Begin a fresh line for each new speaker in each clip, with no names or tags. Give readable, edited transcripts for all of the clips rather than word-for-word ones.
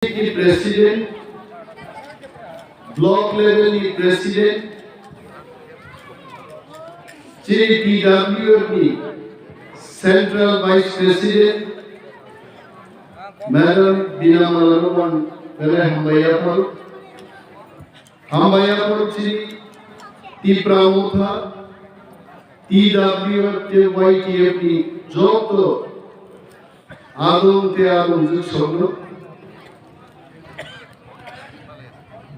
की president block level की president चिरी PW की सेंट्रल वाइस प्रेसिडेंट मैडम बीना मलरवन पहले हम्बायापुर चिरी त्रिपुरा मुथा TWYTF की जोतो आदम ते आदम जो शब्द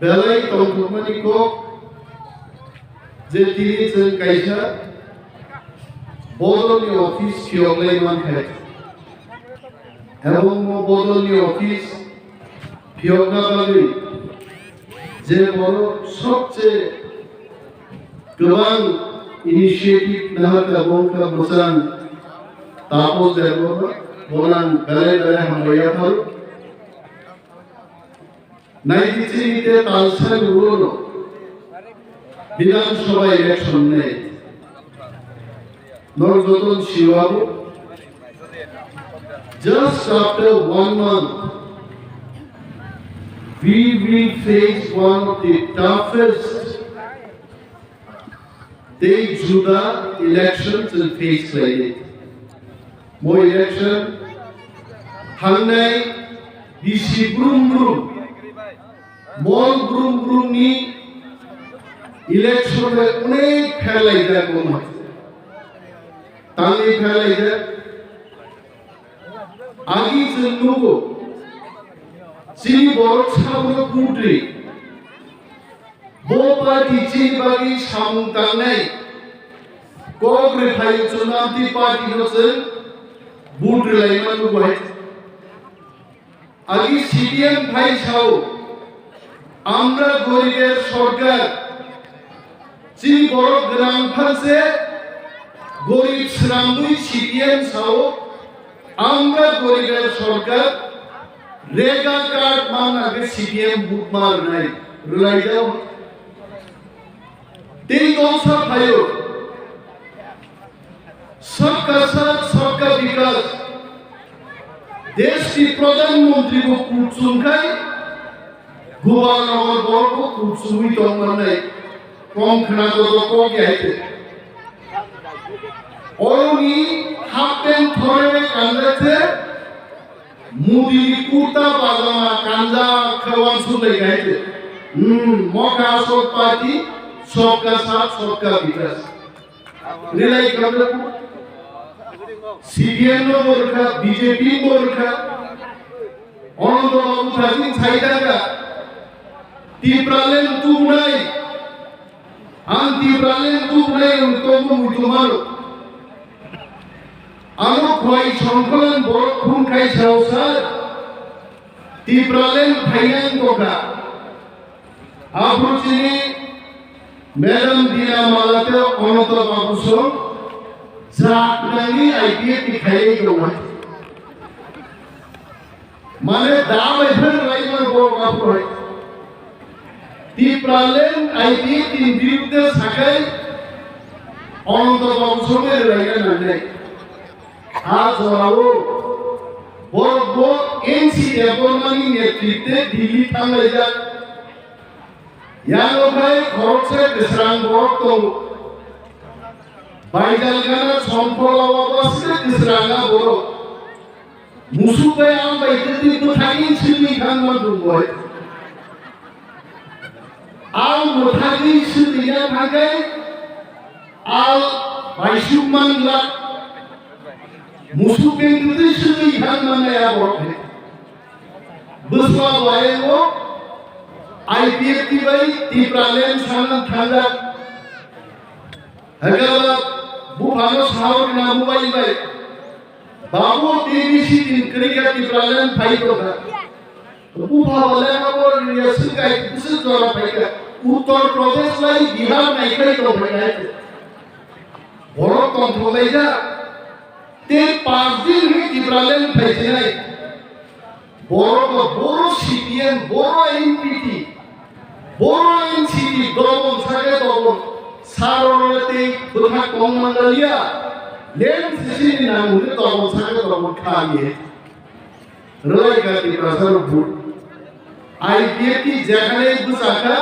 बेलाई तंगुमनी को जे तिनी जों कायसा बदलनि ऑफिस फियगलाय मान है एवं बदलनि ऑफिस फियगना बागै जे बरो सबसे गोबां इनिशिएटिव नहरका बंका मोजां तापस देबरमा बोलां बेलाय हम्बायापुर नाइजिचिनिते तालसा गुरुनो विधानसभा इलेक्शन ने नरजतन शिवाबु just after 1 month we will face one of the toughest days Juda elections will face like it. More election Hangnai bisi brum mol brum ni election में उन्हें फैलाई जाए बोलना ताली फैलाई जाए आगे चलने को चीनी बोर्ड सामने कूटरी वो पार्टी चीनी बागी सामने ताने कोग्रे भाई चुनावी पार्टी को चल बूट लाइमान को है आगे सीडीएम भाई छाओ আমরা গরিবের সরকার চিনি বড় গ্রাম ফাঁসে গরিব শ্রামদুই সিপিএম সাও আমরা গরিবের সরকার রেগা কার্ড মানাকে সিপিএম বুক মার নাই রুলাই যাও তিন গৌসা ভাইও सबका साथ सबका विकास देश की प्रधानमंत्री को कुचुंगाई गुबानगर बरको कुचुंगी तंगनाय कम खनागो को गयाते औरनी हाफपेन थोरे कांदाते मुदी कुर्ता पाजामा कांजा खवान सुले गयाते मौका सोक पार्टी सबका साथ सबका विकास रिलाई करले सीपीएम नो बोरखा बीजेपी बोरखा अनंत बाबू थाकिन साइदागा Tipralen tunai, antipralen tunai untuk mutumaru. Anu kuai songkolan borok pun kai sausar. Tipralen kainan toka. Approach ini, Madam Dina Malate Onoto Babuso, Zak nangi idea dikai doang. Mana dah macam lain borok apa? Tipralen ID tin বিরুদ্ধে সাকাই অনন্ত বংশমের রাইগা নানে আজ ওরাও বড় NC দেববর্মানি নেতৃত্বে দিল্লি থামলে যা ইয়ানো ভাই খরচে দেশরাং বড় বাইজালগানা সম্পল অবস্থা দেশরাঙ্গা বড় মুসুবে আম বাইতে দিন তো থাকি ছিলি খানমা দুবয় Al mutagi setiap pakai al baisuman lah musuh itu setiap mana ya boleh besar lainnya IPF tibai tipralen sana thanda agar bukan sahur namu baik babu TVC kerja tipralen baik juga Bupa boleh ngapor riasan kai kusus jora paika Uttar Pradesh lai Bihar naikai to pakai Borok kontrol aja te 5 din hi tipralen paise nai Boro CPM boro NPT boro NCT dobon sake dobon sarorate kotha kom mandalia len sisi namu dobon sake dobon khaliye Relai ka ti prasar bhut idea কি যেখানে বুঝাকা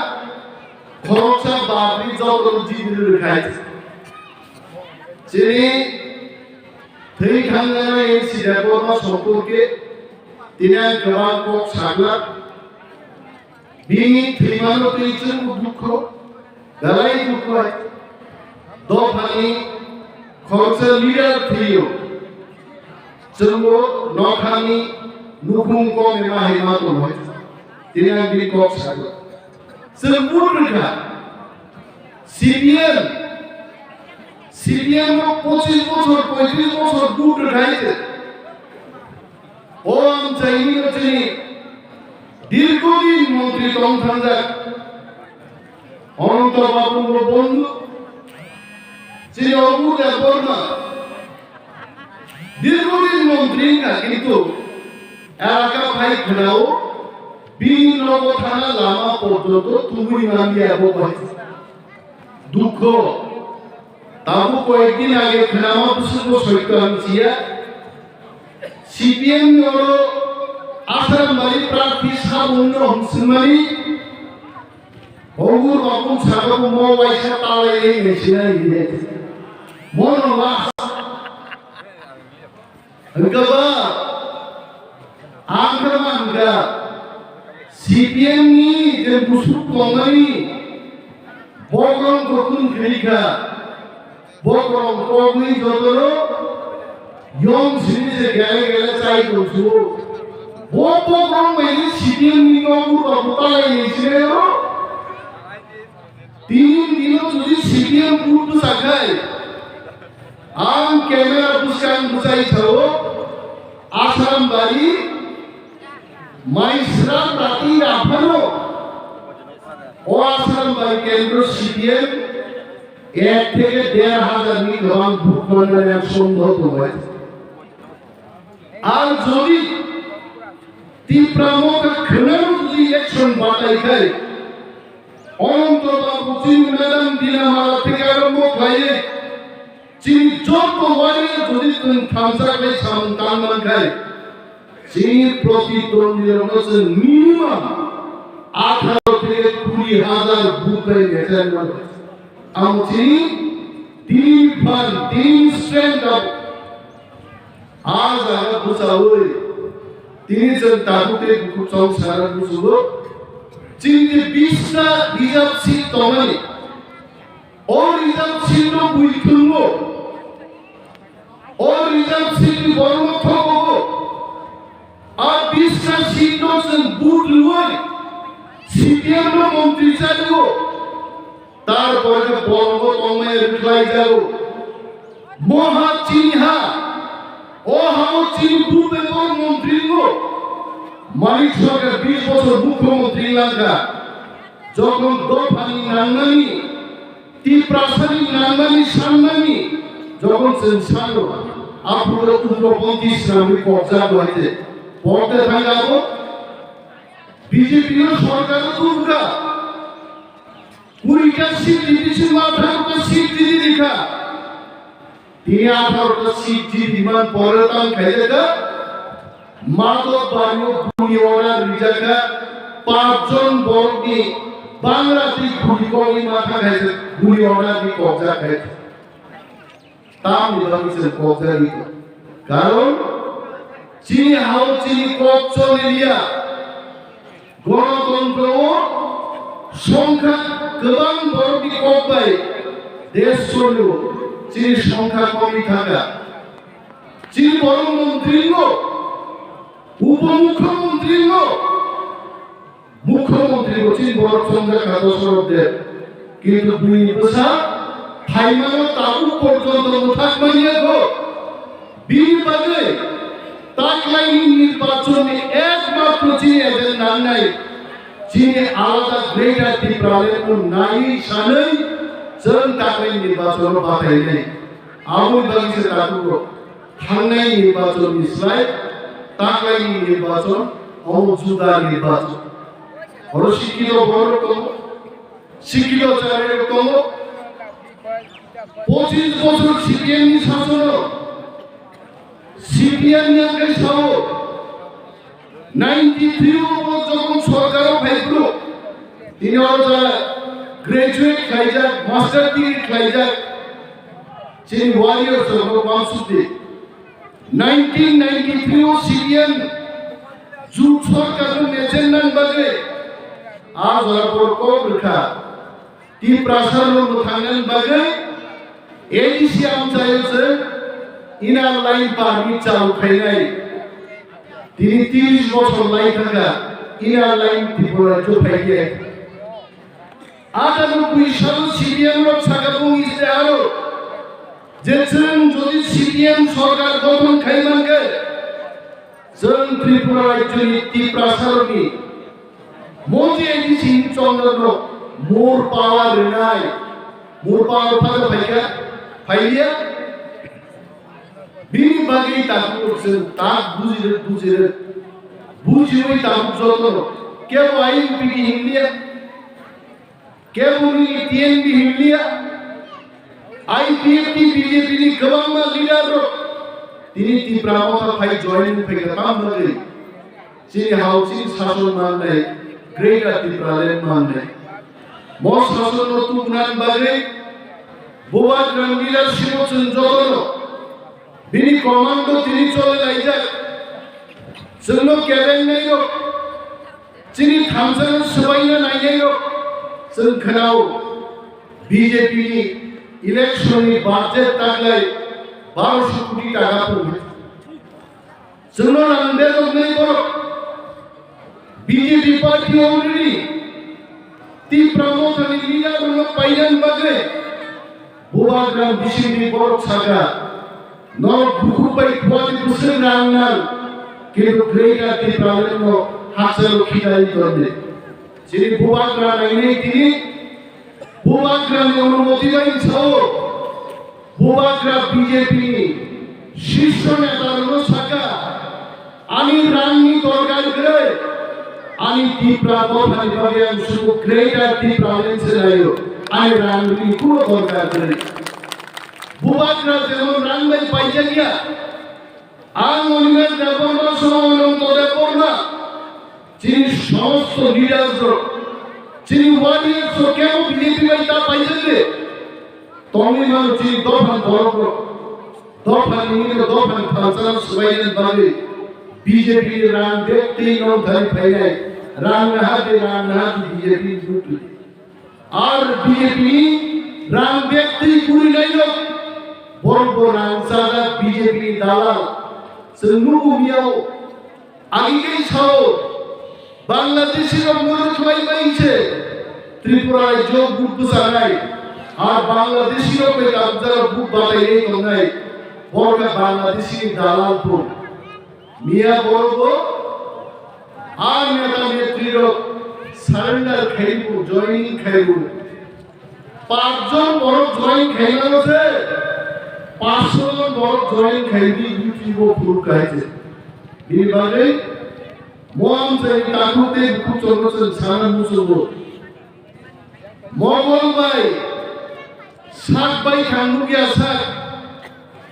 খরচা বাপরি যত জিনিস খাইছে যিনি থৈ থাঙ্গানা এই দেববর্মা সম্পর্কে তিনি গোবাং কক সাগলা বিনি থৈমানো তৈচন দুঃখ গালাই দুঃখ হয় দফানি খরচা লিডার থিও जोंबो नखानि नुखुं कम एबा हेमा दं তিনি আমি কক সাগলা जों बुरखा সিপিএম 25 বছর 35 বছর বুট খাইছে ও আম চাইনি তিনি দীর্ঘদিন মন্ত্রী তংথানজা অনন্ত বাবুর বন্ধু তিনি অমূল দেববর্মা দীর্ঘদিন মন্ত্রী না কিন্তু এলাকা ভাই ঘেরাও বিভিন্ন থানা লামা পর্যন্ত তুমুই নামিয়ে অববাহিত দুঃখ তাবু কয়েকদিন আগে খেলামা পুষ্প সৈক্য আনছিয়া সিপিএম হলো আসামবাড়ি প্রার্থী সাবুন্য হংসমানি হগুর বাপুন সাগর মবাইসা তালে এই মেশিনা ইয়ে মনোবা হংগবা আঙ্গমাঙ্গা সিপিএম নি যে মুসুক কমানি বগরং গকুন খেলিখা বগরং কগুই যদরো ইয়ং সিরিজে গেলে গেলে চাই দোসু বগরং মেলি সিপিএম নি গবু বাবুতালাই নিছিলেও 3 দিনও যদি সিপিএম বুট সাখায় আম ক্যামেরা বুসান বুসাই থাও আসাম বাড়ি মাইসরা রাতি রাফানো ও আসাম বাড়ি কেন্দ্র সিপিএম 1 থেকে 1,500 নি গবাং বুট করার সম্ভব হয় আর যদি তীব্রমক খনন যদি অ্যাকশন বাতাই খায় অনন্ত বাবু চিন ম্যাডাম দিনামালা থেকে আরম্ভ খাইয়ে চিন যত ওয়ারিয়ে যদি তুমি থামসা খাই সামতান খায় চিন প্রতিদ্বন্দ্বীর মধ্যে মিনিমাম 18 থেকে 20,000 বুথে গেছেন আমি তিন স্ট্রেন্থ আজ আগে বুঝাওই তিনি জন তাগুতে কুচং সারা বুঝলো চিনতে 20টা রিজার্ভ সিট তমানি ও রিজার্ভ সিট নো বুইতুনগো ও রিজার্ভ সিট বর্ম থগো আর 20টা সিট নো সন বুট লুই সিপিএম নো মন্ত্রী চাইবো তারপরে বর্ম তমায় রিপ্লাই যাও মহা চিনহা ও হাও চিন বুবে বর মন্ত্রী গো মালিক সরকার 20 বছর মুখ্যমন্ত্রী লাগা যখন দফানি নাঙ্গানি তীব্রাসানি নাঙ্গানি সামনানি যখন সেনসানো আপনারা উগ্রপন্থী ইসলামিক কবজা হয়েছে পড়তে থাকাবো বিজেপির সরকার দুর্গা 20টা সিট দিয়েছে 18টা সিট দিয়ে দেখা 18টা সিট দিয়ে বিমান পরে তাম খাইলেগা মাদক বাড়িও গুণিওয়ালা রিজাকা 5 জন বর্গি বাংলাদেশি গুণিগণী মাথা খাইছে গুণিওয়ালা দি কবজা খাইছে তাম নিবামিছে কবজা দিত কারণ চিনি হাও চিনি কবচন এরিয়া গণতন্ত্র সংখ্যা গোবাং বর্গি কববাই দেশ চললেও চিনি সংখ্যা কমই থাকা চিনি বড় মন্ত্রী উপমুখ্যমন্ত্রী মুখ্যমন্ত্রী চিন বড় সংখ্যা কাদসরদের কিন্তু 2 বছর ফাইমানো তাবু পর্যন্ত থাকমানিয়ে গো বীর বাজে তাকলাইনি নির্বাচনে একমাত্র চিনি এদের নাম নাই চিনি আলাদা গ্রেটার ত্রিপুরালের নাই সানেই জন তাকলাই নির্বাচন বাতাই নেই আমুল বাগিছে তাবু থাঙ্গাই নির্বাচন ইসলাই তাকলাই নির্বাচন অমজুদা নির্বাচন বড় শিক্ষিত বড় কম শিক্ষিত চারের কম 25 বছর সিপিএম শাসন সিপিএম নিয়ে সব 93 যখন সরকার তিনি ওরা গ্রাজুয়েট খাইজাক মাস্টার ডিগ্রি খাইজাক যিনি ওয়ারিয়র সর্ব বামসুদ্দি 1993 ও সিরিয়ান জুট সরকার নেজেন্নান বাগে আজ ওরা কোক রেখা টি প্রাসারন থাঙ্গান বাগে এডিসি আমচাইছে ইনার লাইন পারমিট চালু খাইনাই তিনি 30 বছর লাই থাকা ইনার লাইন ত্রিপুরা চোখাইয়ে 98 সাল সিরিয়ান লোক সাকাবুং ইস্তেহারো যে যদি সিরিয়ান সরকার গঠন খাইমানকে जों त्रिपुरा राज्यनि टिप्रासारनि मोदी एडिसि चंद्रन मोर पावर रेनाय मोर पावर फागा फाइका फाइलिया बिनि बागै ताकु जों ताक बुजिरे बुजियै ताकु जतन के आईएमपी हिंदिया के बुनि टीएनबी हिंदिया आईपीएफटी बीजेपी नि गोबां लिडार তিনি তীব্রামতা ফাই জয়েনিং ফেকে পামলে যিনি হাউসিং শাসন মানলে গ্রেটার ত্রিপুরালেন মানলে মস শাসন তুগুনান বাগে বোবা গ্রাম লিডারশিপ যতন বিনি কমান্ডো তিনি চলে লাইজাক जोंनो केरेन नायो যিনি থামসান সবাইনা নাইयो जों खोनाव बीजेपी नि इलेक्शननि बाजेट तागलाय 1200 কোটি টাকা পড়বে जोंनो नांदे नहीं करो बीजेपी पार्टी अलरेडी ती प्रमोथनि लिडार न पाइनान बागे बुबाग्राम बिसिनि बरक सागा न बुकुबाय खुवानि बुसुं रांनान किन्तु ग्रेटा ती प्रमोथन हासल खिदाय करदे যিনি বুবাগ্রাম नायनाय তিনি बुबाग्राम অনুমতি বাই ছাও बुबाग्राम बीजेपी शीर्ष नेतारनो साका आनी रांनि दरकार गरे आनी टिप्रा बफानि बागे आं सुबु ग्रेटार टिप्रा लेन्सलायो आनी रांनि कुनो दरकार गरे बुबाग्राम जेमन रांबाय पाइजागिया आं अनिमे देबरमा समावनं तोदे करना যিনি সমস্ত লিডারস যিনি ওয়ারিয়ার্স কেন বিজেপি বাই তা পাইজালে Tongui manuci dofan borok, dofan ini dofan Thansa sebagian bagi BJP rang dekti non dari payai, rang nahadi BJP itu. Ar BJP rang dekti kuri lain borok rang sada BJP dalal, seluruh miau, agi sao, Bangladesh ini menurut bayi bayi se, Tripura jo buku sarai. আর বাংলাদেশীও কে আপনারা বুক বাতাইলে তোমরাই বড় বাংলাদেশী দালালপুর মিয়া বড় আর নেতা নেত্রীর surrender খাইবু joining খাইবু পাঁচজন বড় join খাইলাছে 500 জন বড় join খাইবি YouTube ফুল খাইছে বিবাদে মন সেই তাকুতে বুক চলছে সারা মুসলব মঙ্গল ভাই सात बाई खांगुगी आसाक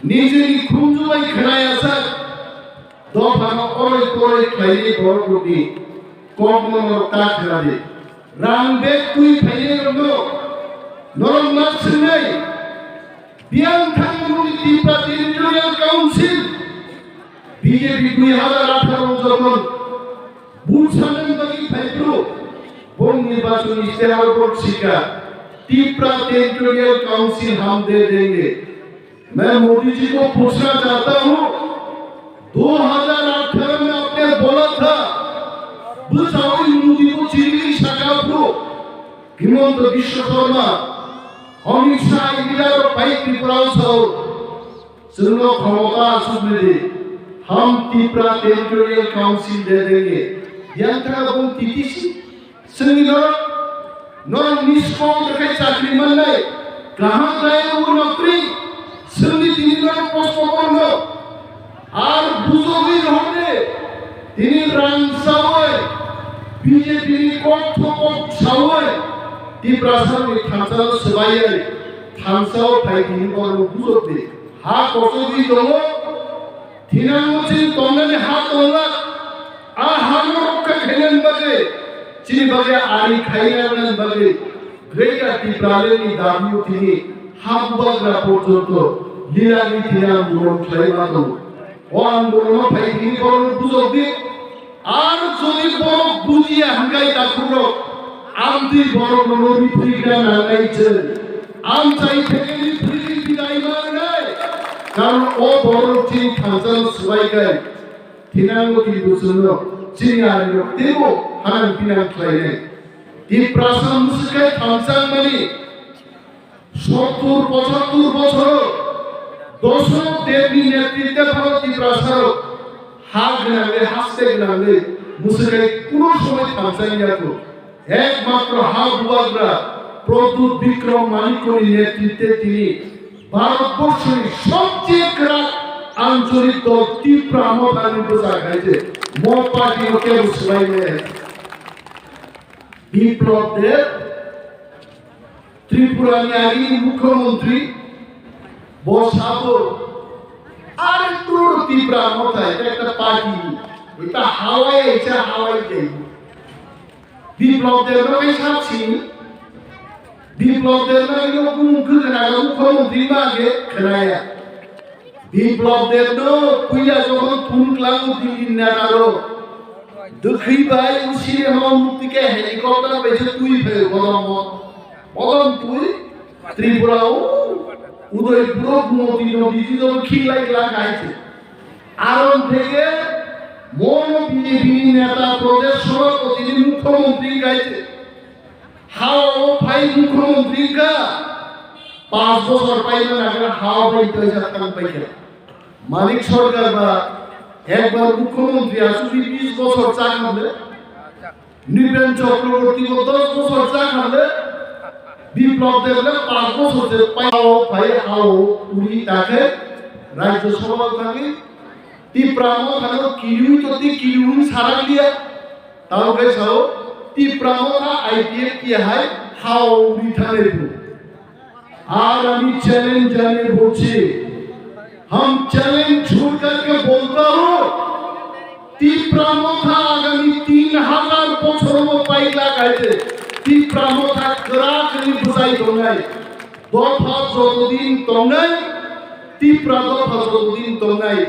निजेनि खुंजुबाई खनाय आसाक दफानो ओरै कोरै खाइले बरगुनि कमनर ताखरादि रांबे कुइ फाइले रंगो नरम नासनै बियान थांगुनि टिप्रा टेरिटरियेल काउन्सिल बीजेपी 2018 जखन बुसानन बागि फाइब्रु बन निर्वाचन इस्तेहार बक्सिका टिप्रा टेरिटोरियल काउंसिल हम दे देंगे। मैं मोदी जी को पूछना चाहता हूँ 2018 में आपने बोला था बुसावली मोदी को चिरली शाकापुर हिमंत विश्व शर्मा अमित शाह इधर पाई त्रिपुरा सौ सुनो क्षमता सुबह हम टिप्रा टेरिटोरियल काउंसिल दे देंगे यंत्रा बंग तितिसी संगीत नॉन निष्काम रखे चाकरी मन नहीं कहाँ गए वो नौकरी संधि तीनों पोस्ट करनो आर बुझोगी होने तीन रंग सावे बीजेपी को ठोक सावे टिप्रासार में थांसा सबाई थांसा फाइव दिन पर बुझोगे हाँ कोसोगी दोनों तीनों मुझे तोड़ने हाथ तोड़ा आ हाथ में रख के खेलने बजे চিনি বাগে আরি খাইনার বাগে গ্রেটার ত্রিপুরালেনি দাবিও তিনি হাববাগরা পর্যন্ত লীলানি তিনি আন্দোলন খাইমানো ও আন্দোলন ভাই তিনি বড় বুঝক দিয়ে আর যদি বড় বুঝিয়ে হাঙ্গাই তাকুলো আমদি বড় বড় রিফ্রিগরা নাগাইছে আম চাই থেকে রিফ্রিগি বিদায় মারগাই কারণ ও বড় চিনি থানসান সবাই গায় তিনাঙ্গো কিন্তু শুনো চিনি আর দেব হানান পিনাং খাইলে এই প্রাসাদ মুসকায় থানসান মানে 70-75 বছর দশম দেবী নেতৃত্বে ভারতী প্রাসাদ হাত গনালে হাসতে গনালে মুসকায় কোন সময় থানসান যাতো একমাত্র হাবুয়াগরা প্রদ্যুৎ বিক্রম মানিকর নেতৃত্বে তিনি ভারতবর্ষের সবচেয়ে খারাপ আঞ্চলিক দল ত্রিপুরা আমদানি প্রচার হয়েছে মোট পার্টি ওকে সবাই মিলে বিপ্লবদের ত্রিপুরা আগে মুখ্যমন্ত্রী বসাবো আর একটু ত্রিপুরা আমদানি একটা পার্টি এটা হাওয়ায় এসে হাওয়ায় যাই বিপ্লবদের লোকের সাথে বিপ্লবদের মুখ্যমন্ত্রী আগে খেলায়া বিপ্লবদের কুইলা যখন তুমক্লাং দিন নাগারো দখইবাই উসিরে মুক্তিকে হেলিকপ্টার বেজে তুই ফেল বদম তুই ত্রিপুরাও উদয়পুর নদী নদী তো খিলাই লাগাইছে আরন থেকে মন বিজেপি নেতা প্রদেশ সভাপতি মুখ্যমন্ত্রী গাইছে হাও ভাই মুখ্যমন্ত্রী কা 5 বছর পাইলে না হাও ভাই তো যাতাম পাইছে মালিক সরকার বা একবার মুখ্যমন্ত্রী আসুবি 20 বছর চা খাবে নিবেন চক্রবর্তী 10 বছর চা খাবে বিপ্লব দেবলে 5 বছর যে পাও ভাই হাও উনি তাকে রাজ্য সভা থাকে ত্রিপুরামো থানো কিউই তোতি কিউই সারা দিয়া তাও গেছাও ত্রিপুরামো থা আইপিএফ কি হয় হাও উঠানে আর আমি চ্যালেঞ্জ জানিয়ে বলছি हम चैलेंज छोड़ करके बोलता हूँ ত্রিপুরামো থা আগামী 3000 বছর পাইলা গাইছে ত্রিপুরামো থা করাকরি বুঝাই দোনাই দফা যতদিন তংনাই ত্রিপুরা দফা যতদিন তংনাই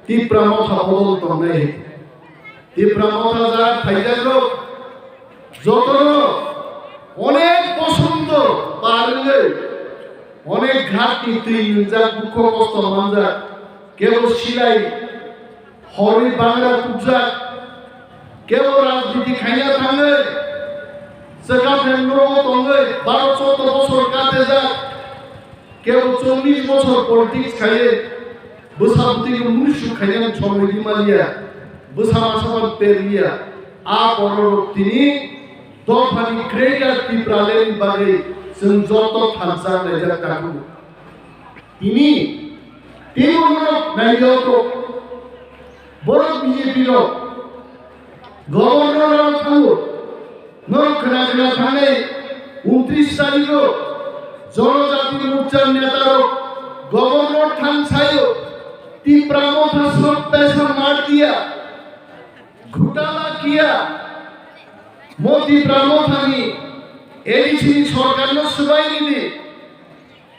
ত্রিপুরামো থা বদল তংনাই ত্রিপুরামো থা যা ফাইদার লোক যত অনেক পছন্দ পারলে অনেক ঘাটতি তুই যা দুঃখ কষ্ট মানজা কেবল সিলাই হরি বাংলা পূজা কেবল রাজনীতি খাইয়া থাঙ্গে সেকা ফেন্দ্র তঙ্গে 12-14 বছর কাটে যা কেবল 40 বছর পলিটিক্স খাইয়ে বসাবতি মুনিশ খাইয়া ছয় দিমালিয়া বসামাসাবান পেরিয়া আ পরর তিনি দফানি গ্রেটার ত্রিপুরালেন বাগে जों যত থানসা রাজা কাকু তিনি তিনমূলক নাইজক বড় বিজেপি র গভর্নর থাঙ্গো নরখনা থানে 29 তারিখ জনজাতি মোর্চার নেতার গভর্নর থানসায় ত্রিপুরামো থা সব पैसा मार दिया घोटाला किया मोदी ब्राह्मण थानी एडिसी सरकार सबाई निदि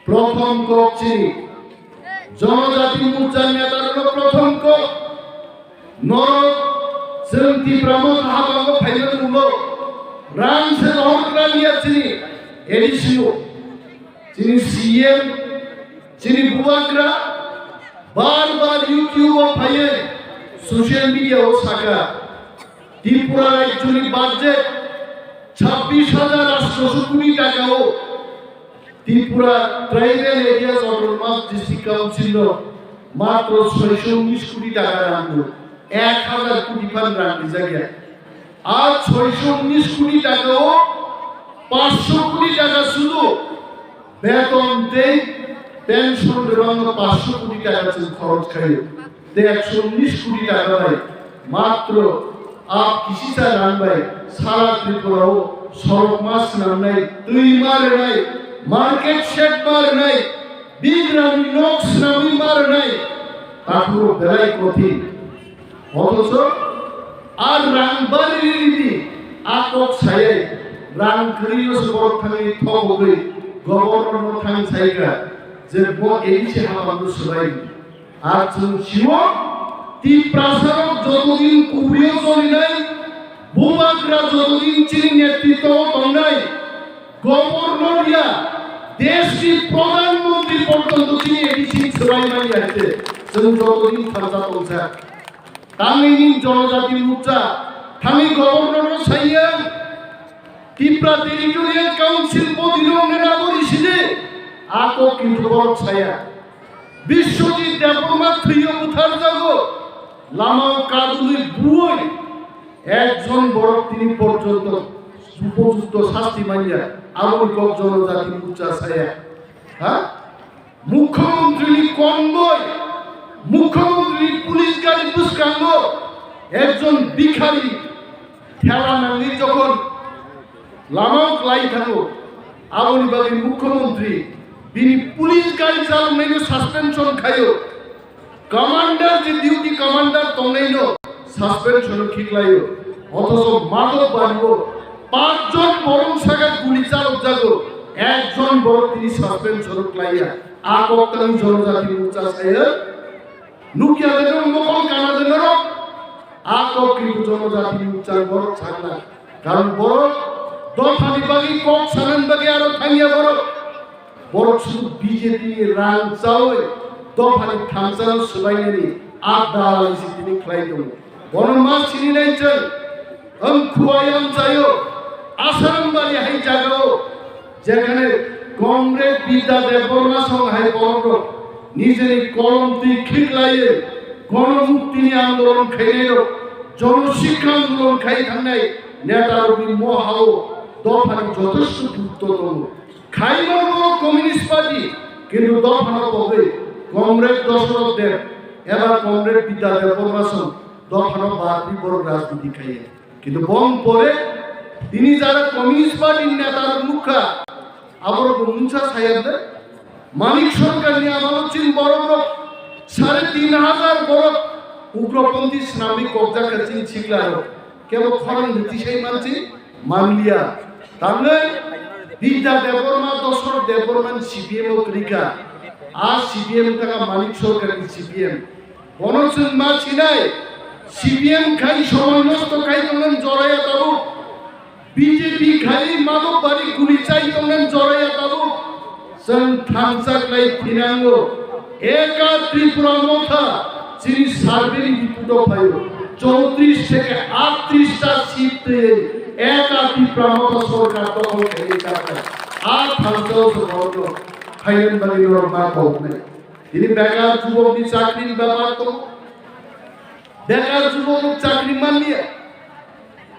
प्रथम কক চিনি জনজাতি মোর্চার নেতার প্রথম কক নর সেন্তি ব্রাহ্মণ হাবাঙ্গ ফাইনাল মুলো রাম সে রহমতরা নিয়া চিনি এডিসি চিনি সিএম চিনি বুয়াকরা বারবার ইউটিউব ফাইয়ে সোশ্যাল মিডিয়া ও সাকা ত্রিপুরা রাজ্যের বাজেট 26,800 কোটি টাকা ও Tripura tribal areas autonomous district council মাত্র 619 কোটি টাকা রাখলো 1000 কোটি ফান্ড রাখলি জায়গা আর 619 কোটি টাকা ও 500 কোটি টাকা শুধু বেতন দেই পেনশন রঙ 500 কোটি টাকা খরচ খাই তে 119 কোটি টাকা ভাই মাত্র आप किसी से रान भाई सारा त्रिपुरा हो सड़क मास नहीं तुई मार नहीं मार्केट शेड मार नहीं बिग रामी नॉक्स रामी मार नहीं ताकुरो बेलाई कोथी অথচ আর রাংবাড়ি Riddhi akok saya rang kriyo sebor thani thogoi gobernor thang saika je bo edisi habandu subai ar chung siwo ti prasarok jotodin kubriyo choli nai ভূমাগ্রা যতদিন চীন নেতৃত্ব তংনাই গভর্নর ইয়া দেশটির প্রধানমন্ত্রী পর্যন্ত তিনি এডিসি সবাই মানি আছে যতদিন থানসা তংসা তামিনি জনজাতি মুচা থামি গভর্নর সাইয়া ত্রিপুরা টেরিটোরিয়াল কাউন্সিল বদিলনে নাগরিসিনে আকো কিন্তু বড় ছায়া বিশ্বজিৎ দেববর্মা থ্রিয় উঠার জাগো লামাও কাদুলি বুই একজন বড় তিনি পর্যন্ত উপযুক্ত শাস্তি মানিয়া আবলকক জনজাতি উচ্চা ছায়া হ্যাঁ মুখ্যমন্ত্রী কনভয় মুখ্যমন্ত্রী পুলিশ গাড়ি পুষ্কাঙ্গ একজন ভিখারি ঠেলা নাঙ্গি যখন লামাও লাই থাকো আবলিবাগের মুখ্যমন্ত্রী তিনি পুলিশ গাড়ি চালক নাইনো সাসপেনশন খাইও কমান্ডার যে ডিউটি কমান্ডার তংনাইনো সাসপেনশন খিকলাইও অথচ মাদক বাড়িও 5 জন বরং সাগাত গুলি চালক জাগো একজন বড় তিনি সাসপেনশন ক্লাইয়া আকক্তানি জনজাতি উচ্চা ছায়া নুকিয়া দেন মকল কানা দেন আককি জনজাতি উচ্চা বড় ছাগলা কারণ বড় দফানি বাগি কক সানান বাগি আর থাইয়া বড় শুধু বিজেপি রাং চাওয় দফানি থানসার সবাইনি আড্ডা আলাইছি তিনি ক্লাইদো বনমা চিনি নাইছেন খুয়ায়াম চাইও আসারাম বাড়ি হাই জাগাও যেখানে কংগ্রেস বিদ্যা দেববর্মা সং হাই বড় নিজের কলম তুই খিকলাইয়ে গণমুক্তি নিয়ে আন্দোলন খাইলেও জনশিক্ষা আন্দোলন খাই থাকনাই নেতার মহাও দফানি যথেষ্ট গুরুত্বতম খাইবার কমিউনিস্ট পার্টি কিন্তু দফানো হবে কংগ্রেস দশরথ দেব এবার কংগ্রেস বিদ্যা দেববর্মা সং দফানো বাড়ি বড় রাজনীতি খাইয়ে কিন্তু বম পরে তিনি যারা কমিউনিস্ট পার্টির নেতার মুখা আবার মুঞ্চা সাহেবদের মানিক সরকার নিয়ে আমার চীন বড় 3,500 বড় উগ্রপন্থী ইসলামিক কবজা করছেন শিখলার কেবল খরণ নীতি সেই মানছি মানলিয়া তাহলে বিদ্যা দেববর্মা দশরথ দেববর্মান সিপিএম ও ক্রিকা আর সিপিএম থাকা মানিক সরকার সিপিএম বনচুন মা চিনাই সিপিএম খাই সময় নষ্ট খাই তোমরা জড়াইয়া তাবু বিজেপি খাই মাদক বাড়ি গুলি চাই তোমরা জড়াইয়া তাবু সন থানসা ক্লাই ফিনাঙ্গ একা ত্রিপুরা মথা যিনি সার্ভে রিপোর্ট পাইও 34 থেকে 38টা সিট একা ত্রিপুরা মথা সরকার দখল করে যাচ্ছে আর থানসাও সরকার খাইলেন বাড়ির মা কওনে তিনি বেকার যুবকদের চাকরির ব্যাপার তো বেকার যুবক চাকরি মানলিয়া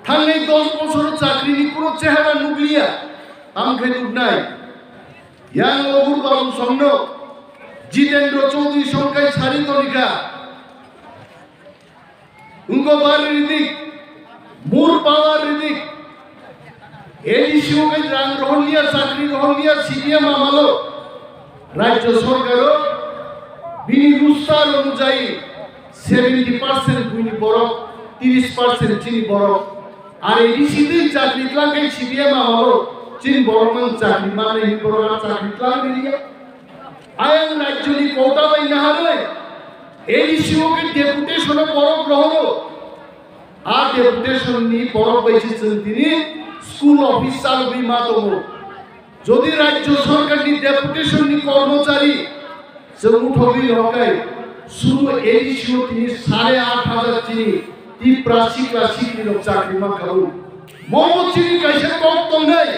থাঙ্গাই 10 বছর চাকরি নি পুরো চেহারা নুগলিয়া আমখে নুগ নাই ইয়াং অগুর বাবু সন্ন জিতেন্দ্র চৌধুরী সরকারি সারি তরিকা উনকো বাড়ির দিক মূল পাওয়ার দিক এডিসিও কে রাং গ্রহণ নিয়া চাকরি গ্রহণ নিয়া সিপিএম আমালো রাজ্য সরকারও বিনি রুস্তার অনুযায়ী 70% গুনি বরফ 30% চিনি বরফ আর এডিসিতে চাকরি ক্লাঙ্কাই সিপিএম আমালো চীন বরমান চাকরি মানে হি বড়রা চাকরি ক্লাঙ্ক দিয়া আয়াং রাজ্যনি কোটা বাই না হারে এডিসিও কে ডেপুটেশন বরফ গ্রহণ আর ডেপুটেশন নি বরফ বাইছেন তিনি স্কুল অফিস চালবি মাতম যদি রাজ্য সরকার নি ডেপুটেশন নি কর্মচারী সমুঠবি হকাই শুধু এডিসিও তিনি 8,500 চিনি ত্রিপুরা শিক্ষিত চাকরি মা খাবো মোহাম্মদ চিনি কাছে কত নাই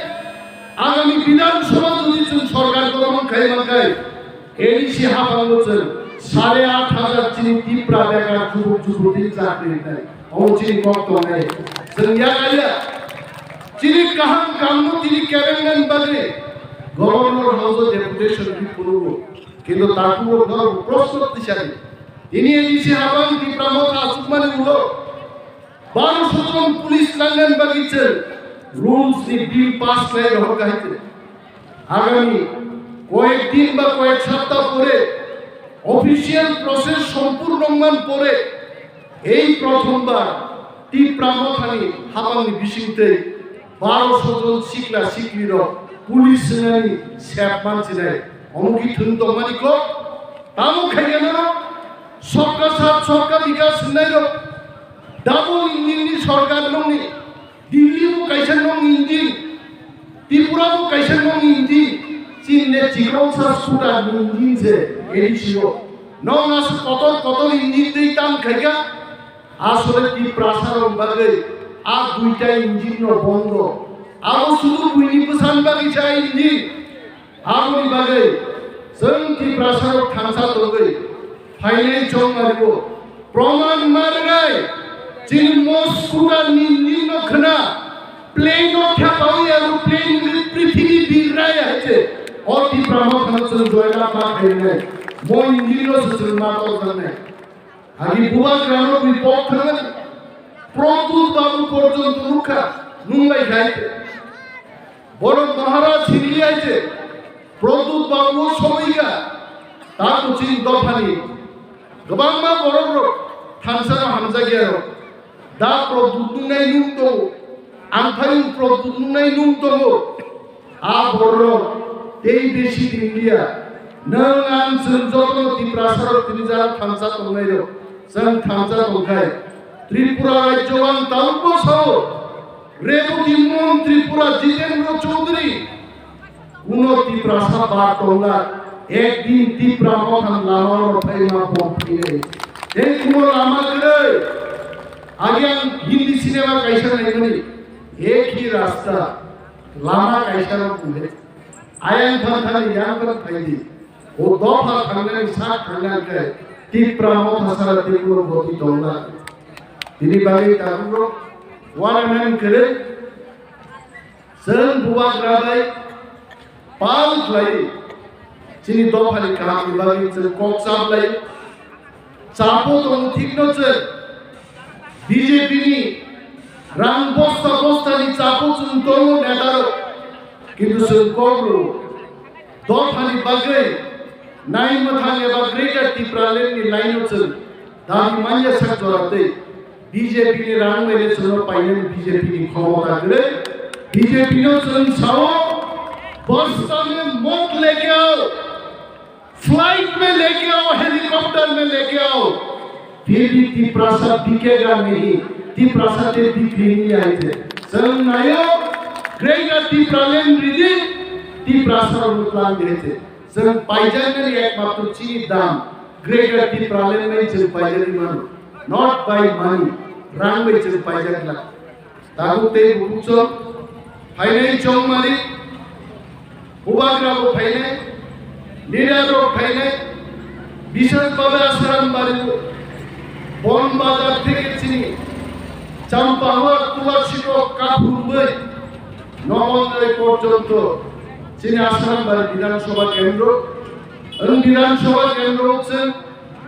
আগামী বিধানসভা যদি সরকার গঠন খাই মাখাই এডিসি হাফাং বলছেন 8,500 চিনি ত্রিপুরা বেকার যুবক যুবতী চাকরি নাই ও চিনি কত নাই সঙ্গিয়া গাইয়া চিনি কাহান কামনো তিনি ক্যাবিনেট বাজে গভর্নর হাউস ডেপুটেশন কি করব কিন্তু তারপর ধর প্রশ্ন দিশারি তিনি এডিসি হাফাং ত্রিপুরা মথা সুকমানি হলো 1200 জন পুলিশ লাইন বাগিছে রুলস নি বিল পাস করে হকাইতে আগামী কয়েকদিন বা কয়েক সপ্তাহ পরে অফিশিয়াল প্রসেস সম্পূর্ণ পরে এই প্রথমবার TRIPURA Haphang Bishinte, 1200 জন শিকলা শিকলির পুলিশ সেনানি স্যাপ মানছিনে অমুকি থুনতমানিক তামু খাইগেন সবকা সাথ সবকা বিকাশ নাইরো ডাবল ইঞ্জিননি সরকার নংনি দিল্লিবু কাইসান নং ইঞ্জিন ত্রিপুরাবু কাইসান নং ইঞ্জিন চীনে চিকংসা সুটা ইঞ্জিন সে এডিসিও নং আস কত ইঞ্জিন দেই তাম খাইগা আসলে TRIPURA বাগে আর দুইটা ইঞ্জিন বন্ধ আরো শুধু বুইনি পছান বাগি চাই ইঞ্জিন আমনি বাগে जों TRIPURA थांसा तंगै फाइनाय चों मारिबो प्रमाण मारगाय जिन मस्कुरा निन खना प्लेन थापाव एरोप्लेन पृथ्वी बिरराय आछे और TRIPURA खानसो जयला मा खाइनाय मो इंजिनो सुसुर मातो जानाय आगि बुवा ग्रानो रिपोर्ट थांगोन प्रदुत बाबु पर्यन्त मुखा नुंगाय खाइते बड़ महाराज सिंगली आइছে प्रदुत बाबु सबाइगा ता कुचिन दफानि गोबां मा बर'र थांसा हामजागिया दा प्रदुत नुनाय नुं दं आमफाय प्रदुत नुनाय नुं दं आ बर' दै बेसि दिनलिया नों आं जों जतन TRIPURA तिनि जा थांसा दंनाय जों थांसा दंखाय त्रिपुरा राज्यवान तालुक साव रेवती मंत्री त्रिपुरा जितेन्द्र चौधरी TRIPURA बात होगा एक दिन TRIPUरा हम लाहौर पैमा पहुंचे एक कुमोर आमागले आगे हिंदी सिनेमा कैसा नहीं बनी एक ही रास्ता लामा कैसा ना पूरे आयन था यहाँ पर फैली वो दो फाल खाने साथ खाने के TRIPUरा हसारा त्रिपुरा बहुत होगा ini bagi kamu warna kere sen buat rabai pal lagi sini dua kali kami bagi sen koksab lagi capo tong tikno sen BJP ni rang bosta ni capo sen tong nedaro kintu sen koglu dua kali bagi naik mathane bagi TRIPURA ni lain sen dari manja sakjorate BJP ने रांग में चलो पाइने BJP की क्षमता करे BJP ने चल Sao बस्ता में मौत लेके आओ फ्लाइट में लेके आओ हेलीकॉप्टर में लेके आओ फिर भी TRIPUरा दिखेगा नहीं TRIPUरा ते दिखी नहीं आए थे Swnamnai ग्रेटर TRIPUरा रिदी TRIPUरा रुपलान गए थे सर पाइजन में एक मात्र चीज दाम ग्रेटर TRIPUरा में चल पाइजन मानो not by money rang में चल पाइजन ला ताकू ते बुकुचो फाइने चौं मारी उबाग्रा को फाइने निरारो फाइने विशेष बाबा आश्रम मारी बन बाजार থেকে চিনি চাম্পাহার তুলসীগো কাপুরবে নবন্দে পর্যন্ত চিনি আশ্রম বাড়ি বিধানসভা কেন্দ্র এবং বিধানসভা কেন্দ্র হচ্ছে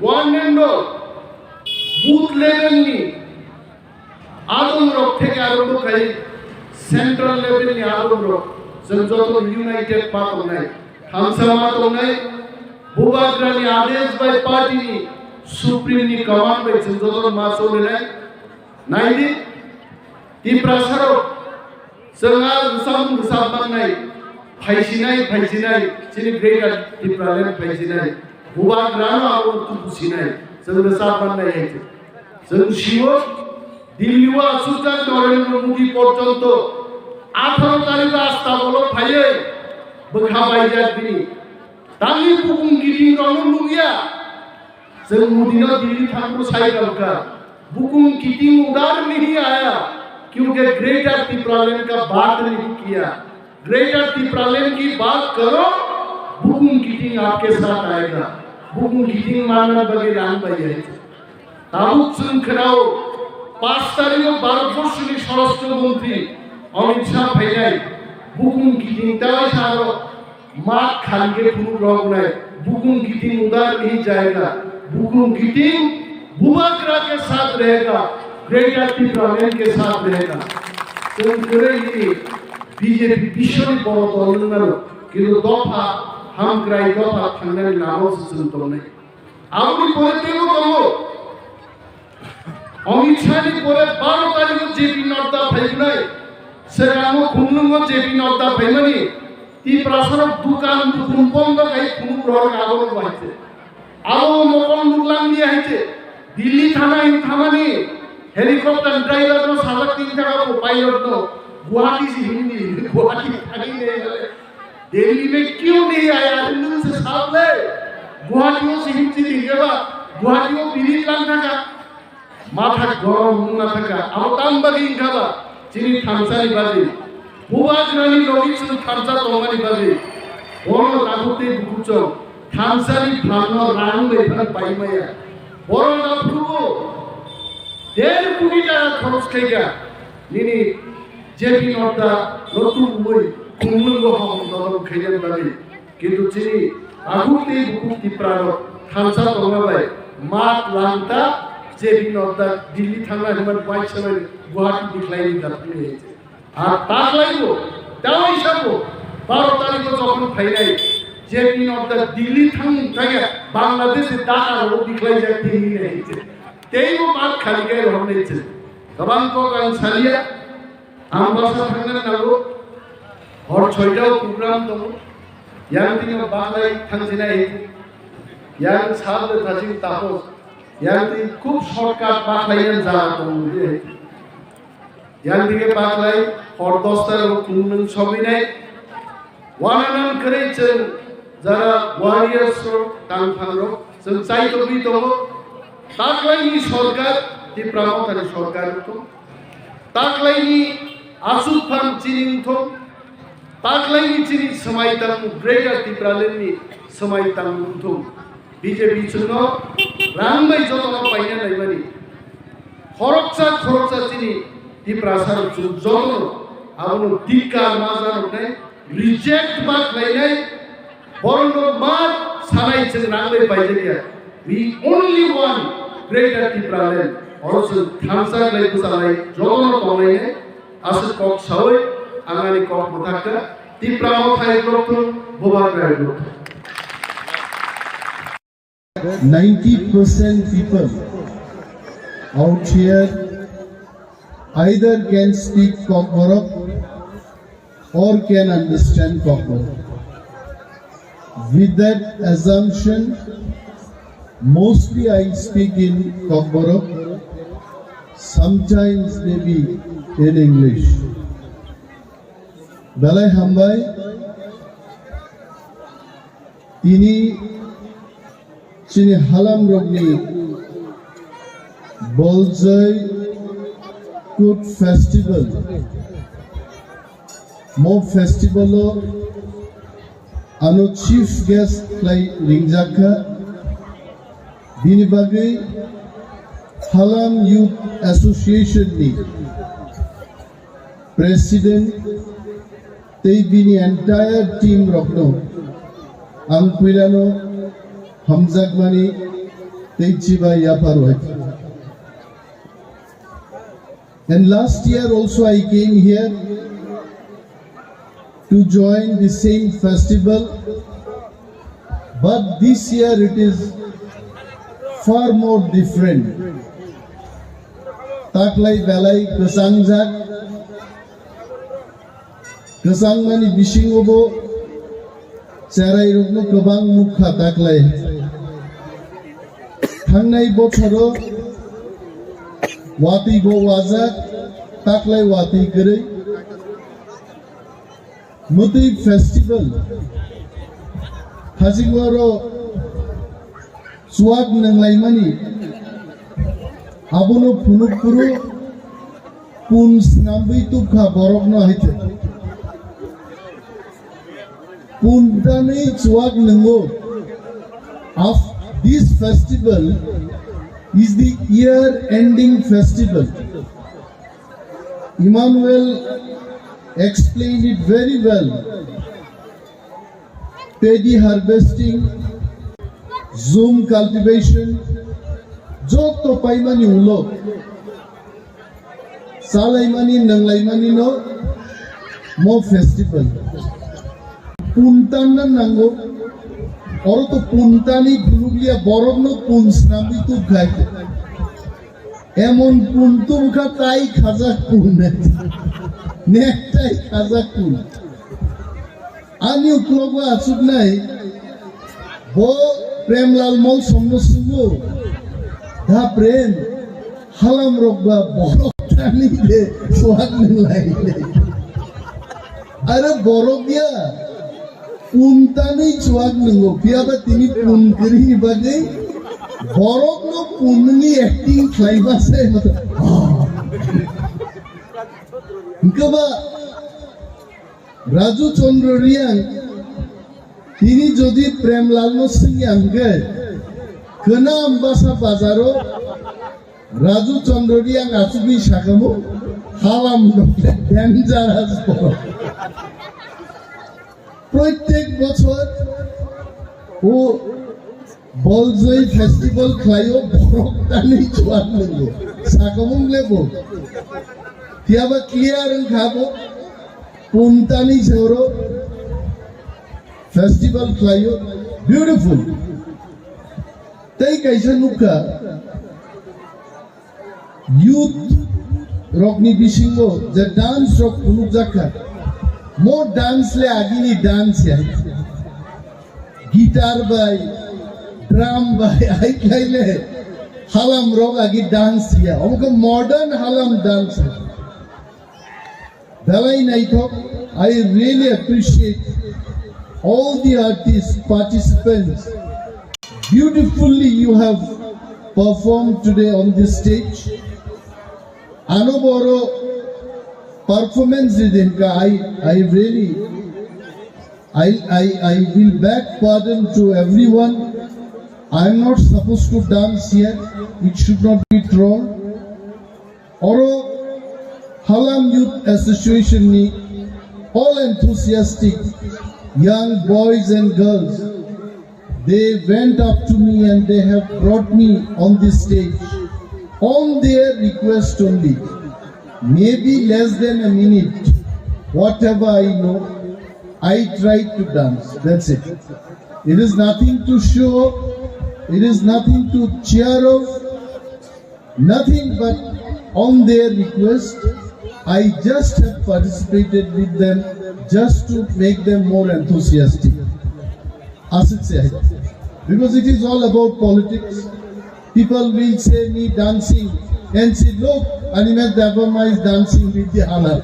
ওয়ান এন্ড বুথ লেভেল নি আদমরক থেকে আরম্ভ করে সেন্ট্রাল লেভেল নি আদমরক যত ইউনাইটেড পার্ট নাই থানসা মাত নাই বুবাগ্রানি আদেশ বাই পার্টি নি সুপ্রিম নি কমান্ড বাই যত মা চলে নাই নাইদি TRIPURA जोंहा साम साबनाय फायसिनाय सिनि ग्रेटर TRIPUरा फायसिनाय बुबाग्रानो आरो तुसिनाय जों साबनाय आइছে जों शिव दिल्लीवा सुजा नरेंद्र मोदी পর্যন্ত 18 তারিখ রাস্তা বলো ফাইয়ে বখা বাইজাত দিনি तांगी बुकुं गिदिं रंग लुगिया जों मोदीनो दिल्ली थांगो साइकल का बुकुं गिदिं उधार नहीं आया क्योंकि ग्रेटर TRIPUरा का बात नहीं किया ग्रेटर TRIPUरा की बात करो बुकुं गिदिं आपके साथ आएगा बुकुं गिदिं मानना बगे राम भाई है ताबुक सुन खराओ 5 तारीख भारतवर्षनि स्वराष्ट्र मंत्री अमित शाह फाइनाय बुकुं गिदिं ताई सारो मात खालके पुरु रंग नहीं बुकुं गिदिं उधार नहीं जाएगा बुकुं गिदिं बुबाग्रा के साथ रहेगा ग्रेटर TRIPUरा के साथ रहेगा तो करेगी बीजेपी विश्वनि बड़ दल किंतु दफा हम क्राई दफा थांगनानै लानो सुसुन दंनाय आंनि पलिटिको दङ अमित शाहनि परे 12 तारिख जेपी नड्डा फैगुनाय सेगामो खुंगलुंगो जेपी नड्डा फैमानि ती प्रासरक दुकान दुकुन बंद गाय खुनु ग्रहण आगमन बाइছে आलो मकन मुलांनि आइছে दिल्ली थाना इन थामानि हेलीकॉप्टर ड्राइवर नो सालक 3 टाका पायलट नो गुवाहाटी से हिंदी गुवाहाटी थानी नहीं दिल्ली में क्यों नहीं आया हिंदू से सामने गुवाहाटियों से हिंदी दिखेगा गुवाहाटियों बिरी लांग था माथा गरम मुंगा था अब ताम बगी इंगाबा चिनी थांसानी बाजी बुबाज नानी लोगी से थांसा तोमानी बाजी बोलो नागुते बुकुचो थांसानी भागनो रांग में भाग पाई माया बोलो ना फुगो 1.5 कोटी टाका खर्च करेगा निनी जेपी नड्डा नतुन बई खुंगलुंगो हम दलम खैजेन बाजी किन्तु चिनी आगुते बुकुक तिप्रानो थांसा तोमाबाय मात लांता जेपी नड्डा दिल्ली थांना हिमान बाइक समय गुवाहाटी दिखलायनि दाफिन हয়েছে আর তাকলাইবো তাও হিসাবো 12 তারিখ যখন ফাইনাই जेपी नड्डा दिल्ली थांग थांगा बांग्लादेशे ढाका दिखलाई जाते ही हয়েছে तेइबो बात खाली गाय हनेছে गोबां गां सालिया आं बासा थांनो नांगौ हर 6टाव प्रग्राम दं यां दिनो बांग्लाय थांजेना यां साबले थाजिं तापस यां दी खूब शॉर्टकाट बाखलायन जा दं जे यां दिके बाखलाय हर 10टार खुंनों सबिनाय वानानान करेचों जरा वारियर्स तांफांरो जों चाइतबि दङ ताकलायनि सरकार त्रिपुरा थानि सरकार दं ताकलायनि आसुफान चिनिं दं ताकलायनि चिनि समायतां ग्रेटर त्रिपुरालेण्डनि समायतां दं बीजेपी जोंनो रांबाय जतन पाइना नायबानि खरकसा चिनि त्रिपुरा सार जतन आबनो दिक्कार मा जानोनाय रिजेक्ट बाखलायनाय बरनो मात सानाय जों रांबाय बायजेनिया we only want greater Tripura also Thansa like busalai jono tonai as kok sawai angani kok mutakka Tripura thai doktor bobagai doktor
90% people out here either can speak KOKBOROK or can understand KOKBOROK. With that assumption, mostly I speak in KOKBOROK, sometimes maybe in English. Balai Hambai, ini chini halam rogni bolzai good festival. Mo festival ano chief guest like Ringjaka Binibagai Halam Youth Association ni President they bini entire team rokno Angpilano Hamzagmani they chiba yaparo. And last year also I came here to join the same festival, but this year it is far more different. Taklai belai kesangjak, kesangmani bishingobo, cerai rukno kebang mukha taklai. Hangnai bochoro, wati bo wazak, taklai wati kere. Muti festival Hajigwaro Swag Nanglaimani Abono Punukuru Pun Swnamnai KOKBOROK no Hite Puntani Swag Nango of this festival is the year ending festival. Emmanuel explained it very well. Paddy harvesting, zoom cultivation, joto paimani ulo, salaimani nanglaimani no mo festival. Puntana nango, oro to puntani gunuglia borok no pun Swnamnai tu gaite. এমন কোন তুমখা তাই খাজা কোন নেকটাই খাজা কোন আনিও club আসুক নাই bo premlal mol somno sugo da prem halam rogba borok tani de sohag nilai are borok dia puntani sohag ningo piaba tini pun kiri bagai borok no punni acting klaiba se mato inkaba Raju Chandra Riang তিনি যদি প্রেমলাল সিংহে আনগে কেনা আম্বাসা বাজারও Raju চন্দ্রিয়াং আসুবি শাখামু Halam dangerous প্রত্যেক বছর ও বলজই festival খাইও বরকটানি জোয়ান নেবো শাখামুং নেবো কিয়াবা ক্লিয়ার খাবো পুনতানি ঝেরো Festival Klayo, beautiful. Take Aisha Nuka, youth Rockni Bishingo, the dance rock Unuzaka. More dance le agini dance ya. Guitar by, drum by, Aikaile, Halam rock agi dance ya. Omka modern Halam dance. Dalai Naito, I really appreciate all the artists, participants, beautifully you have performed today on this stage. Anoboro performance didn't I really I will beg pardon to everyone. I am not supposed to dance here. It should not be troll. Oro Halam Youth Association ni all enthusiastic young boys and girls, they went up to me and they have brought me on this stage on their request only. Maybe less than a minute, whatever I know, I tried to dance. That's it. It is nothing to show, it is nothing to cheer off, nothing but on their request. I just have participated with them just to make them more enthusiastic. Because it is all about politics. People will say me dancing and say, look, Aniemsh Debbarma is dancing with the Hala.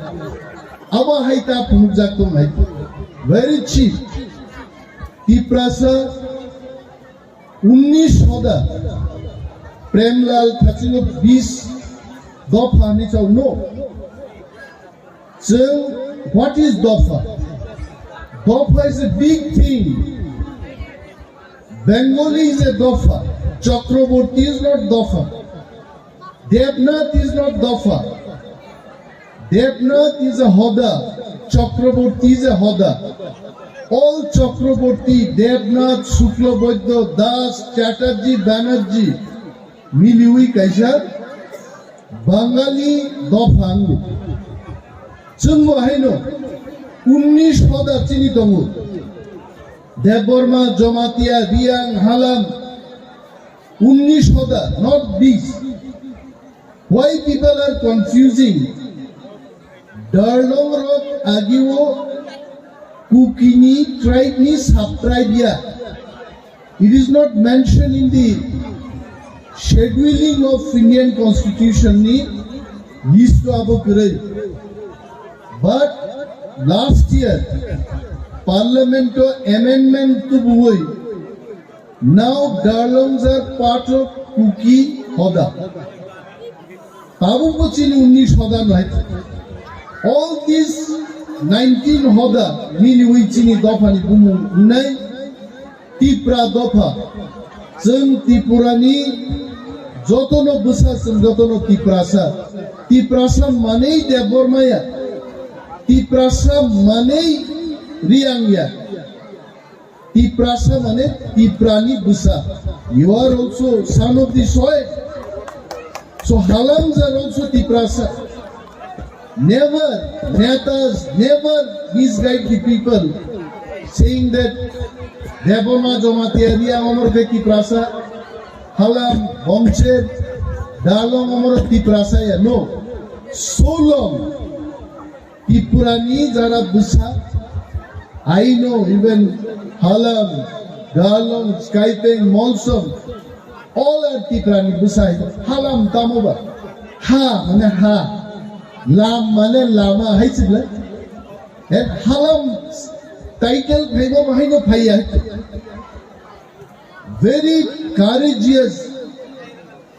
Aba haita punjakto maito. Very cheap. Tiprasa 19 hoda. Premlal Khachino 20 dofa ni chau no. So, what is Dofa? Dofa is a big thing. Bengali is a Dofa. Chakraborty is not Dofa. Devnath is not Dofa. Devnath is a Hoda. Chakraborty is a Hoda. All Chakraborty, Devnath, Shuklabaidya, Das, Chatterjee, Banerjee, Miliui Kaisa, Bengali Dofa. Chung Haino, 19 hoda chini tongu. Debbarma, Jomatia, Riang, Halam, 19 hoda, not these. Why people are confusing? Darlong Rock, Agiwo, Kukini, tribe ni sub-tribe ya. It is not mentioned in the scheduling of Indian Constitution ni list to abo kirai. But last year, Parliament amendment to buoi. Now Darlongs are part of Kuki Hoda. Tabu pochini 19 Hoda nahi. All these 19 Hoda mini wichini dofa ni bumu nai. Tipra dofa. Chung TRIPURA ni jotono busa jotono Tiprasa. Tiprasa manei Debbarma ya. Tiprasa mane Riangya. Tiprasa mane Tiprani Busa. You are also son of the soil. So Halams are also Tiprasa. Never, Netas, never misguide the people saying that Debbarma Jomatia Riang Omar Tiprasa Halam Bomchet dalong amor Tripura saya no so long Tripura ni jara busa I know even Haphang Dalong Skyping Molsom all are Tripura ni busa halam tamoba ha mane ha lam mane lama hai sibla and halam title phaibo bhaino phaiya very courageous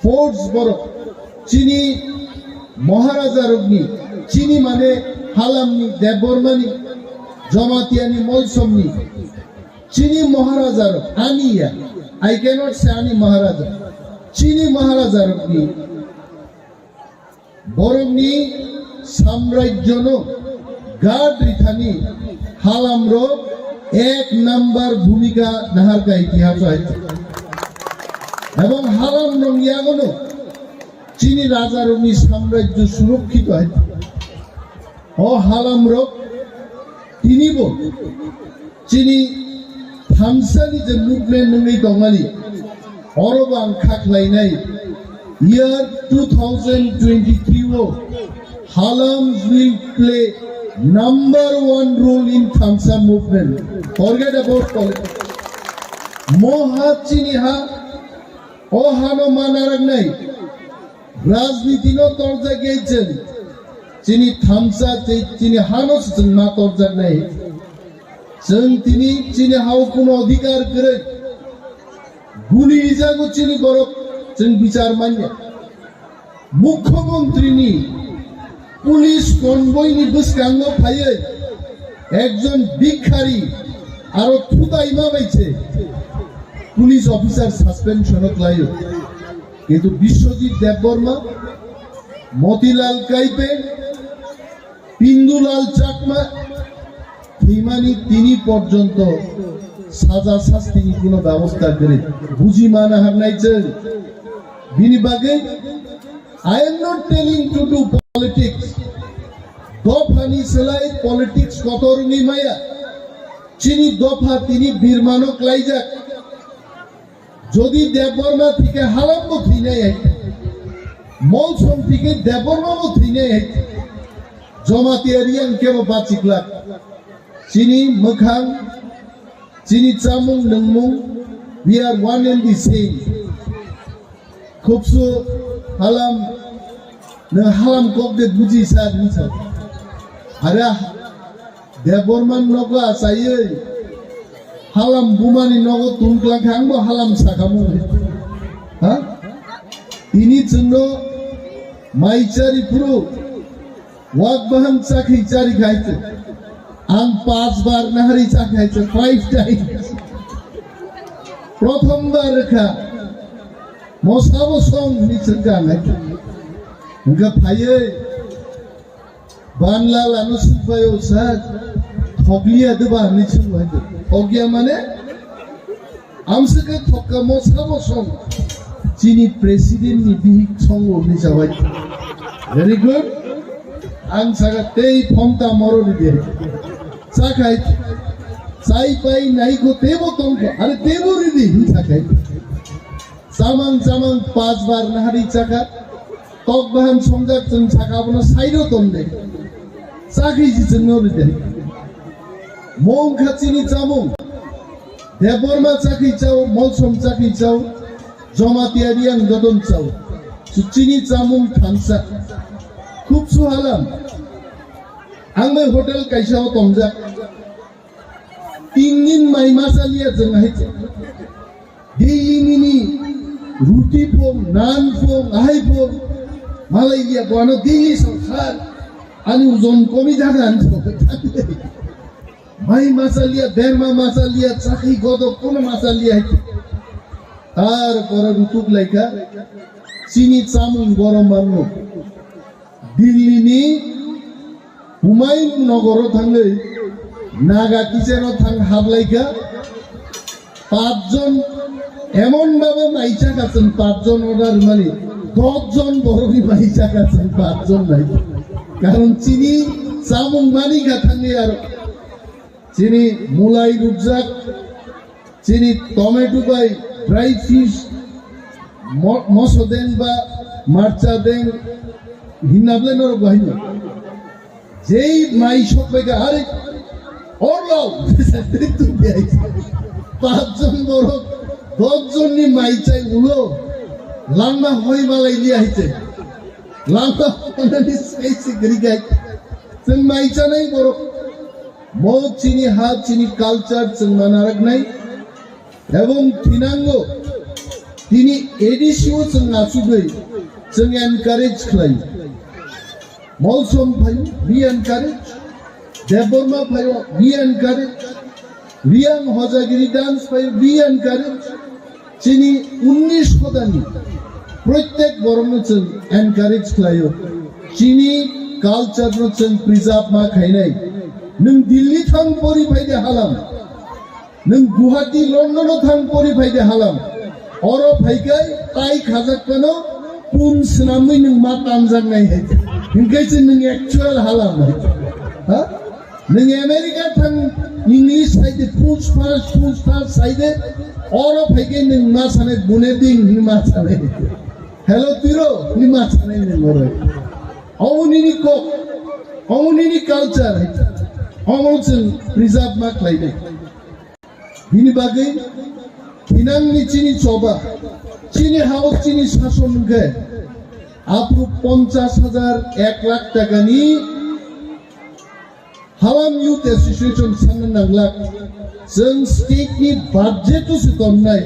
force boro chini maharaja rogni chini mane halam ni Debbarma ni Jamatia ni Molsom ni chini maharaja rog aniya I cannot say ani maharaja chini maharaja rogni borogni samrajyono guard rithani halam ro এক number ভূমিকা নাহারকা ইতিহাস আছে এবং হারাম রঙিয়াগনো চীনি রাজার অগ্নি সাম্রাজ্য সুরক্ষিত আছে ও হারাম রোগ তিনি বল চীনি থানসানি যে মুভমেন্ট নঙ্গি দঙালি অরবাং খাকলাইনাই ইয়ার 2023 ও হালাম will play number one role in Thansa movement. Forget about politics. Moha chini ha, o hano manarag nai. Rajniti no torja geichen. Chini Thansa chini hano sung na torja nai. Chung tini chini hau kuno adhikar kare. Guni ijago chini borok chung bichar manya. Mukhyamantri ni police convoy নি বুসকাঙ্গ ফাইয়ে একজন ভিখারি আর থুতা ইমামাইছে police officer suspension লাইও কিন্তু বিশ্বজিৎ দেববর্মা মতিলাল কাইপে পিন্দুলাল চাকমা হিমানি তিনি পর্যন্ত সাজা শাস্তি কোনো ব্যবস্থা করে বুঝি মানা হারনাইছেন বিনিবাগে I am not telling to do politics. Dophani selai politics kotoruni maya. Chini dopha tini birmano klaijak. Jodi Debbarma thike halam mo thinai hai. Molsom thike Debbarma mo thinai hai. Jomatiarian kebo bachiklak. Chini Haphang, chini chamung nangmung. We are one and the same. Khubsu halam na halam kokde buji sad ni sa ara Debbarman nogo asai halam bumani nogo tunkla khangbo halam sakamu ha ini chunno maichari puru wak baham chakhi chari khaiche am 5 bar nahari chakhaiche 5 times prothom bar kha Mosavo song ni chengka ngai nga phaye banla lanu supayo sa thoglia deba ni chungwai thogya mane amsaka thokka mosavo song chini president ni bihik song ni jawai very good ang saga tei phomta moro ni de sakai sai pai nai ko tebo tongko are tebo ri di sakai Samang 5 bar nahari chaka tok baham songjak chung chaka bono sairo tomde chakhi ji chungno de mong khachini chamung Debbarma chakhi chau molsom chakhi chau jomatiariang dodon chau chini chamung Thansa khub suhalam angme hotel kaisao tomjak 3 din mai masalia jeng haiche daily ni ruti pom nan pom ahai pom Malaysia bono dili sangsar ani uzon komi jagan mai masalia derma masalia chakhi godo kono masalia tar pora rutuk laika chini chamung gorom banno Delhi ni Humayun nogoro thangle naga kicheno thang hablaika 5 জন এমন ভাবে মাইচা Hassan 5 জন order মানে 10 জন বড়ি মাইচা Hassan 5 জন নাই কারণ চিনি চামুং মানি গাথাঙ্গে আর চিনি মুলাই রুজাক চিনি টমেটো বাই dry fish Mosoden ba marchaden hinablen or bahino. Jei mai shopega are orlo tu biai. Pajon borok dojjon ni mai chai ulo lamba hoi malai li aite. Lamba onani space grigai. Chung mai chanai borok mo chini hat chini culture chung manarak nai. Ebong tinango tini edisio chung nasugoi chung encourage klai. Molsom bhayo be encourage. Debbarma bhayo be encourage. Riang Hojagiri dance bhayo be encourage. Chini 19 hodani protek boromno chung encourage klayo. Chini culture no chung preserve ma khainai. Nung Delhi thang pori bhaide halam. Nung Guwahati London thang pori bhaide halam. Oro bhaikai tai khajak kano pun Swnamnai nung ma tanjang nai hai. Nungkai chen nung actual halam hai. Ha? Nung America thang English bhaide push first side oro bhaikai nung ma sanai buneding ni ma sanai. Hello tiro ni ma sanai nung oro. Aunini kok, aunini culture hai. Aun chen preserve ma klaide. Bini bagai hinang ni chini coba chini haus chini shason ke apru 50,000 1 lakh taka ni Haphang Youth Association Swnamnai lakh jeng state ni budget to sitomnai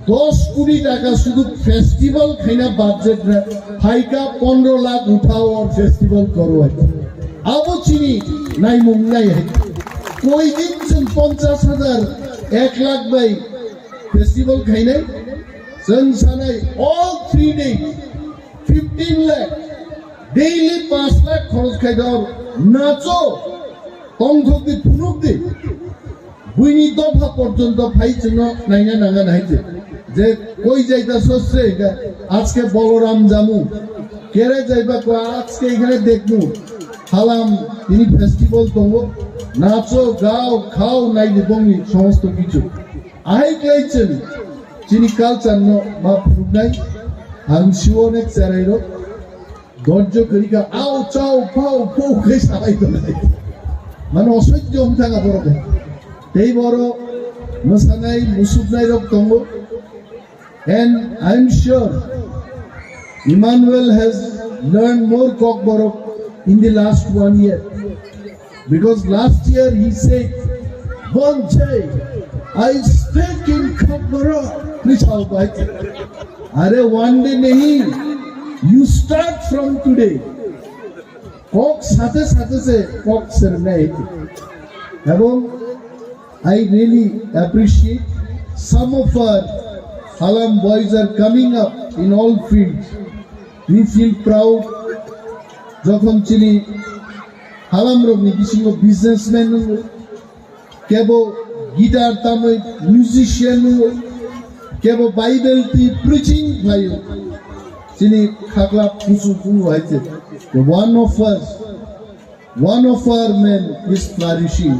10 kodi taka shudu festival khaina budget ra haika 15 lakh uthao aur festival karo abo chini nai mungnai hai koi din chen 50,000 1 lakh by festival khainai jeng sanai all 3 days 15 lakh daily 5 lakh kharaj khaidor nacho tongthok di phunuk di buini dofa porjonto phai chno naina nanga naite je koi jaita sosre আজকে বলরাম জামু কেরে যাইবা কো আজকে এখানে দেখমু হালাম তিনি festival তঙ্গো নাচো গাও খাও নাই দিবনি সমস্ত কিছু আই ক্লাইছেন যিনি কালচার নো বা ফুনাই আম শিওনে চারাইরো ধৈর্য করিকা আও চাও পাও পো কে সারাই তো নাই মানে অসহ্য হমথাঙ্গা বড় এই বড় মসানাই মুসুবনাই rock তঙ্গো and I'm sure Emmanuel has learned more KOKBOROK in the last 1 year because last year he said one day I speak in KOKBOROK please how bhai are one day nahi you start from today kok sathe se kok Swnamnai ebong I really appreciate some of our Haphang boys are coming up in all fields. We feel proud. Jokhon chini Haphang rogni bisingo businessman kebo guitar tamoi musician kebo Bible ti preaching bhayo chini khakla pusu puru haite. One of our men is flourishing.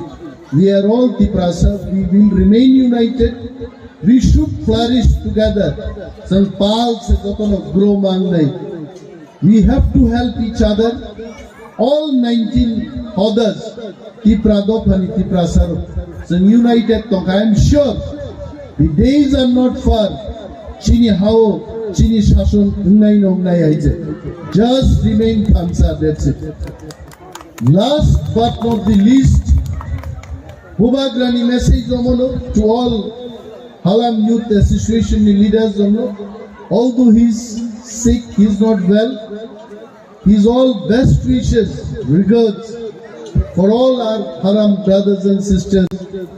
We are all Tiprasa. We will remain united. We should flourish together. Some pals grow mangnai. We have to help each other. All 19 others, Tipradopani, Tiprasaro, some united talk. I am sure the days are not far. Chini hao, chini shason, unnai nongnai aise. Just remain Thansa. That's it. Last but not the least, Hubagrani message to all Haphang Youth Association leaders, although he's sick, he's not well, he's all best wishes, regards for all our Haphang brothers and sisters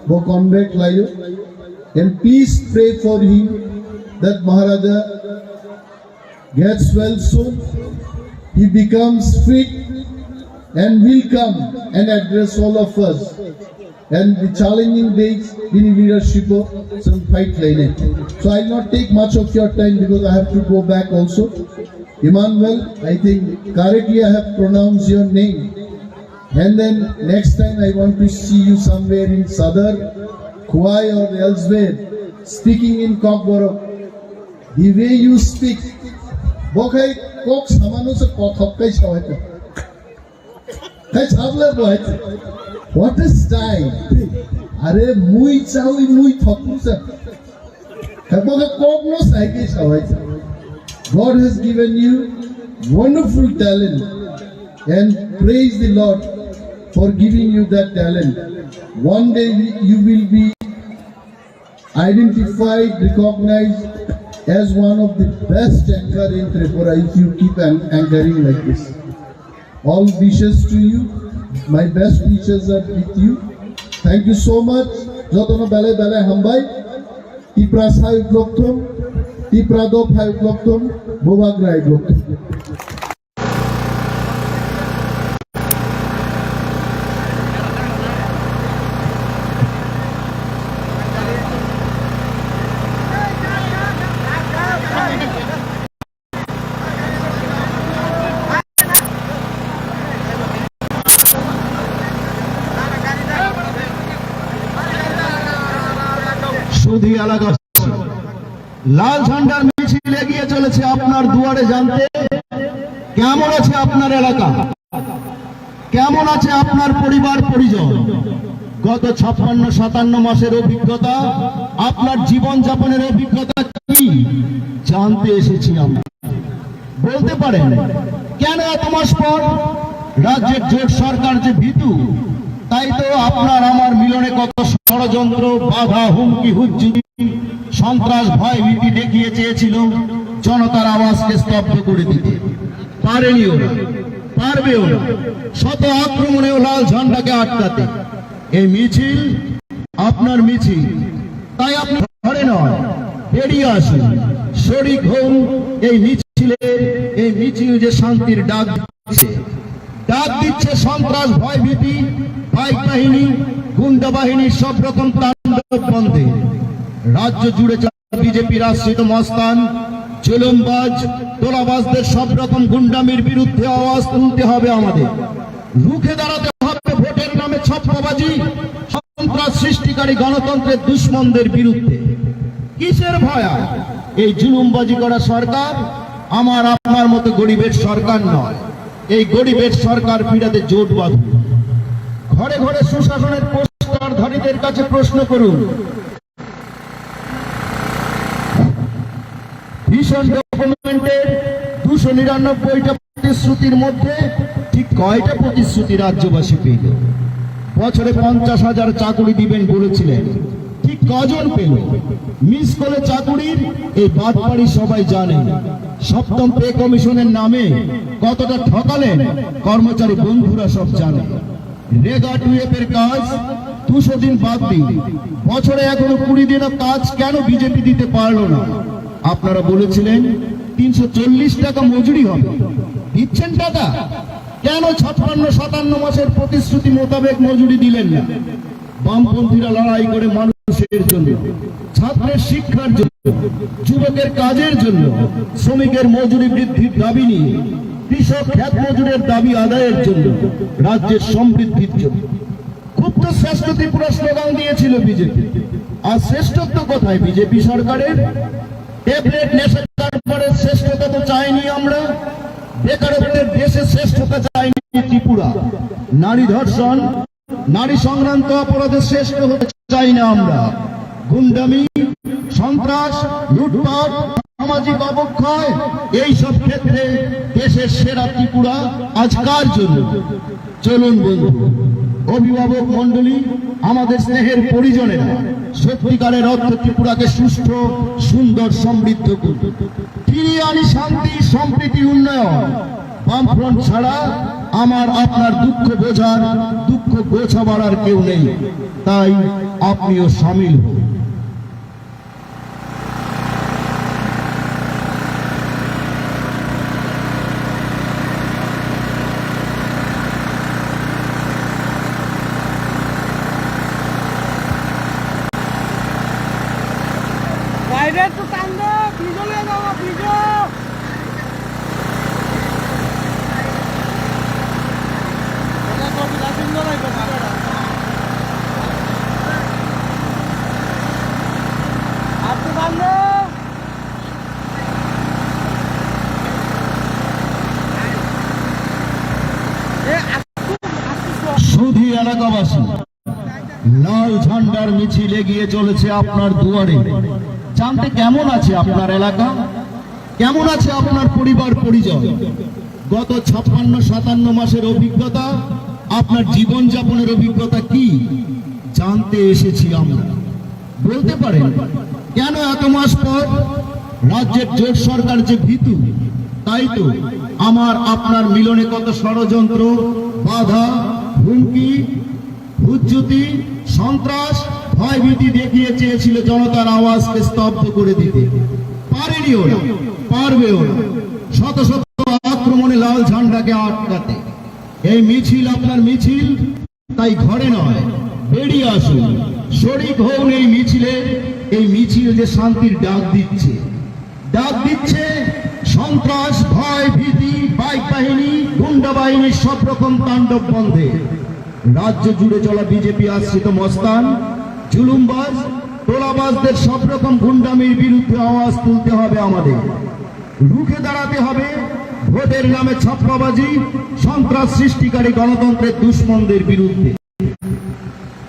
who come back live. And please pray for him that Maharaja gets well soon, he becomes fit and will come and address all of us. And the challenging days in leadership some fight line. So I'll not take much of your time because I have to go back also. Emmanuel, I think correctly I have pronounced your name. And then next time I want to see you somewhere in Sadar, Kwai or elsewhere, speaking in KOKBOROK. the way you speak. Bokai kok samanu se kothok kai shawai. Kai chabla boy. What a style! Are mui chawi mui thoku sa. Bokai kok no sai kai shawai. God has given you wonderful talent, and praise the Lord for giving you that talent. One day you will be identified, recognized as one of the best anchor in Tripura if you keep anchoring like this. All wishes to you. My best wishes are with you. Thank you so much. Jotono bale bale hambai. Tipra sai uplokthom. Tipra do phai uplokthom. Bobagra uplokthom.
সুধী এলাকাবাসী, লাল ঝান্ডার মিছিল এগিয়ে চলেছে আপনার দুয়ারে জানতে কেমন আছে আপনার এলাকা, কেমন আছে আপনার পরিবার পরিজন। গত 56-57 মাসের অভিজ্ঞতা, আপনার জীবন যাপনের অভিজ্ঞতা কি জানতে এসেছি আমরা। বলতে পারেন কেন এত মাস পর? রাজ্যের জোট সরকার যে ভীতু, তাই তো আপনার আমার মিলনে কত ষড়যন্ত্র, বাধা, হুমকি, হুজ্জুরি, সন্ত্রাস, ভয় ভীতি দেখিয়ে চেয়েছিল জনতার আওয়াজকে স্তব্ধ করে দিতে। পারেনি ওরা, পারবেও না। শত আক্রমণেও লাল ঝান্ডাকে আটকাতে। এই মিছিল আপনার মিছিল, তাই আপনি ঘরে নয় বেরিয়ে আসুন, শরিক হন এই মিছিলে। এই মিছিল যে শান্তির ডাক দিচ্ছে সন্ত্রাস, ভয় ভীতি, বাইক বাহিনী, গুন্ডা বাহিনীর সব রকম তাণ্ডব বন্ধে। রাজ্য জুড়ে বিজেপির আশ্রিত মস্তান, জুলুমবাজ, তোলাবাজদের সব রকম গুন্ডামির বিরুদ্ধে আওয়াজ তুলতে হবে আমাদের। রুখে দাঁড়াতে হবে ভোটের নামে ছপ্পবাজি, সন্ত্রাস সৃষ্টিকারী গণতন্ত্রের দুশ্মনদের বিরুদ্ধে। কিসের ভয়? এই জুলুমবাজি করা সরকার আমার আপনার মতো গরিবের সরকার নয়। এই গরিবের সরকার ফিরাতে জোট বাঁধুন। ঘরে ঘরে সুশাসনের পোস্টারধারীদের কাছে প্রশ্ন করুন, ভীষণ ডকুমেন্টের 299টা প্রতিশ্রুতির মধ্যে ঠিক কয়টা প্রতিশ্রুতি রাজ্যবাসী পেল? বছরে 50,000 চাকুরি দিবেন বলেছিলেন, ঠিক কজন পেল? মিস করে চাকুরির এই বাটপাড়ি সবাই জানেন। সপ্তম পে কমিশনের নামে কতটা ঠকালেন কর্মচারী বন্ধুরা সব জানে। রেগা 2F এর কাজ 200 দিন বাদ দিন, বছরে এখনো 20 দিনও কাজ কেন বিজেপি দিতে পারলো না? আপনারা বলেছিলেন 340 টাকা মজুরি হবে, দিচ্ছেন টাকা? কেন 56-57 মাসের প্রতিশ্রুতি মোতাবেক মজুরি দিলেন না? বামপন্থীরা লড়াই করে মানুষের জন্য, ছাত্রের শিক্ষার জন্য, যুবকের কাজের জন্য, শ্রমিকের মজুরি বৃদ্ধির দাবি নিয়ে, কৃষক খ্যাত মজুরের দাবি আদায়ের জন্য, রাজ্যের সমৃদ্ধির জন্য। খুব তো শ্রেষ্ঠ ত্রিপুরা স্লোগান দিয়েছিল বিজেপি। আর শ্রেষ্ঠত্ব কোথায় বিজেপি সরকারের? ট্যাবলেট নেশা কারবারের শ্রেষ্ঠতা তো চাইনি আমরা, বেকারত্বের দেশে শ্রেষ্ঠতা চাইনি ত্রিপুরা, নারী ধর্ষণ, নারী সংক্রান্ত অপরাধে শ্রেষ্ঠ হতে চাই না আমরা। গুন্ডামি, সন্ত্রাস, লুটপাট, সামাজিক অবক্ষয়, এইসব ক্ষেত্রে দেশের সেরা ত্রিপুরা আজ কার জন্য? চলুন বন্ধু, অভিভাবক মন্ডলী, আমাদের স্নেহের পরিজনেরা সত্যিকারের অর্থ ত্রিপুরাকে সুষ্ঠু, সুন্দর, সমৃদ্ধ করুন। ফিরিয়ে আনি শান্তি, সম্প্রীতি, উন্নয়ন। বামফ্রন্ট ছাড়া আমার আপনার দুঃখ বোঝার, দুঃখ গোছাবার আর কেউ নেই, তাই আপনিও সামিল হন। লাল ঝান্ডার মিছিল এগিয়ে চলেছে আপনার দুয়ারে। জানতে কেমন আছে আপনার এলাকা, কেমন আছে আপনার পরিবার পরিজন, গত 56-57 মাসের অভিজ্ঞতা, আপনার জীবনযাপনের অভিজ্ঞতা কি জানতে এসেছি আমরা। বলতে পারেন কেন এত মাস পর? রাজ্যের জোট সরকার যে ভীতু, তাই তো আমার আপনার মিলনে কত ষড়যন্ত্র, বাধা, হুমকি, হুজ্জুতি, সন্ত্রাস, ভয়ভীতি দেখিয়ে চেয়েছিল জনতার আওয়াজকে স্তব্ধ করে দিতে। পারেনি ওরা, পারবেও না শত শত আক্রমণে লাল ঝান্ডাকে আটকাতে। এই মিছিল আপনার মিছিল, তাই ঘরে নয় বেরিয়ে আসুন, শরিক হন এই মিছিলে। এই মিছিল যে শান্তির ডাক দিচ্ছে, ডাক দিচ্ছে সন্ত্রাস, ভয়, ভীতি, বাইক বাহিনী, গুন্ডা বাহিনীর সব রকম তাণ্ডব বন্ধে। রাজ্য জুড়ে চলা বিজেপি আশ্রিত মস্তান, জুলুমবাজ, তোলাবাজদের সব রকম গুন্ডামির বিরুদ্ধে আওয়াজ তুলতে হবে আমাদের। রুখে দাঁড়াতে হবে ভোটের নামে ছাপ্পাবাজি, সন্ত্রাস সৃষ্টিকারী গণতন্ত্রের দুশ্মনদের বিরুদ্ধে।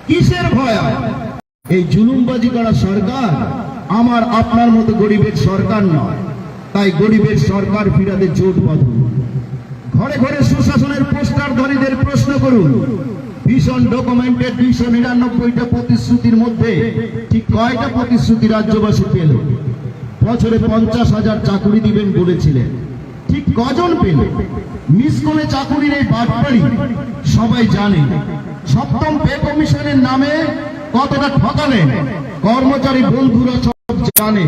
কিসের ভয়? এই জুলুমবাজি করা সরকার আমার আপনার মতো গরিবের সরকার নয়। তাই গরিবের সরকার ফিরাতে জোট বাঁধুন। ঘরে ঘরে সুশাসনের পোস্টারধারীদের প্রশ্ন করুন, ভীষণ ডকুমেন্টের 299টা প্রতিশ্রুতির মধ্যে ঠিক কয়টা প্রতিশ্রুতি রাজ্যবাসী পেল? বছরে 50,000 চাকুরি দিবেন বলেছিলেন, ঠিক কজন পেল? মিসকনে চাকুরির এই বাটপাড়ি সবাই জানে। সপ্তম পে কমিশনের নামে কতটা ঠকালেন কর্মচারী বন্ধুরা সব জানে।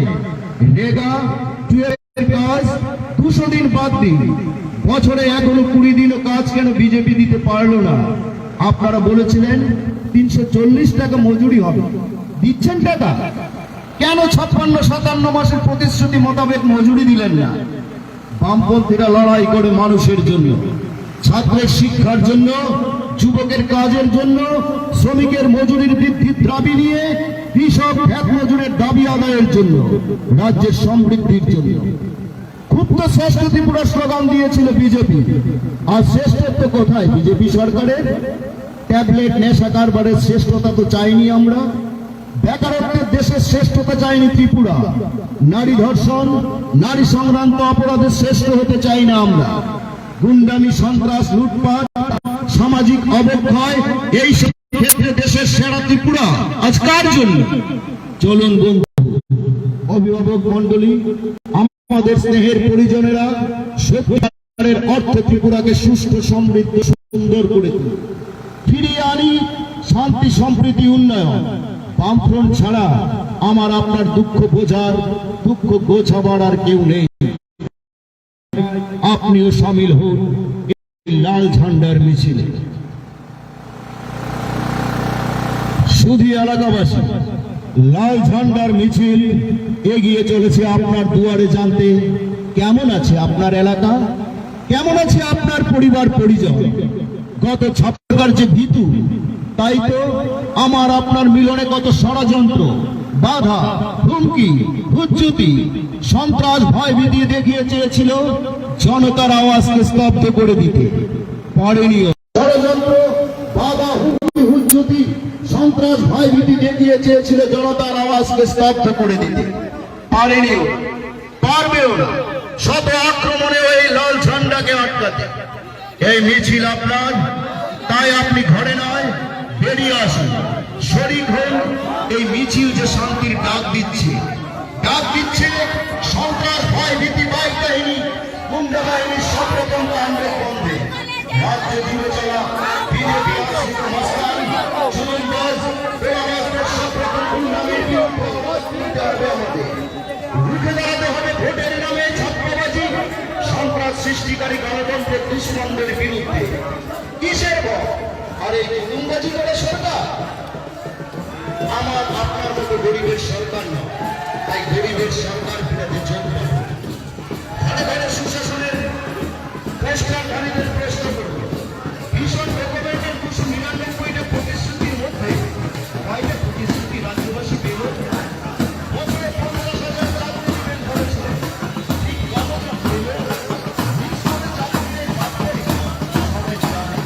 রেগা 12 কাজ 200 দিন বাদ দিন, বছরে এখনো 20 দিনও কাজ কেন বিজেপি দিতে পারলো না? আপনারা বলেছিলেন 340 টাকা মজুরি হবে, দিচ্ছেন টাকা? কেন 56-57 মাসের প্রতিশ্রুতি মোতাবেক মজুরি দিলেন না? বামপন্থীরা লড়াই করে মানুষের জন্য, ছাত্রের শিক্ষার জন্য, যুবকের কাজের জন্য, শ্রমিকের মজুরির বৃদ্ধির দাবি নিয়ে, কৃষক ভ্যাট মজুরের দাবি আদায়ের জন্য, রাজ্যের সমৃদ্ধির জন্য। খুব তো শ্রেষ্ঠ ত্রিপুরা স্লোগান দিয়েছিল বিজেপি। আর শ্রেষ্ঠত্ব কোথায় বিজেপি সরকারের? ট্যাবলেট নেশা কারবারের শ্রেষ্ঠতা তো চাইনি আমরা। বেকারত্বের দেশের শ্রেষ্ঠতা চাইনি ত্রিপুরা। নারী ধর্ষণ, নারী সংক্রান্ত অপরাধে শ্রেষ্ঠ হতে চাই না আমরা। গুন্ডামি, সন্ত্রাস, লুটপাট, সামাজিক অবক্ষয়, এই ক্ষেত্রে দেশের সেরা ত্রিপুরা আজ কার জন্য? চলুন বন্ধু, অভিভাবক মন্ডলী, আমাদের স্নেহের পরিজনেরা, সত্যিকারের অর্থে ত্রিপুরাকে সুষ্ঠু, সমৃদ্ধ, সুন্দর করে তুলি। ফিরিয়ে আনি শান্তি, সম্প্রীতি, উন্নয়ন। বামফ্রন্ট ছাড়া আমার আপনার দুঃখ বোঝার, দুঃখ গোছাবার আর কেউ নেই। আপনিও সামিল হন এই লাল ঝান্ডার মিছিলে। শুধু এলাকাবাসী, লাল ঝান্ডার মিছিল এগিয়ে চলেছে আপনার দুয়ারে। জানতে কেমন আছে আপনার এলাকা, কেমন আছে আপনার পরিবার পরিজন, গত ছাপ্পার যে ভীতু, তাই তো আমার আপনার মিলনে কত ষড়যন্ত্র, বাধা, হুমকি, হুজ্জুতি, সন্ত্রাস, ভয় ভীতি দেখিয়ে চেয়েছিল জনতার আওয়াজকে স্তব্ধ করে দিতে। পারেনি। ষড়যন্ত্র, বাধা, হুমকি, হুজ্জুতি, সন্ত্রাস, ভয় ভীতি দেখিয়ে চেয়েছিল জনতার আওয়াজকে স্তব্ধ করে দিতে। পারেনি, পারবেও না শত আক্রমণে এই লাল ঝান্ডাকে আটকাতে। এই মিছিল আপনার, তাই আপনি ঘরে নয় বেরিয়ে আসুন, শরিক হন এই মিছিল যে শান্তির ডাক দিচ্ছে। ডাক দিচ্ছে সন্ত্রাস, ভয় ভীতি, বাইক বাহিনী, গুন্ডা বাহিনীর সব রকম কাণ্ডের বন্ধে। রাজ্য জুড়ে চলা বিজেপি আশ্রিত মস্তান, জুলুমবাজ, তোলাবাজদের সব রকম গুন্ডামির বিরুদ্ধে আওয়াজ তুলতে হবে আমাদের। রুখে দাঁড়াতে হবে ভোটের নামে ছাপ্পাবাজি, সন্ত্রাস সৃষ্টিকারী গণতন্ত্রের দুশ্মনদের বিরুদ্ধে। কিসের ভয়? আর এই গুন্ডাজি করে সরকার আমার আপনার মতো গরিবের সরকার নয়। তাই গরিবের সরকার ফিরাতে জোট বাঁধুন। ঘরে ঘরে সুশাসনের পোস্টারধারীদের প্রশ্ন করুন, ভীষণ ডকুমেন্টের 299টা প্রতিশ্রুতির মধ্যে কয়টা প্রতিশ্রুতি রাজ্যবাসী পেল? বছরে 50,000 চাকরি দিবেন বলেছিলেন, ঠিক কতটা পেল? মিসকনে চাকরির বাটপাড়ি সবাই জানে।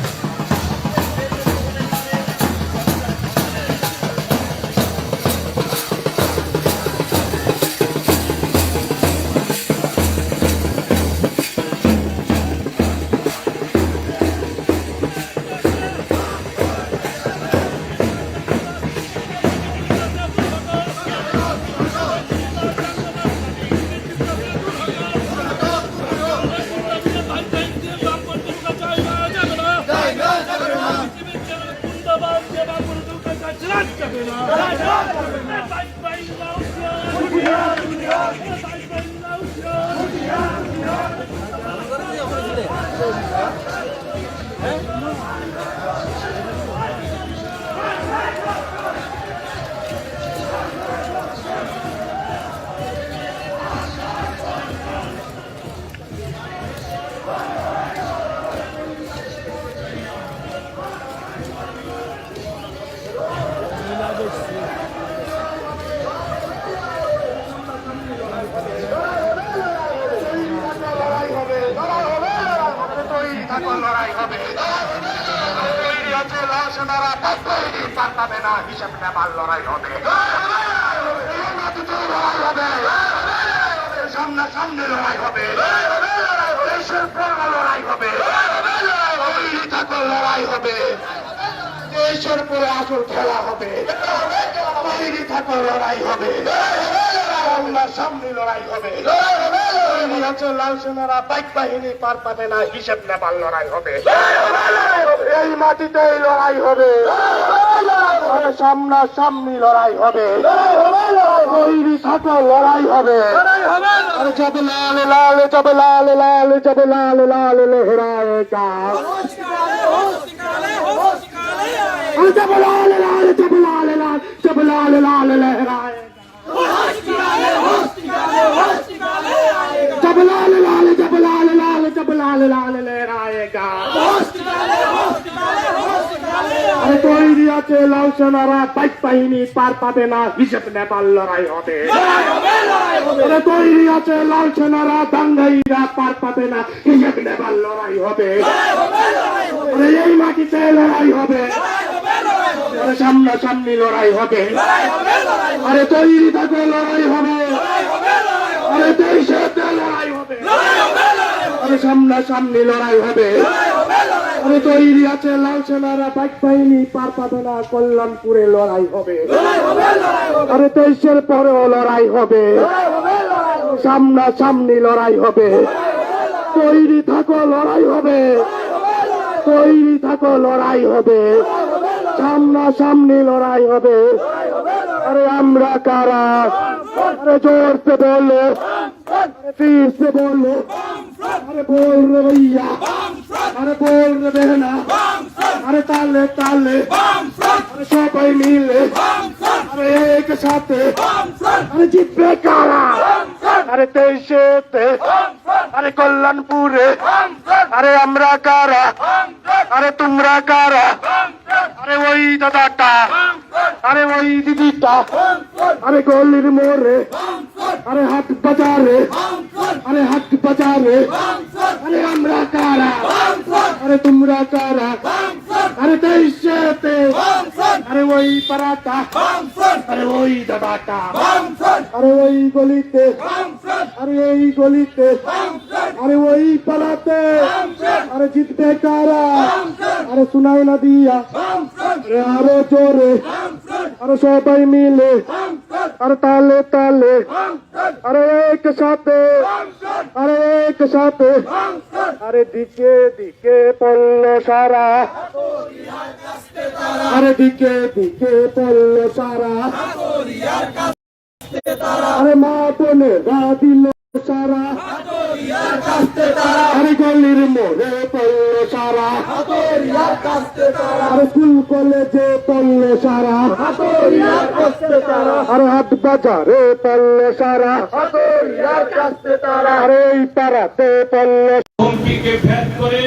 লড়াই হবে তৈরি আছে লাশ নারা তৈরি পারবে না হিসাব নেবার লড়াই হবে লড়াই হবে সামনা সামনে লড়াই হবে দেশের পর লড়াই হবে তৈরি থাকো লড়াই হবে দেশের পরে আসল খেলা হবে তৈরি থাকো লড়াই হবে সামনা সামনে লড়াই হবে লাল সেনারা বাইক বাহিনী পার পাবে না হিসেব নেবার লড়াই হবে এই মাটিতে লড়াই হবে সামনা সামনি লড়াই হবে তৈরি থাকো লড়াই হবে জব লাল লাল জব লাল লাল জব লাল লাল লহরায়েগা जब लाल लाल जब लाल लाल जब लाल लाल लहराए जब लाल लाल जब लाल लाल जब लाल लाल लहराएगा अरे তৈরি আছে লাল সেনারা বাইক বাহিনী পার পাবে না হিসেব নেবার লড়াই হবে আরে তৈরি আছে লাল সেনারা দাঙ্গাইরা পার পাবে না হিসেব নেবার লড়াই হবে আরে এই মাটিতে লড়াই হবে আরে সামনা সামনি লড়াই হবে আরে তৈরি থাকো লড়াই হবে আরে দেশের লড়াই হবে আরে সামনা সামনি লড়াই হবে আরে তৈরি আছে লাল সেনারা বাইক বাহিনী পার পাবে না কল্যাণপুরে লড়াই হবে আরে দেশের পরেও লড়াই হবে সামনা সামনি লড়াই হবে তৈরি থাকো লড়াই হবে তৈরি থাকো লড়াই হবে সামনা সামনি লড়াই হবে अरे আমরা কারা अरे जोर से बोलो फिर से बोलो अरे बोल रे भैया अरे बोल रे बहना अरे ताले ताले अरे সবাই মিলে अरे एक साथे अरे জিতবে কারা अरे দেশেতে अरे কল্যাণপুরে अरे আমরা কারা अरे তোমরা কারা अरे ওই দাদাটা अरे वही दीदीटा अरे गोलिर मोरे अरे हाथ बाजारे अरे हाथ बाजारे अरे हमरा कारा अरे तुमरा कारा अरे देशते अरे वही पराठा अरे वही दबाटा अरे वही गलीते अरे यही गलीते अरे वही पलाते अरे जितने कारा अरे सुनाई ना दिया अरे आरो जोरे अरे সবাই মিলে अरे ताले ताले अरे एक साथे अरे एक साथे अरे दिके दिके पल्लो सारा अरे दिके दिके पल्लो सारा अरे माँ बोले दिलो सारा अरे गलिर मोरे पल्लो सारा अरे स्कूल कॉलेजे पल्लो सारा अरे हाट बाजारे पल्लो सारा अरे पाराते पल्लो
হুমকিকে ভেদ করে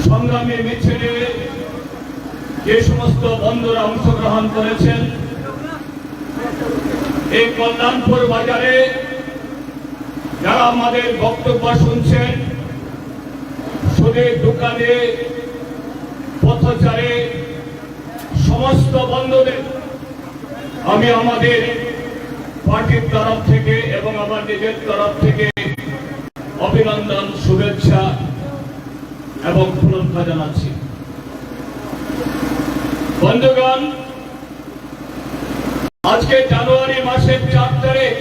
সংগ্রামী মিছিলে যে সমস্ত বন্ধুরা অংশগ্রহণ করেছেন এই কল্যাণপুর বাজারে যারা আমাদের বক্তব্য শুনছেন সুদের দোকানে পথচারে সমস্ত বন্ধুদের আমি আমাদের পার্টির তরফ থেকে এবং আমার নিজের তরফ থেকে অভিনন্দন শুভেচ্ছা এবং প্রশংসা জানাচ্ছি। বন্ধুগণ, আজকে জানুয়ারি মাসের 4 তারিখ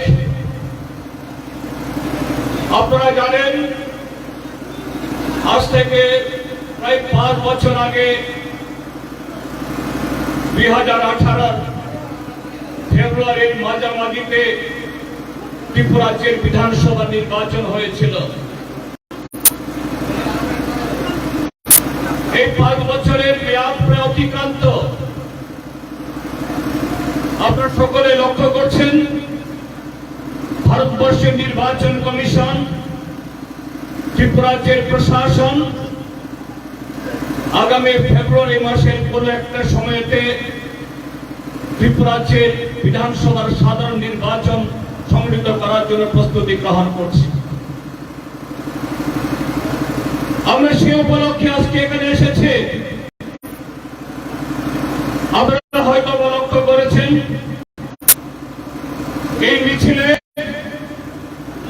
আপনারা জানেন আজ থেকে প্রায় 5 বছর আগে 2018 ফেব্রুয়ারির মাঝামাঝিতে ত্রিপুরা রাজ্যের বিধানসভা নির্বাচন হয়েছিল। এই 5 বছরের মেয়াদ প্রায় অতিক্রান্ত। আপনারা সকলে লক্ষ্য করছেন, ভারতবর্ষের নির্বাচন কমিশন, ত্রিপুরা রাজ্যের প্রশাসন আগামী ফেব্রুয়ারি মাসের কোন একটা সময়তে ত্রিপুরা রাজ্যের বিধানসভার সাধারণ নির্বাচন সংগঠিত করার জন্য প্রস্তুতি গ্রহণ করছে। আমরা সে উপলক্ষে আজকে এখানে এসেছি। আপনারা হয়তো লক্ষ্য করেছেন, এই মিছিলে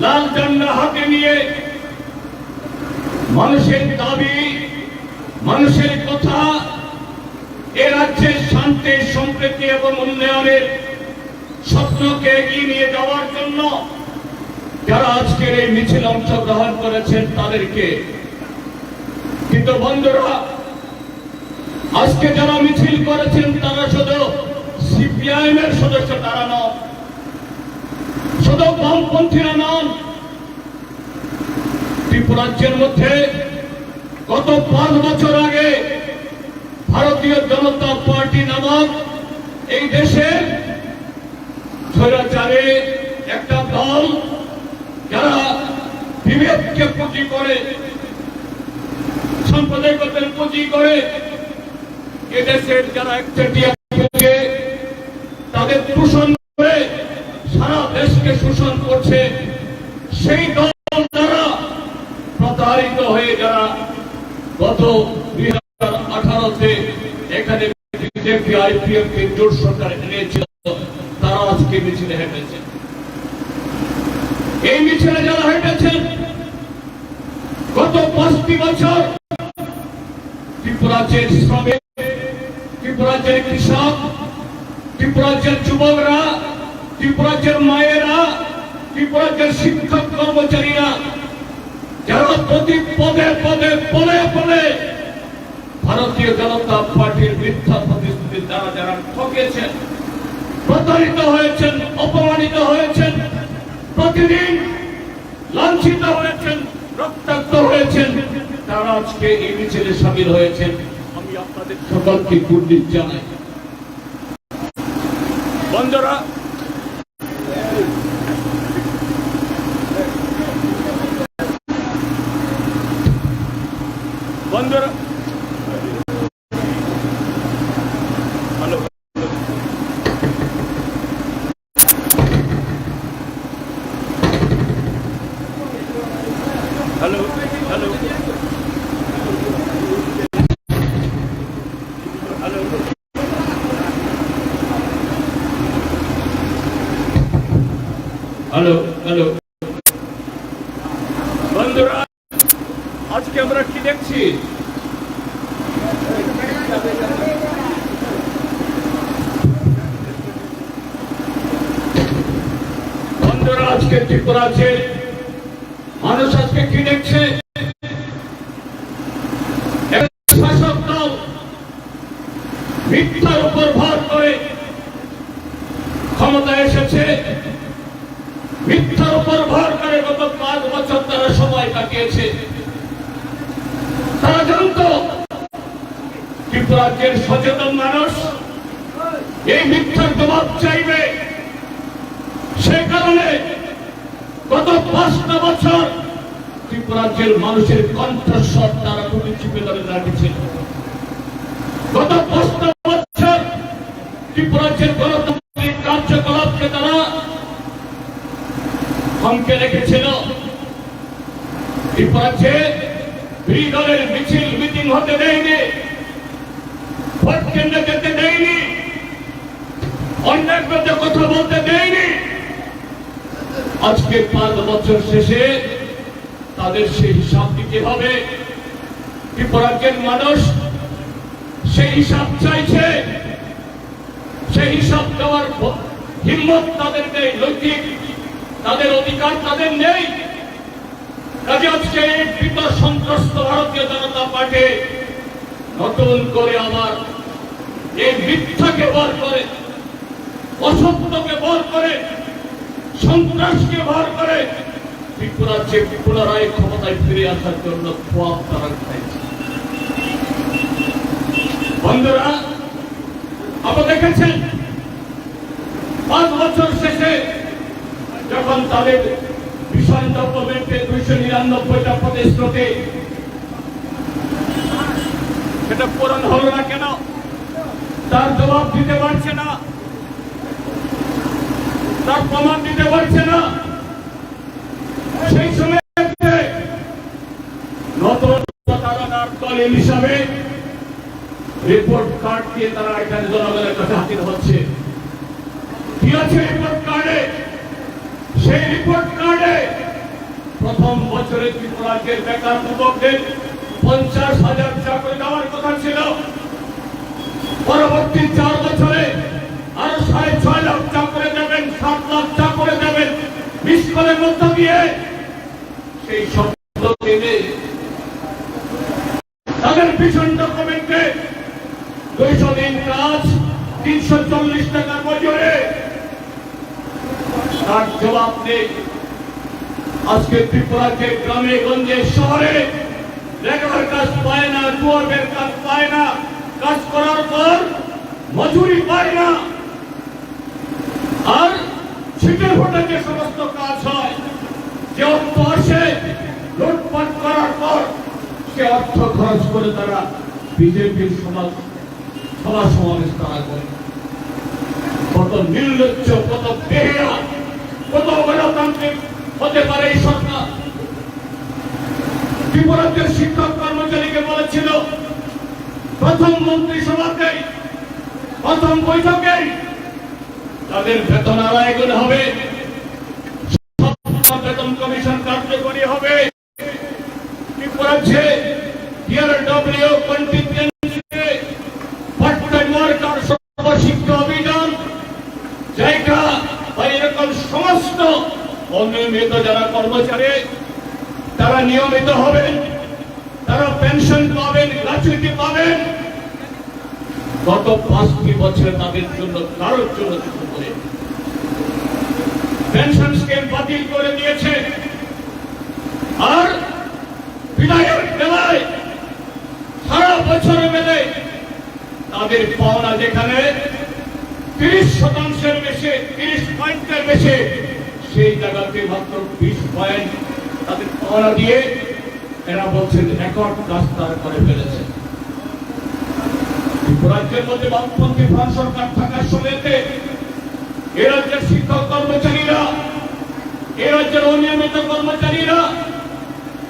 লাল ঝান্ডা হাতে নিয়ে মানুষের দাবি, মানুষের কথা, এ রাজ্যের শান্তি, সম্প্রীতি এবং উন্নয়নের স্বপ্নকে এগিয়ে নিয়ে যাওয়ার জন্য যারা আজকের এই মিছিলে অংশগ্রহণ করেছেন তাদেরকে। কিন্তু বন্ধুরা, আজকে যারা মিছিল করেছেন তারা শুধু সিপিআইএম এর সদস্য, তারা নন, শুধু বামপন্থীরা নন। ত্রিপুরা রাজ্যের মধ্যে গত 5 বছর আগে ভারতীয় জনতা পার্টি নামক এই দেশে স্বৈরাচারে একটা দল, যারা বিভেদকে পুঁজি করে, সাম্প্রদায়িকতার পুঁজি করে এদেশের যারা একচেটিয়া তাদের শোষণ করে সারা দেশকে শোষণ করছে, সেই দল দ্বারা প্রতারিত হয়ে যারা গত 2018-তে এখানে বিজেপি আইপিএফ জোট সরকার এনেছিল, তারা আজকে মিছিলে হেঁটেছে। এই মিছিলে যারা হেঁটেছেন গত 5টি বছর ত্রিপুরা রাজ্যের শ্রমিক, ত্রিপুরা রাজ্যের কৃষক, ত্রিপুরা রাজ্যের যুবকরা, ত্রিপুরা রাজ্যের মায়েরা, ত্রিপুরা রাজ্যের শিক্ষক কর্মচারীরা, যারা প্রতি পদে পদে বলে বলে ভারতীয় জনতা পার্টির মিথ্যা প্রতিশ্রুতির দ্বারা যারা ঠকেছেন, প্রতারিত হয়েছেন, অপমানিত হয়েছেন, প্রতিদিন লাঞ্ছিত হয়েছেন, রক্তাক্ত হয়েছেন, তারা আজকে এই মিছিলে সামিল হয়েছেন। আমি আপনাদের সকলকে কুর্নিশ জানাই। বন্ধুরা, বন্ধুরা, hello hello hello hello hello hello বন্ধুরা, আজকে আমরা কি দেখছি? বন্ধুরা, আজকে ত্রিপুরা রাজ্যের মানুষ আজকে কি দেখছে? শাসক দল মিথ্যার উপর ভর করে ক্ষমতায় এসেছে, মিথ্যার উপর ভর করে গত 5 বছর তারা সময় কাটিয়েছে। তারা জানত ত্রিপুরা রাজ্যের সচেতন মানুষ এই মিথ্যার জবাব চাইবে, সে কারণে গত 5টা বছর ত্রিপুরা রাজ্যের মানুষের কণ্ঠস্বর তারা খুবই চিপে ধরে রাখছিল। গত 5টা বছর ত্রিপুরা রাজ্যের গণতান্ত্রিক কার্যকলাপকে তারা থমকে রেখেছিল। ত্রিপুরা রাজ্যে বিরোধী দলের মিছিল মিটিং হতে দেয়নি, ভোট কেন্দ্রে যেতে দেয়নি, অন্যের বিরুদ্ধে কথা বলতে দেয়নি। আজকে 5 বছর শেষে তাদের সেই হিসাব দিতে হবে। ত্রিপুরা রাজ্যের মানুষ সেই হিসাব চাইছে, সেই হিসাব দেওয়ার হিম্মত তাদের নেই, নৈতিক তাদের অধিকার তাদের নেই। কাজে আজকে এই ভীত সন্ত্রস্ত ভারতীয় জনতা পার্টি নতুন করে আবার এই মিথ্যাকে ভর করে, অসত্যকে ভর করে, সন্ত্রাসকে ভর করে ত্রিপুরার যে পুনরায় ক্ষমতায় ফিরে আসার জন্য খোয়াব তারা খাইছে। বন্ধুরা, আপনারা দেখেছেন 5 বছর শেষে যখন তাদের ভীষণ ডকুমেন্টে 299টা প্রতিশ্রুতি সেটা পূরণ হলো না কেন, তার জবাব দিতে পারছে না, তার প্রমাণ দিতে পারছে না। সেই সময় নতুন প্রতারণার দল হিসাবে রিপোর্ট কার্ড দিয়ে তারা এখানে জনগণের কাছে হাজির হচ্ছে। কি আছে রিপোর্ট কার্ডে? সেই রিপোর্ট কার্ডে প্রথম বছরে ত্রিপুরাজ্যের বেকার যুবকদের 50,000 চাকরি দেওয়ার কথা ছিল। পরবর্তী 4 বছরে আরো 6.5 লাখ চাকরি দেবেন, 7 লাখ চাকরি দেবেন। 20 সালের মধ্য দিয়ে সেই শব্দ কেনে তাদের ভীষণ ডকুমেন্টে 200 দিন কাজ, 340 টাকা মজুরি, তার জবাব নেই। আজকে ত্রিপুরাকে গ্রামে গঞ্জে শহরে লেখার কাজ পায় না, ডুয়ার্সের কাজ পায় না, কাজ করার পর মজুরি পায় না। আর ছিটে ফোটে যে সমস্ত কাজ হয়, যে অর্থ আসে লুটপাট করার পর সে অর্থ খরচ করে তারা বিজেপির সভা সমাবেশ তারা করে। কত নির্লজ্জ, কত বেহেয়া, কত গণতান্ত্রিক হতে পারে এই সরকার। ত্রিপুরাজ্যের শিক্ষক কর্মচারীকে বলেছিল প্রথম মন্ত্রিসভাতেই, প্রথম বৈঠকেই তাদের বেতন আড়াই গুণ হবে, বেতন কমিশন কার্যকরী হবে। ত্রিপুরাজ্যে TRW contingency part time worker Sarva Shiksha Abhiyan জায়গা বা এরকম সমস্ত অনিয়মিত যারা কর্মচারী তারা নিয়মিত হবেন, তারা পেনশন পাবেন, গ্র্যাচুইটি পাবেন। গত 5টি বছরে তাদের জন্য কারোর জন্য কিছু করে পেনশন স্কিম বাতিল করে দিয়েছে। আর বিদায়ের বেলায় সারা বছর মেলে তাদের পাওনা যেখানে 30% বেশি, 30 পয়েন্টের বেশি, সেই জায়গাতে মাত্র 20 পয়েন্ট তাদের পাওনা দিয়ে এরা বলছেন রেকর্ড কাজ তারা করে ফেলেছে। রাজ্যের মধ্যে বামপন্থী ফ্রান্স সরকার থাকার সময়তে এ রাজ্যের শিক্ষক কর্মচারীরা, এ রাজ্যের অনিয়মিত কর্মচারীরা,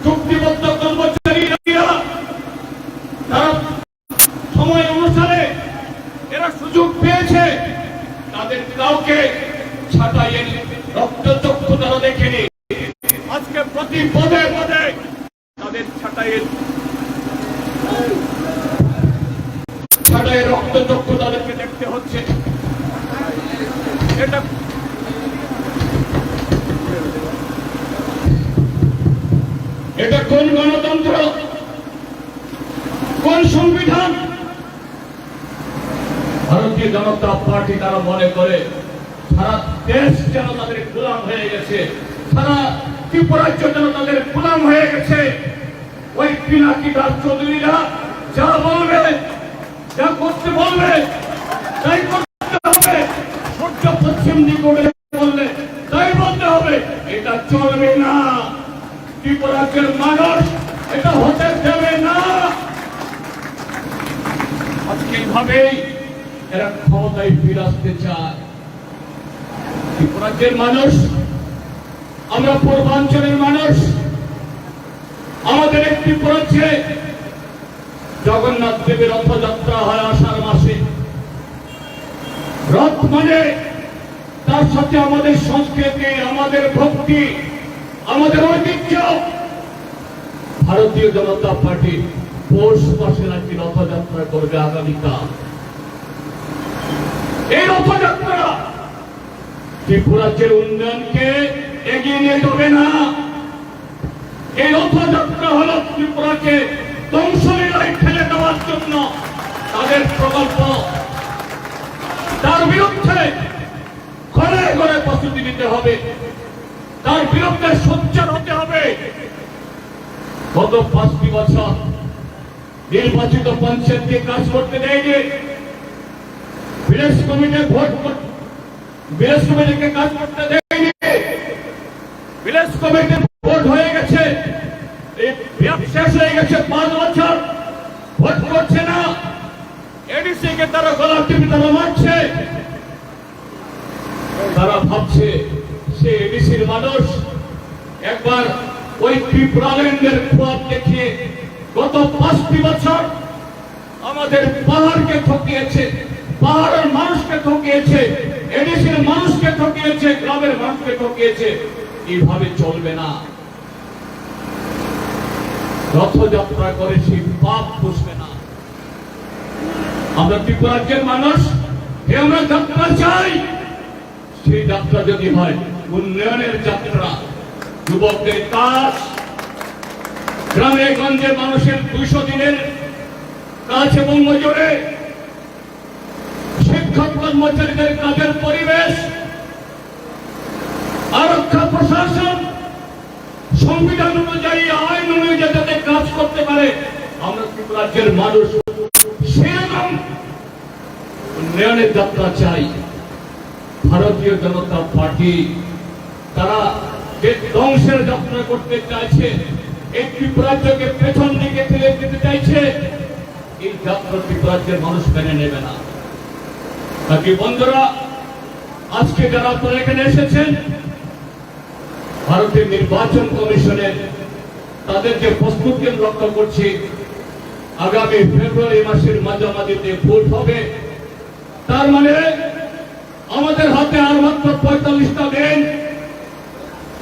চুক্তিবদ্ধ কর্মচারীরা তারা সময় অনুসারে এরা সুযোগ পেয়েছে, তাদের কাউকে ছাঁটাইয়ে রক্তচক্ষু তারা দেখেনি। আজকে প্রতি পদে পদে তাদের ছাঁটাইয়ে রক্তচক্ষু তাদেরকে দেখতে হচ্ছে। এটা কোন গণতন্ত্র, কোন সংবিধান? ভারতীয় জনতা পার্টি তারা মনে করে সারা দেশ যেন তাদের গোলাম হয়ে গেছে, সারা ত্রিপুরাজ্য যেন তাদের গোলাম হয়ে গেছে। ওই পিনাকি দাস চৌধুরীরা যা বলবে, যা করতে বলবে তাই করতে হবে। সূর্য পশ্চিম দিকে বললে তাই বলতে হবে। এটা চলবে না, ত্রিপুরাজ্যের মানুষ এটা হতে দেবে না। আজকে এইভাবেই এরা ক্ষমতায় ফিরে আসতে চায়। ত্রিপুরাজ্যের মানুষ, আমরা পূর্বাঞ্চলের মানুষ, আমাদের একটি পড়েছে জগন্নাথ দেবের রথযাত্রা হয় আষাঢ় মাসে। রথ মানে তার সাথে আমাদের সংস্কৃতি, আমাদের ভক্তি, আমাদের ঐতিহ্য। ভারতীয় জনতা পার্টি পৌষ মাসে নাকি রথযাত্রা করবে আগামীকাল। এই রথযাত্রা ত্রিপুরাজ্যের উন্নয়নকে এগিয়ে নিয়ে যাবে না। এই রথযাত্রা হল ত্রিপুরাকে ধ্বংসলীলায় ঠেলে দেওয়ার জন্য তাদের প্রকল্প। প্রস্তুতি নিতে হবে, তার বিরুদ্ধে সোচ্চার হতে হবে। গত 5টি বছর নির্বাচিত পঞ্চায়েতকে কাজ করতে দেয়নি, ভিলেজ কমিটিকে কাজ করতে দেয়নি। ভিলেজ কমিটির ভোট হয়ে গেছে, শেষ হয়ে গেছে, 5 বছর ভোট করছে না। এডিসি কে তারা গলা টিপে তারা মারছে। তারা ভাবছে সে এডিসির মানুষ। একবার ওই ত্রিপুরাল্যান্ডের খোয়াব দেখিয়ে গত 5টি বছর আমাদের পাহাড়কে ঠকিয়েছে, পাহাড়ের মানুষকে ঠকিয়েছে, এডিসির মানুষকে ঠকিয়েছে, গ্রামের মানুষকে ঠকিয়েছে। এইভাবে চলবে না। রথযাত্রা করে সেই পাপ পুষবে না। আমরা ত্রিপুরাজ্যের মানুষ, আমরা যাত্রা চাই। সেই যাত্রা যদি হয় উন্নয়নের যাত্রা, যুবকদের কাজ, গ্রামে গঞ্জে মানুষের 200 দিনের কাজ এবং মজুরে, শিক্ষক কর্মচারীদের কাজের পরিবেশ, আরক্ষা প্রশাসন সংবিধান অনুযায়ী, আইন অনুযায়ী যাতে কাজ করতে পারে, আমরা ত্রিপুরাজ্যের মানুষ সেরকম উন্নয়নের যাত্রা চাই। ভারতীয় জনতা পার্টি তারা যে ধ্বংসের যাত্রা করতে চাইছে, এই ত্রিপুরাজ্যকে পেছন দিকে ঠেলে দিতে চাইছে, এই যাত্রা ত্রিপুরাজ্যের মানুষ মেনে নেবে না। তাকে বন্ধুরা, আজকে যারা আপনারা এখানে এসেছেন, ভারতের নির্বাচন কমিশনের তাদের যে প্রস্তুতি লক্ষ্য করছি, আগামী ফেব্রুয়ারি মাসের মাঝামাঝিতে ভোট হবে। তার মানে আমাদের হাতে আর মাত্র 45টা দিন।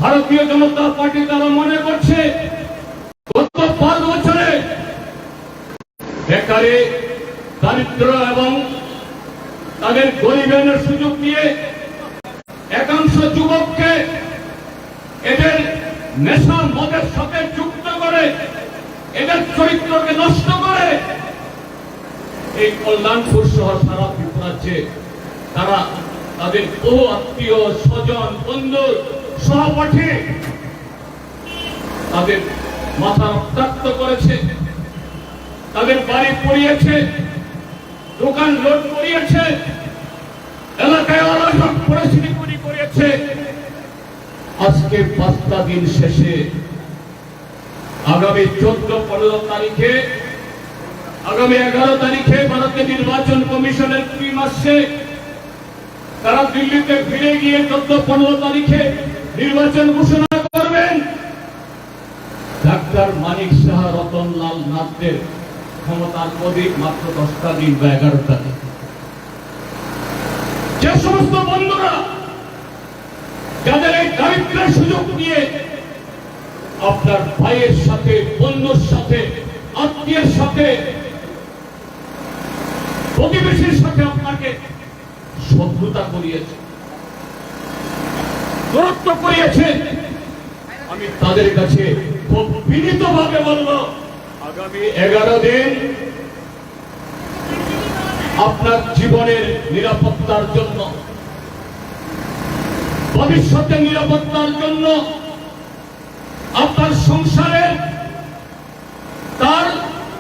ভারতীয় জনতা পার্টি তারা মনে করছে গত 5 বছরে বেকারি, দারিদ্র এবং তাদের গরিবের সুযোগ দিয়ে একাংশ যুবককে এদের নেশা মদের সাথে যুক্ত করে, এদের চরিত্রকে নষ্ট করে এই কল্যাণপুর সহ সারা ত্রিপুরাজ্যে তারা তাদের বহু আত্মীয় স্বজন, বন্ধু, সহপাঠী তাদের মাথা রক্তাক্ত করেছে, তাদের বাড়ি পড়িয়েছে, দোকান লুট করিয়েছে, এলাকায় অরাজক পরিস্থিতি তৈরি করেছে। আজকে 5টা দিন শেষে আগামী 14-15 তারিখে, আগামী 11 তারিখে ভারতের নির্বাচন কমিশনের টিম আসছে। তারা দিল্লিতে ফিরে গিয়ে 14-15 তারিখে নির্বাচন ঘোষণা করবেন। ডাক্তার মানিক সাহা, রতনলাল নাথদের ক্ষমতার অধিক মাত্র 10টা দিন বা 11টা দিন। যে সমস্ত বন্ধুরা যাদের এই দারিদ্রের সুযোগ নিয়ে আপনার ভাইয়ের সাথে, বন্ধুর সাথে, আত্মীয়ের সাথে, প্রতিবেশীর সাথে আপনাকে শত্রুতা করিয়েছে, দূরত্ব করিয়েছে, আমি তাদের কাছে খুব বিনীতভাবে বলব, আগামী 11 দিন আপনার জীবনের নিরাপত্তার জন্য, ভবিষ্যতের নিরাপত্তার জন্য, আপনার সংসারে তার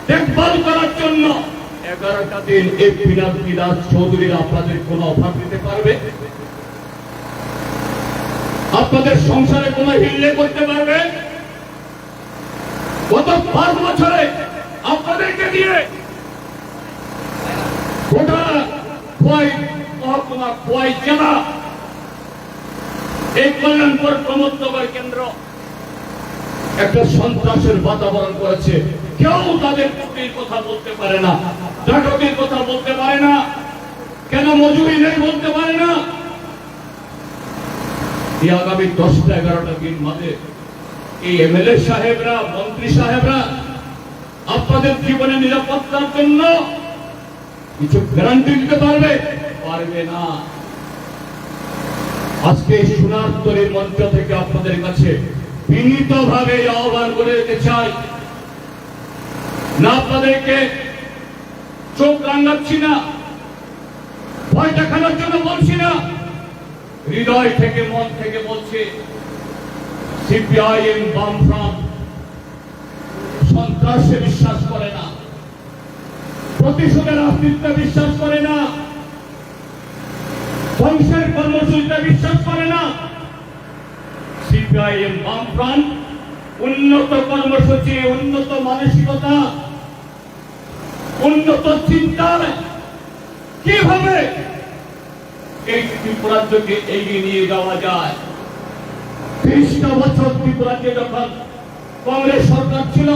দেখভাল করার জন্য 11টা দিন এই পিনাকি দাস চৌধুরীরা আপনাদের কোনো অফার দিতে পারবে? আপনাদের সংসারে কোনো হিল্লে করতে পারবে? গত 5 বছরে আপনাদেরকে দিয়ে গোটা খোয়াই মহকুমা, খোয়াই জেলা, এই কল্যাণপুর প্রমোদনগর কেন্দ্র একটা সন্ত্রাসের বাতাবরণ করেছে। কেউ তাদের চুক্তির কথা বলতে পারে না, ডাকাতির কথা বলতে পারে না, কেন মজুরি নেই বলতে পারে না। এই আগামী 10টা-11টা দিন মাঝে এই এমএলএ সাহেবরা, মন্ত্রী সাহেবরা আপনাদের জীবনের নিরাপত্তার জন্য কিছু গ্যারান্টি দিতে পারবে? পারবে না। আজকে সোনারতরীর মঞ্চ থেকে আপনাদের কাছে বিনীতভাবে আহ্বান করে দিতে চাই, না আপনাদেরকে চোখ রাঙাচ্ছি না, ভয় দেখানোর জন্য বলছি না, হৃদয় থেকে মন থেকে বলছে সিপিআইএম বামফ্রন্ট সন্ত্রাসে বিশ্বাস করে না, প্রতিশোধের রাজনীতিতে বিশ্বাস করে না, ধ্বংসের কর্মসূচিতে বিশ্বাস করে না। সিপিআইএম বামফ্রন্ট উন্নত কর্মসূচি, উন্নত মানসিকতা, উন্নত চিন্তায় কিভাবে এই ত্রিপুরাজ্যকে এগিয়ে নিয়ে যাওয়া যায়। 30টা বছর ত্রিপুরাজ্যে যখন কংগ্রেস সরকার ছিল,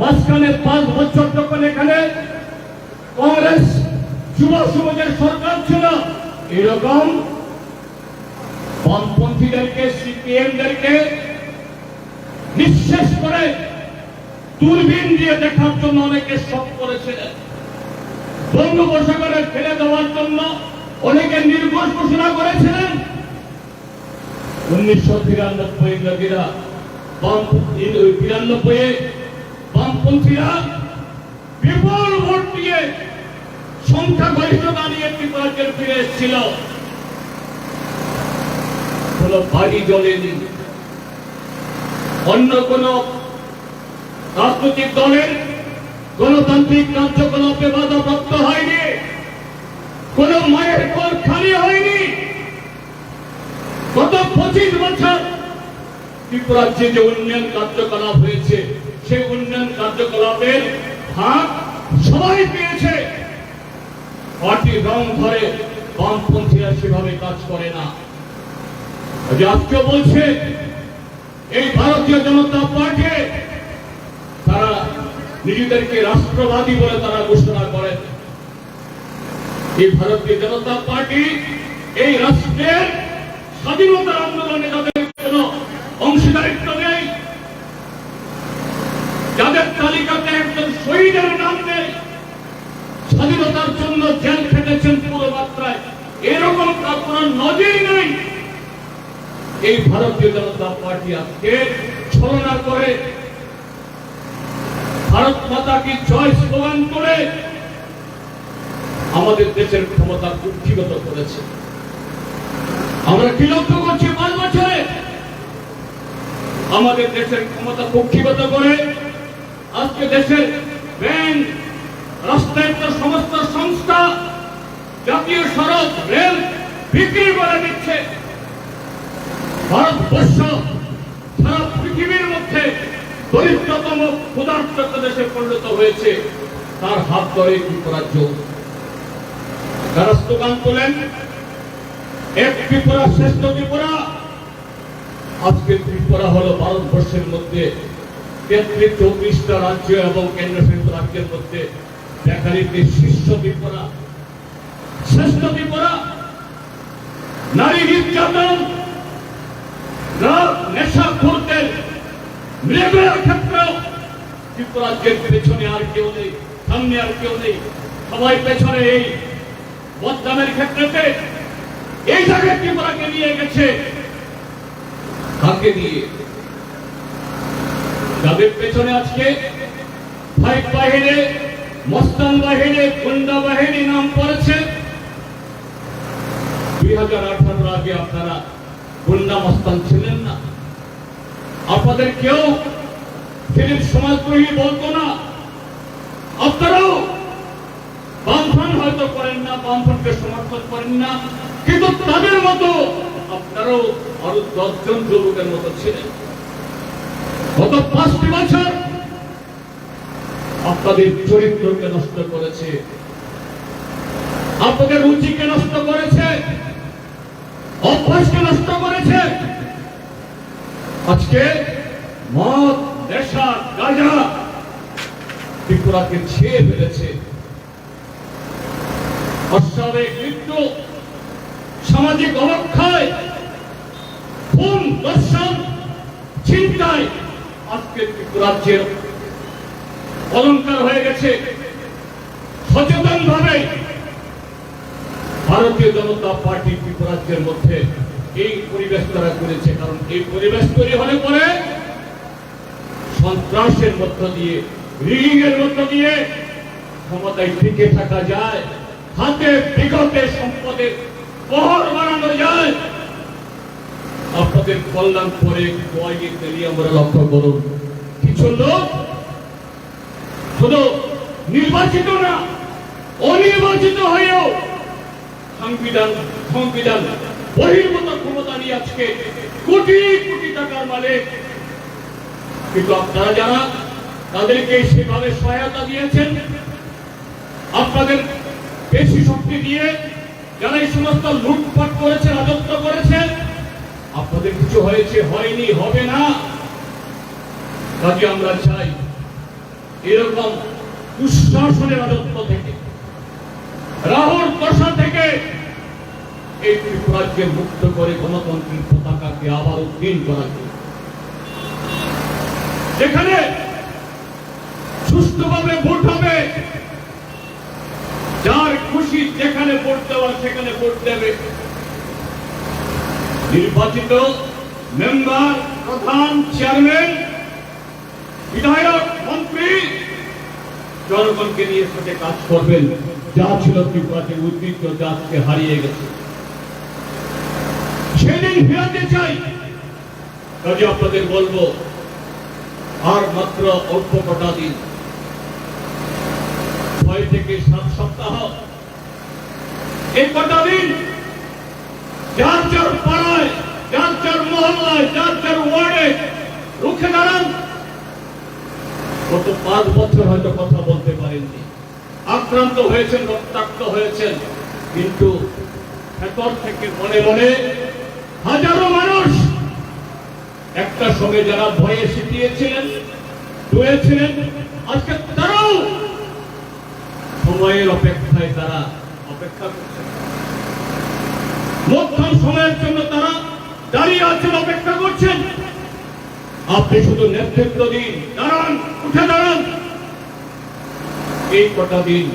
মাঝখানে 5 বছর যখন এখানে কংগ্রেস যুব সমাজের সরকার ছিল, এরকম বামপন্থীদেরকে সিপিএমদেরকে নিঃশেষ করে দূরবীন দিয়ে দেখার জন্য অনেকে শখ করেছিলেন, বঙ্গোপসাগরে ফেলে দেওয়ার জন্য অনেকে নির্ঘোষ ঘোষণা করেছিলেন। 1993 ইংরেজিরা 93 বামপন্থীরা বিপুল ভোট দিয়ে সংখ্যাগরিষ্ঠতা নিয়ে ত্রিপুরাজ্যে ফিরে এসেছিল। কোন বাড়ি জ্বলেনি, অন্য কোন রাজনৈতিক দলের গণতান্ত্রিক কার্যকলাপে বাধাপ্রাপ্ত হয়নি, কোন মায়ের ঘর খালি হয়নি। গত 25 বছর ত্রিপুরাজ্যে যে উন্নয়ন কার্যকলাপ হয়েছে, সেই উন্নয়ন কার্যকলাপের ভাগ সবাই পেয়েছে। পার্টির রং ধরে বামপন্থীরা সেভাবে কাজ করে না। আজকে বলছে এই ভারতীয় জনতা পার্টি, তারা নিজেদেরকে রাষ্ট্রবাদী বলে তারা ঘোষণা করেন। এই ভারতীয় জনতা পার্টি এই রাষ্ট্রের স্বাধীনতার আন্দোলনে যাদের কোন অংশীদারিত্ব নেই, যাদের তালিকাতে একজন শহীদের নাম নেই, স্বাধীনতার জন্য জেল খেটেছেন পুরো মাত্রায়, এরকম কোন নজির নেই। এই ভারতীয় জনতা পার্টি আজকে ছলনা করে ভারত মাতা কি জয় স্লোগান করে আমাদের দেশের ক্ষমতা কুক্ষিগত করেছে। আমরা কি লক্ষ্য করছি 5 বছরে আমাদের দেশের ক্ষমতা কুক্ষিগত করে আজকে দেশের ব্যাংক, রাষ্ট্রায়ত্ত সমস্ত সংস্থা, জাতীয় সড়ক, রেল বিক্রি করে দিচ্ছে। ভারতবর্ষ সারা পৃথিবীর মধ্যে দরিদ্রতম ক্ষুধার্ত দেশে পরিণত হয়েছে, তার হাত ধরে ত্রিপুরাজ্য। যারা স্লোগান তোলেন এক ত্রিপুরা শ্রেষ্ঠ ত্রিপুরা, আজকে ত্রিপুরা হলো ভারতবর্ষের মধ্যে 33-34টা রাজ্য এবং কেন্দ্রশাসিত রাজ্যের মধ্যে দেখা দিতে শীর্ষ ত্রিপুরা, শ্রেষ্ঠ ত্রিপুরা। নারী নির্যাতন, নেশাখোরদের মৃগের ক্ষেত্রেও ত্রিপুরাজ্যের পেছনে আর কেউ নেই, সামনে আর কেউ নেই, সবাই পেছনে। এই বদনামের ক্ষেত্রে এই জায়গায় ত্রিপুরাকে নিয়ে গেছে, কাকে নিয়ে? যাদের পেছনে আজকে ফাইভ বাহিনী, মস্তান বাহিনী, গুন্ডা বাহিনী নাম পড়েছে। 2018 আগে আপনারা গুন্ডা মস্তান ছিলেন না, আপনাদের কেউ ফিলিপ সমাজদ্রোহী বলতো না। আপনারাও বামফ্রন্ট হয়তো করেন না, বামফ্রন্টকে সমর্থন করেন না, কিন্তু তাদের মতো আপনারাও আরো 10 জন যুবকের মতো ছিলেন। গত 5টি বছর আপনাদের চরিত্রকে নষ্ট করেছে, আপনাদের রুচিকে নষ্ট করেছে, অভ্যাসকে নষ্ট করেছে। আজকে মদ, নেশা, গাঁজা ত্রিপুরাকে ছেয়ে ফেলেছে। অস্বাভাবিক মৃত্যু, সামাজিক অবক্ষয়, খুন, ধর্ষণ, ছিনতাই আজকে ত্রিপুরাজ্যের অলঙ্কার হয়ে গেছে। সচেতন ভাবে ভারতীয় জনতা পার্টি ত্রিপুরাজ্যের মধ্যে এই পরিবেশ তারা করেছে, কারণ এই পরিবেশ তৈরি হলে পরে সন্ত্রাসের মধ্য দিয়ে, রিগিং এর মধ্য দিয়ে ক্ষমতায় টিকে থাকা যায়। হাতে বিগতে সম্পদের পহর বানানো যায়। আপনাদের কল্যাণ করে আমরা লক্ষ্য করুন, কিছু লোক শুধু নির্বাচিত না, অনির্বাচিত হয়েও সংবিধান বহির্ভূত ক্ষমতা নিয়ে আজকে কোটি কোটি টাকার মালিক। কিন্তু আপনারা যারা তাদেরকে সেভাবে সহায়তা দিয়েছেন, আপনাদের বেশি শক্তি দিয়ে যারা এই সমস্ত লুটপাট করেছে, রাজত্ব করেছে, আপনাদের কিছু হয়েছে, হয়নি, হবে না। কাজে আমরা চাই এরকম দুঃশাসনের রাজত্ব থেকে, রাহুর দশা থেকে এই ত্রিপুরাকে মুক্ত করে গণতন্ত্রের পতাকাকে আবার উদ্দিন করা যায়, যেখানে সুষ্ঠুভাবে ভোট হবে, যার খুশি যেখানে ভোট দেওয়ার সেখানে ভোট দেবে, নির্বাচিত মেম্বার, প্রধান, চেয়ারম্যান, বিধায়ক, মন্ত্রী জনগণকে নিয়ে সাথে কাজ করবেন। যা ছিল ত্রিপুরাতে ঐতিহ্য, যা আজকে হারিয়ে গেছে, সেদিন ফেরাতে চাই। কাজে আপনাদের বলবো, আর মাত্র অল্প কটা দিন, 6 থেকে 7 সপ্তাহ, এই কটা দিন যার যার পাড়ায়, যার যার মহল্লায়, যার যার ওয়ার্ডে রুখে দাঁড়ান। গত 5 বছর হয়তো কথা বলতে পারেননি, আক্রান্ত হয়েছেন, রক্তাক্ত হয়েছেন, কিন্তু ভেতর থেকে মনে মনে হাজারো মানুষ একটা সঙ্গে যারা ভয়ে সিটিয়েছিলেন, ডুয়েছিলেন, আজকে তারাও সময়ের অপেক্ষায় তারা অপেক্ষা করছেন। মধ্যম সময়ের জন্য তারা দাঁড়িয়ে আছেন, অপেক্ষা করছেন। আপনি শুধু নেতৃত্ব দিন, দাঁড়ান, উঠে দাঁড়ান। এই কটা দিন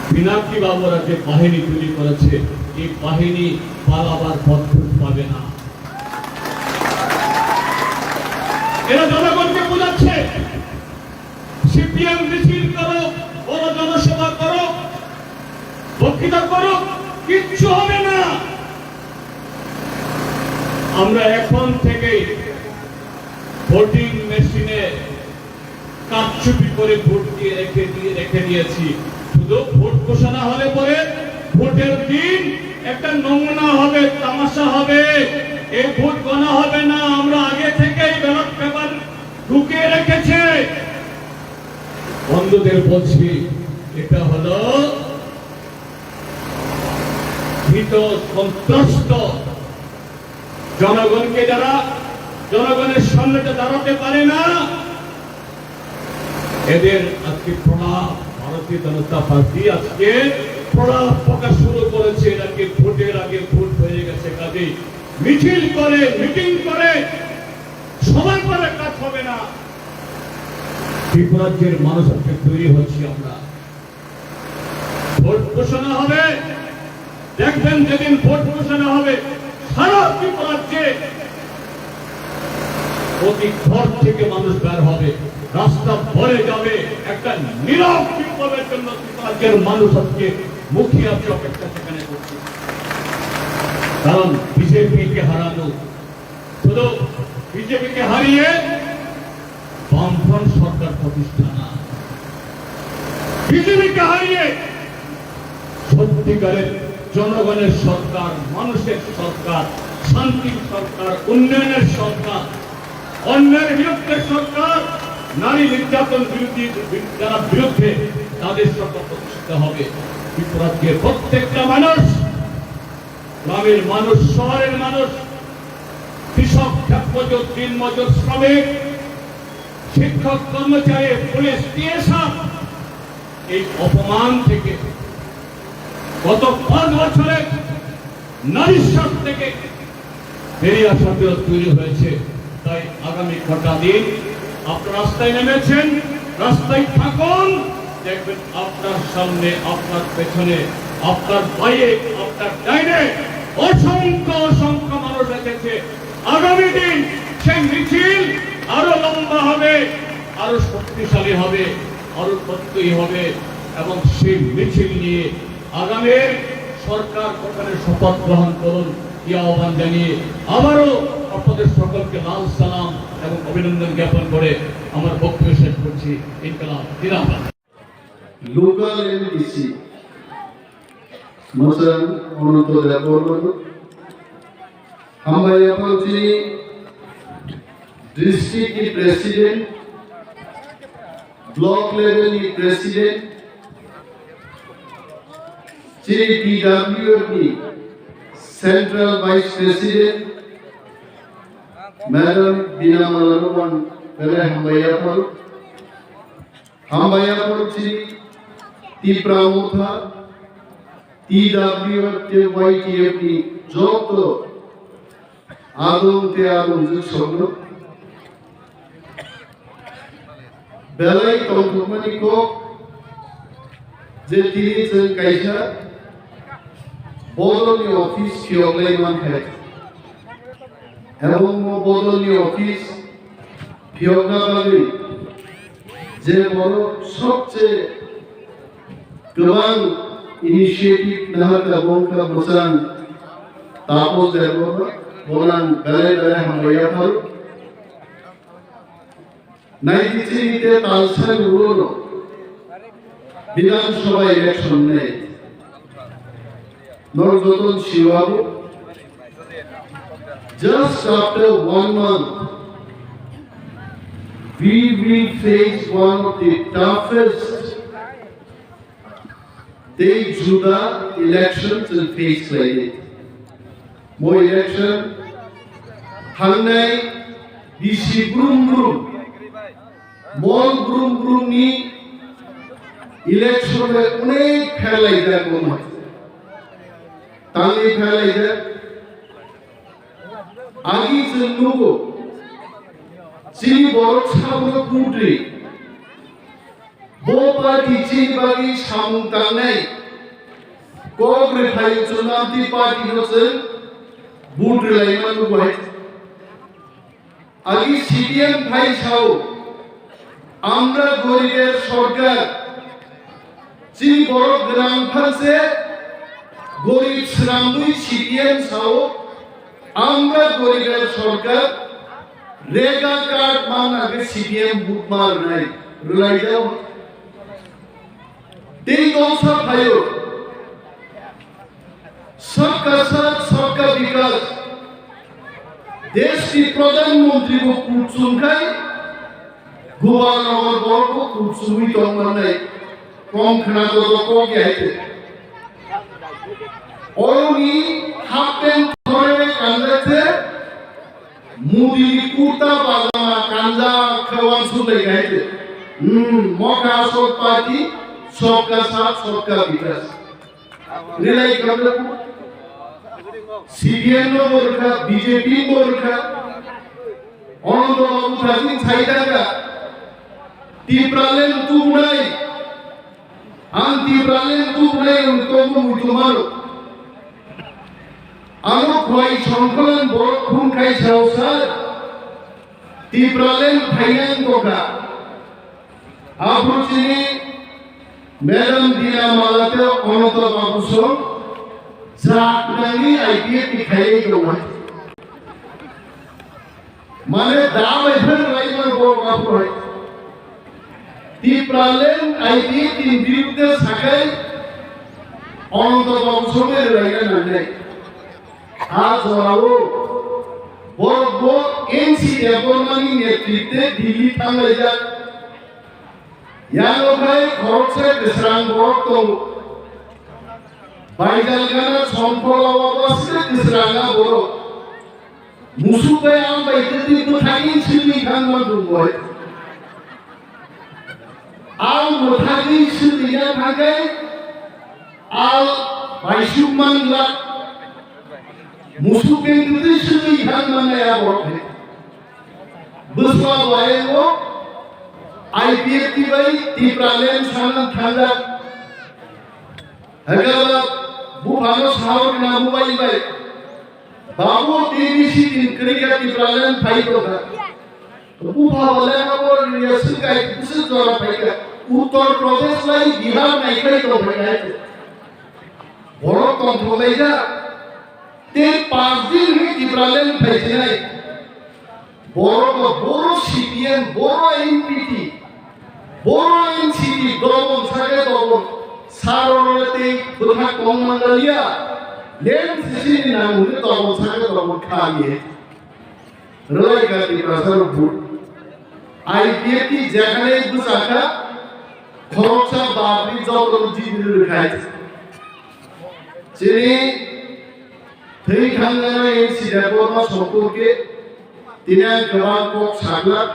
পিনাকি বাবুরা যে বাহিনী তৈরি করেছে, এই বাহিনী পালাবার পথ পাবে না। এরা জনগণকে বোঝাচ্ছে, সিপিএম মিছিল করো, বড় জনসভা করো, বক্তৃতা করো, কিচ্ছু হবে না। আমরা এখন থেকেই ভোটিং মেশিনে কারচুপি করে ভোট দিয়ে রেখে দিয়েছি। শুধু ভোট ঘোষণা হলে পরে ভোটের দিন একটা নমুনা হবে, তামাশা হবে, এই ভোট গণা হবে না। আমরা আগে থেকেই ব্যালট পেপার ঢুকিয়ে রেখেছে। বন্ধুদের বলছি, এটা হলো ভীত সন্ত্রস্ত জনগণকে, যারা জনগণের সামনে দাঁড়াতে পারে না, এদের আজকে প্রলাপ ভারতীয় জনতা পার্টি আজকে প্রলাপ প্রকাশ শুরু করেছে। এটাকে ভোটের আগে ভোট হয়ে গেছে, কাজে মিছিল করে, মিটিং করে, সবাই করে কাজ হবে না। ত্রিপুরাজ্যের মানুষ আজকে তৈরি হচ্ছে। আমরা ভোট ঘোষণা হবে, দেখবেন যেদিন ভোট ঘোষণা হবে সারা ত্রিপুরাজ্যে প্রতি ঘর থেকে মানুষ বের হবে, রাস্তা ভরে যাবে। একটা নীরব বিপ্লবের জন্য ত্রিপুরাজ্যের মানুষ আজকে মুখিয়ে আছে, অপেক্ষা সেখানে করছে। কারণ বিজেপিকে হারানো, শুধু বিজেপিকে হারিয়ে বামফ্রন্ট সরকার প্রতিষ্ঠা না, বিজেপিকে হারিয়ে সত্যিকারের জনগণের সরকার, মানুষের সরকার, শান্তির সরকার, উন্নয়নের সরকার, অন্যের বিরুদ্ধে সরকার, নারী নির্যাতন বিরোধী যারা বিরুদ্ধে, তাদের সরকার প্রতিষ্ঠিত হবে। ত্রিপুরাজ্যের প্রত্যেকটা মানুষ, গ্রামের মানুষ, শহরের মানুষ, কৃষক, ক্ষেতমজুর, দিনমজুর, শ্রমিক, শিক্ষক, কর্মচারী, পুলিশ, টিএসআর, এই অপমান থেকে গত 5 বছরে নারীর স্বার্থ থেকে বেরিয়ে আসার তৈরি হয়েছে। তাই আগামী কটা দিন আপনার রাস্তায় নেমেছেন, রাস্তায় থাকুন। দেখবেন আপনার সামনে, আপনার পেছনে, আপনার বাইরে, আপনার ডাইনে অসংখ্য অসংখ্য মানুষ এসেছে। আগামী দিন সেই মিছিল আরো লম্বা হবে, আরো শক্তিশালী হবে, আরো প্রত্যয়ী হবে, এবং সেই মিছিল নিয়ে আগামী সরকার গঠনের শপথ গ্রহণ করুন এই আহ্বান জানিয়ে আবারও আপনাদের সকলকে লাল সালাম এবং অভিনন্দন জ্ঞাপন করে আমার বক্তব্য শেষ করছি। ইনকলাব জিন্দাবাদ।
লোকাল এমডিসি মসলান অনন্ত দেববর্মা হাম্বাইয়া পাউচি डिस्ट्रिक्ट की प्रेसिडेंट ब्लॉक लेवल की प्रेसिडेंट TRIPURA की सेंट्रल वाइस प्रेसिडेंट मैडम बीना मलानुवन पहले हम्बाया पर तीव्रा मुथा TWF के YTF की जो तो आदम ते आदम जो शब्द बेलाई तंगुमनी को जे तीन जन कैसा बोलोनी ऑफिस क्योंले मान है एवं वो बोलोनी ऑफिस क्योंगा बागी जे बोलो सबसे गवान इनिशिएटिव नहर का बोंका मुसान तापोस देवबर्मा बोलान बेलाई बेलाई हम भैया पर 93 তে তালসা গুলো বিধানসভা ইলেকশন নেই নরজতন শিবাবু just after 1 month we will face one of the toughest days Juda elections in face like it more election Hangnai bisi brum mall groom গ্রুমনি ইলেকশনে অনেক ফেলাই যায় মনে হয় তালি ফেলাই যায় আগি জন্মগো চিনি বড় সামনে কুটরি বোপাটি চিনি বাগি সামুং তাংনাই কগ্রে ফাই চুনান্তি পার্টি হচ্ছে বুটরি লাইমানু বাই আগি সিপিএম ভাই ছাও আমরা গরিবের সরকার চিনি বড় গ্রাম ফালসে গরিব শ্রামদুই সিপিএম ছাও আমরা গরিবের সরকার রেগা কার্ড মানাকে সিপিএম বুক মার নাই রুলাই যাও তেই দৌসা ভাইও सबका साथ सबका विकास देश की प्रधानमंत्री को कुचुंगाई गवर्नर बोर्ड को कुचुंगी तो मने कम खना तो को क्या है और उन्हीं हापेंग थोड़े कांदे थे मुदी कुर्ता पाजामा कांजा खवान सुने गए थे मौका सोच पार्टी सबका साथ सबका विकास रिलाई करने सीपीएम बोरखा बीजेपी बोरखा অনন্ত বাবু থাকি ছাইদাকা টিপ্রালেন তুমরাই আন্তিপ্রালেন তুমরাই উনকম মুতুমারো আলো খয় সংকলন বড় খুন খাই সাউসার টিপ্রালেন ফাইনান কোকা আবুচিনি ম্যাডাম দিনা মালাতে অনন্ত বাবু সব জাকনানি আইপিএ পিখাই গওয়া মানে দাম এফের রাইমার বড় বাবু হয় টিপ্রালেন আইপিএ তিন বিরুদ্ধে সাকাই অনন্ত বাবু সবের রাইগা নাই আজ ওরাও বড় এনসি দেববর্মানি নেতৃত্বে দিল্লি থামলে যা ইয়ালো ভাই খরচে দেশরাং বড় তো বাইজালগানা সম্পল অবস্থে দেশরাঙ্গা বড় মুসুবে আম বাইতে তো থাকি সিলি খানমা দুবয় আল মোথাকি সিলিয়া থাকে আল বাইশুমানলা মুসুবে কিন্তু সিলি খানমা আবরে বসবা বায়েও आईपीएफ की भाई टीप्रालेन सामन थांजा हगाला बुफानो सावर ना मोबाइल भाई बाबू टीवीसी दिन करेगा टीप्रालेन फाइट होगा तो बुफा वाले ना वो रियासत का एक दूसरे द्वारा फाइट उत्तर प्रदेश लाई बिहार नहीं कहीं तो भाई है बड़ो control aja. Te 5 din ni Ibrahim Faisal. Boro CPM, Boro NPT, Boro NCT, Dobon Saga Dobon, Sarorate, Butha Komandalia, Len Sisi Namu, Dobon Saga Dobon Kali. Royka Tiprasar Boot. IPT Jakane Busaka, Koroksa Babi Zobon Jibu Kite. Chini, Three Kangana in Sidaboma Sokoke. Tidak keluar kok sahabat,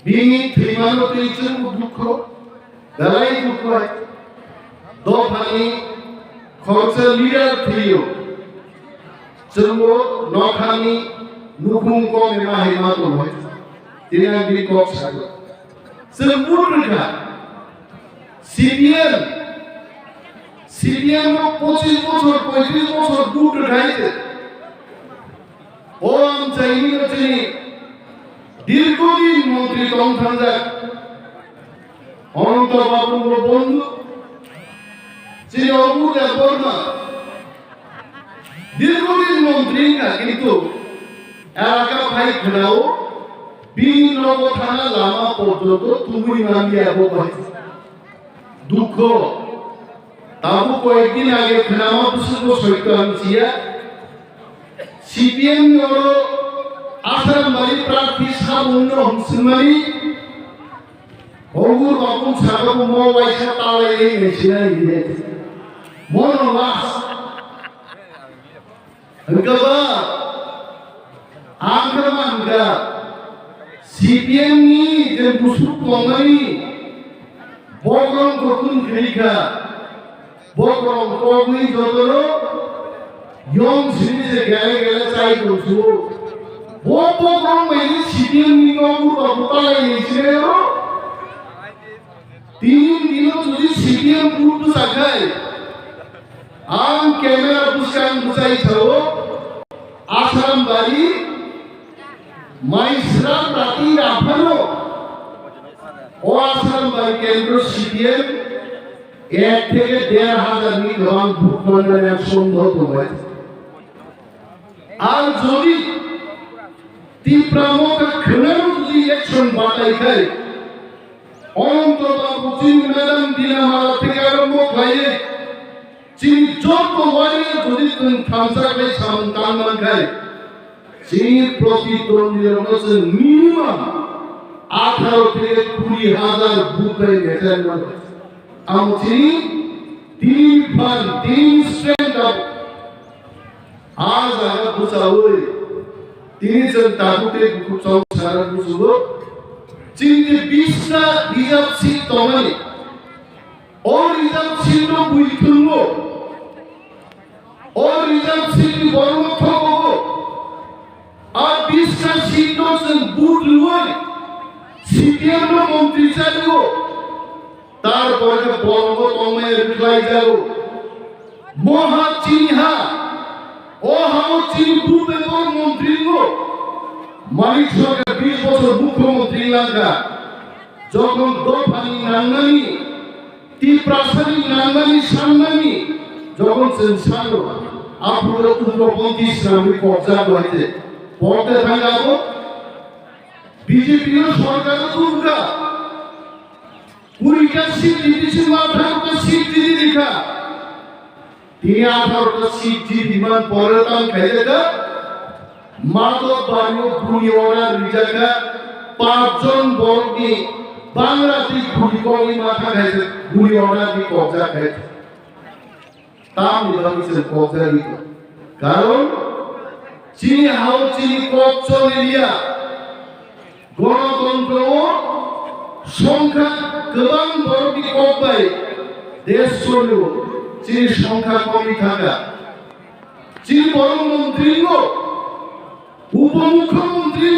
bini terima itu dukho, dalai dukho, dua kali khorsa leader trio, semua nokani nukung kau memang hebat loh, tidak bini kok sahabat, sempurna, CPM mau 25 bocor dua kali. Om Chinese Chini, Dirgodi Mantri Thansa, Onto Babu Bondu, Chini Obu Debbarma, Dirgodi Mantri ka kintu, Elaka Bhai Khadao, Bin Logo Thana Lama Porjoto, Tongui Nami Abo Bhai, Dukho, Tabu Koekdin Age Khanama Pusuko Soitan Sia. CPM Yoro Asram Bali Prathi Sabuno Humsumani Ogur Babun Sababu Mo Vaisha Tawai Meshina Ide Mono Vas Angkaba Angkaba Angka CPM ni Je Busuk Tongani Bogrong Kokun Krika Bogrong Tongui Jodoro Young series gala cai dosu, bobo kong main CPM ni kamu berputar ini sih तीन तुझी CPM पूर्ण साखाय आम camera पुष्कान बुझाई छो आश्रम बारी माइसरा प्राती राफनो ओ आश्रम बारी केंद्र CPM एक थे 1,500 नी गवान भूखमंडल में संभव तो है आज जोड़ी त्रिपुरा का खनन तुझी इलेक्शन बाताई है Onto babu cini madam dina mara tika rambo khaye cini joko wani jodi tun Thansa kai sam tangan khai cini proti ton dirose minimum 18 থেকে 20,000 বুকে গেছেন আম cini তিন স্ট্রেন্থ অফ আজ আগা বুঝাওই তিনি জন তাগুতে খুব সারা বুঝলো Cini bisa rizab seat tomani, or rizab seat no buitungo, or rizab seat ni borong thogo, or bisa seat no sen boot luai, CPM no mantri chalo, tar porke borong tomai reply jalo, moha cini ha, oh hao cini boot e borong mantri go. মালিক সরকার 20 বছর মুখ্যমন্ত্রী লাগা যখন দোফানি নাঙ্গানি ত্রিপুরাসানি নাঙ্গানি সামনানি যখন সেনসানো আপনারা উগ্রপন্থী ইসলামী কবজা হয়েছে পড়তে থাকাবো বিজেপির সরকার দুর্গা 20টা সিট দিয়েছে 18টা সিট দিয়ে দেখা তিনি 18টা সিট দিয়ে বিমান পরে তাম খেলেটা মাতো বায়ু গুলিওয়ালা রিজাকা 5 জন বর্গী বাংলাদেশ গুলিকলি মাথা খাইছে গুলিওয়ালা দি কবজা খাইছে তাম নিলামিছে কবজা দিত কারণ চীন হাও চীন কবচল এরিয়া গণতন্ত্র সংখ্যা গোবাং বর্গী কবাই দেশ চললো চীন সংখ্যা কমই থাকা চীন বড় মন্ত্রী উপমুখ্যমন্ত্রী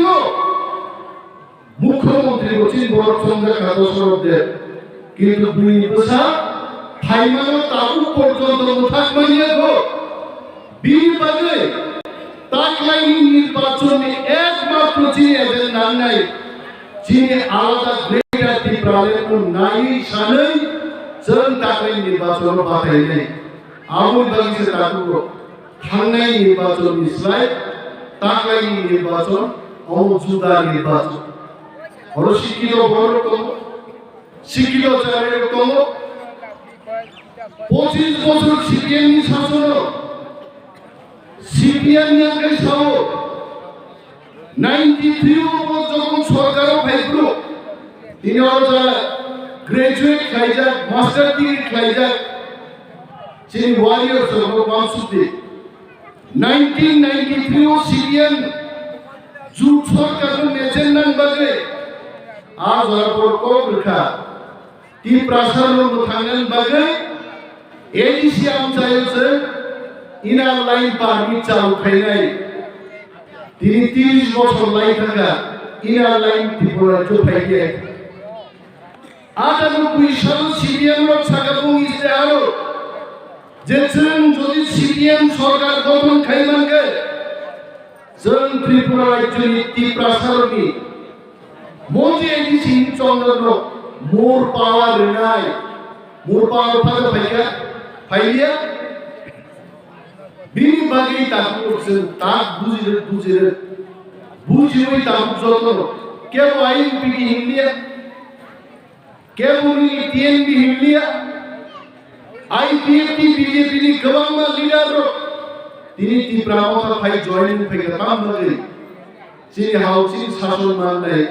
মুখ্যমন্ত্রী চীন বড় সংখ্যা কাদসরদের কিন্তু দুই বছর থাইমানো তাবু পর্যন্ত থাকমানিয়ে গো বিবাদে তাকলাইনি নির্বাচনে একমাত্র চীন এদের নাম নাই চীনে আলাদা গ্রেটার ত্রিপুরার কোন নাই সানেই জন তাকলাইনি নির্বাচন বাতাই নাই আমল বাগিছে তাকুরো থাংনাই নির্বাচন ইসলাই তাকলাইনি নির্বাচন অমজুদা নির্বাচন হলো শিক্ষিত বড় কম শিক্ষিত চারের কম 25 বছর সিপিএম শাসন সিপিএম নিয়ে সহ 93 যখন সরকার ভাইগুলো তিনি গ্রাজুয়েট খাইজাক মাস্টার ডিগ্রি খাইজাক যিনি ওয়ারিয়র সর্বপামসুতে 1993 সিপিএম জুট সরকার মেজেন্নান বাগে আজ আর কোন রেখা ती प्रासारण थांगन बागे एडीसी आमचायसे इना लाइन पार्टी चालू खाइनाय তিনি 30 বছর লাই থাকা ইনা লাইন ত্রিপুরা চোপাইয়ে 98 সাল সিপিএম এর ছাকাপুং ইস্তেহারো যে যদি সিপিএম সরকার গঠন খাইমানকে जों ত্রিপুরা রাজ্য নীতি প্রাসারণী মোদি এডিসি চন্দ্র मोर पावर रिनाय मोर पावर फागा फाइका फाइलिया बिनि बागै ताकुसे ताक बुजिरै ताकु जतो केबो आईएनपी हिंदिया केबो नि टीएनबी हिंदिया आईपीएफटी बीजेपी नि गबांमा लिडार तिनि तिप्रामथा फाइ जॉइनिंग फाइका काम बागै सिनि हाउसिंग शासन माननाय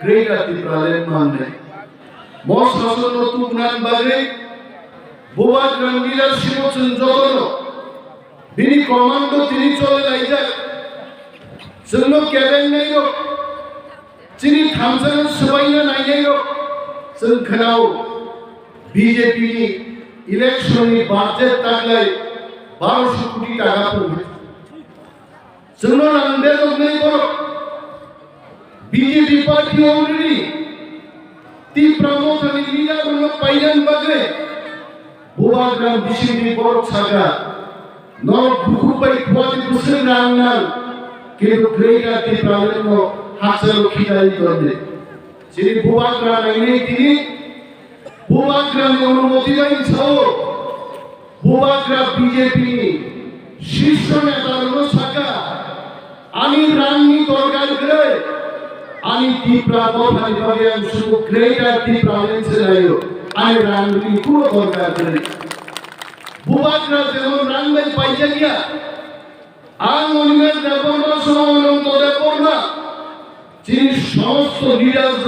ग्रेटर तिप्रालेन माननाय মস শাসন তুগুনান বাগে বোবা গ্রামীলা শিবচন যতন বিনি কমান্ডো তিনি চলে লাইজাক जोंनो केबेन नाइयो चिनि थामसानो सबाइनो नाइयो जों खोनाव बीजेपी नि इलेक्शन नि बाजेट तागलाय 1200 कोटी टाका पड़े जोंनो नांदे दंनाय बर बीजेपी पार्टी अलरेडी ती प्रमोथनि लिडारनो पाइनान बागे बुवाग्राम बिसिनि बर सागा नर बुखुबाय खुवाति बुसुं रांनां किन्तु ग्रेटा ती प्रमोथनो हासारो खिदाय दंदे जिनि बुवाग्राम नायनि तिनि बुवाग्राम अनुमति बाय साव बुवाग्राम बीजेपी नि शीर्ष नेतारनो सागा आनि रांनि दरकार गरे आनि टिप्रा बफानि बागे आं सुबु ग्रेटार टिप्रा लेन्सलायो आनि रांनि कुनो दरकार गरे बुबाग्रा जेमन रांबाय पाइजागिया आं अनिमेश देबबर्मा समावनं देबबर्मा जिनि समस्त लिडार्स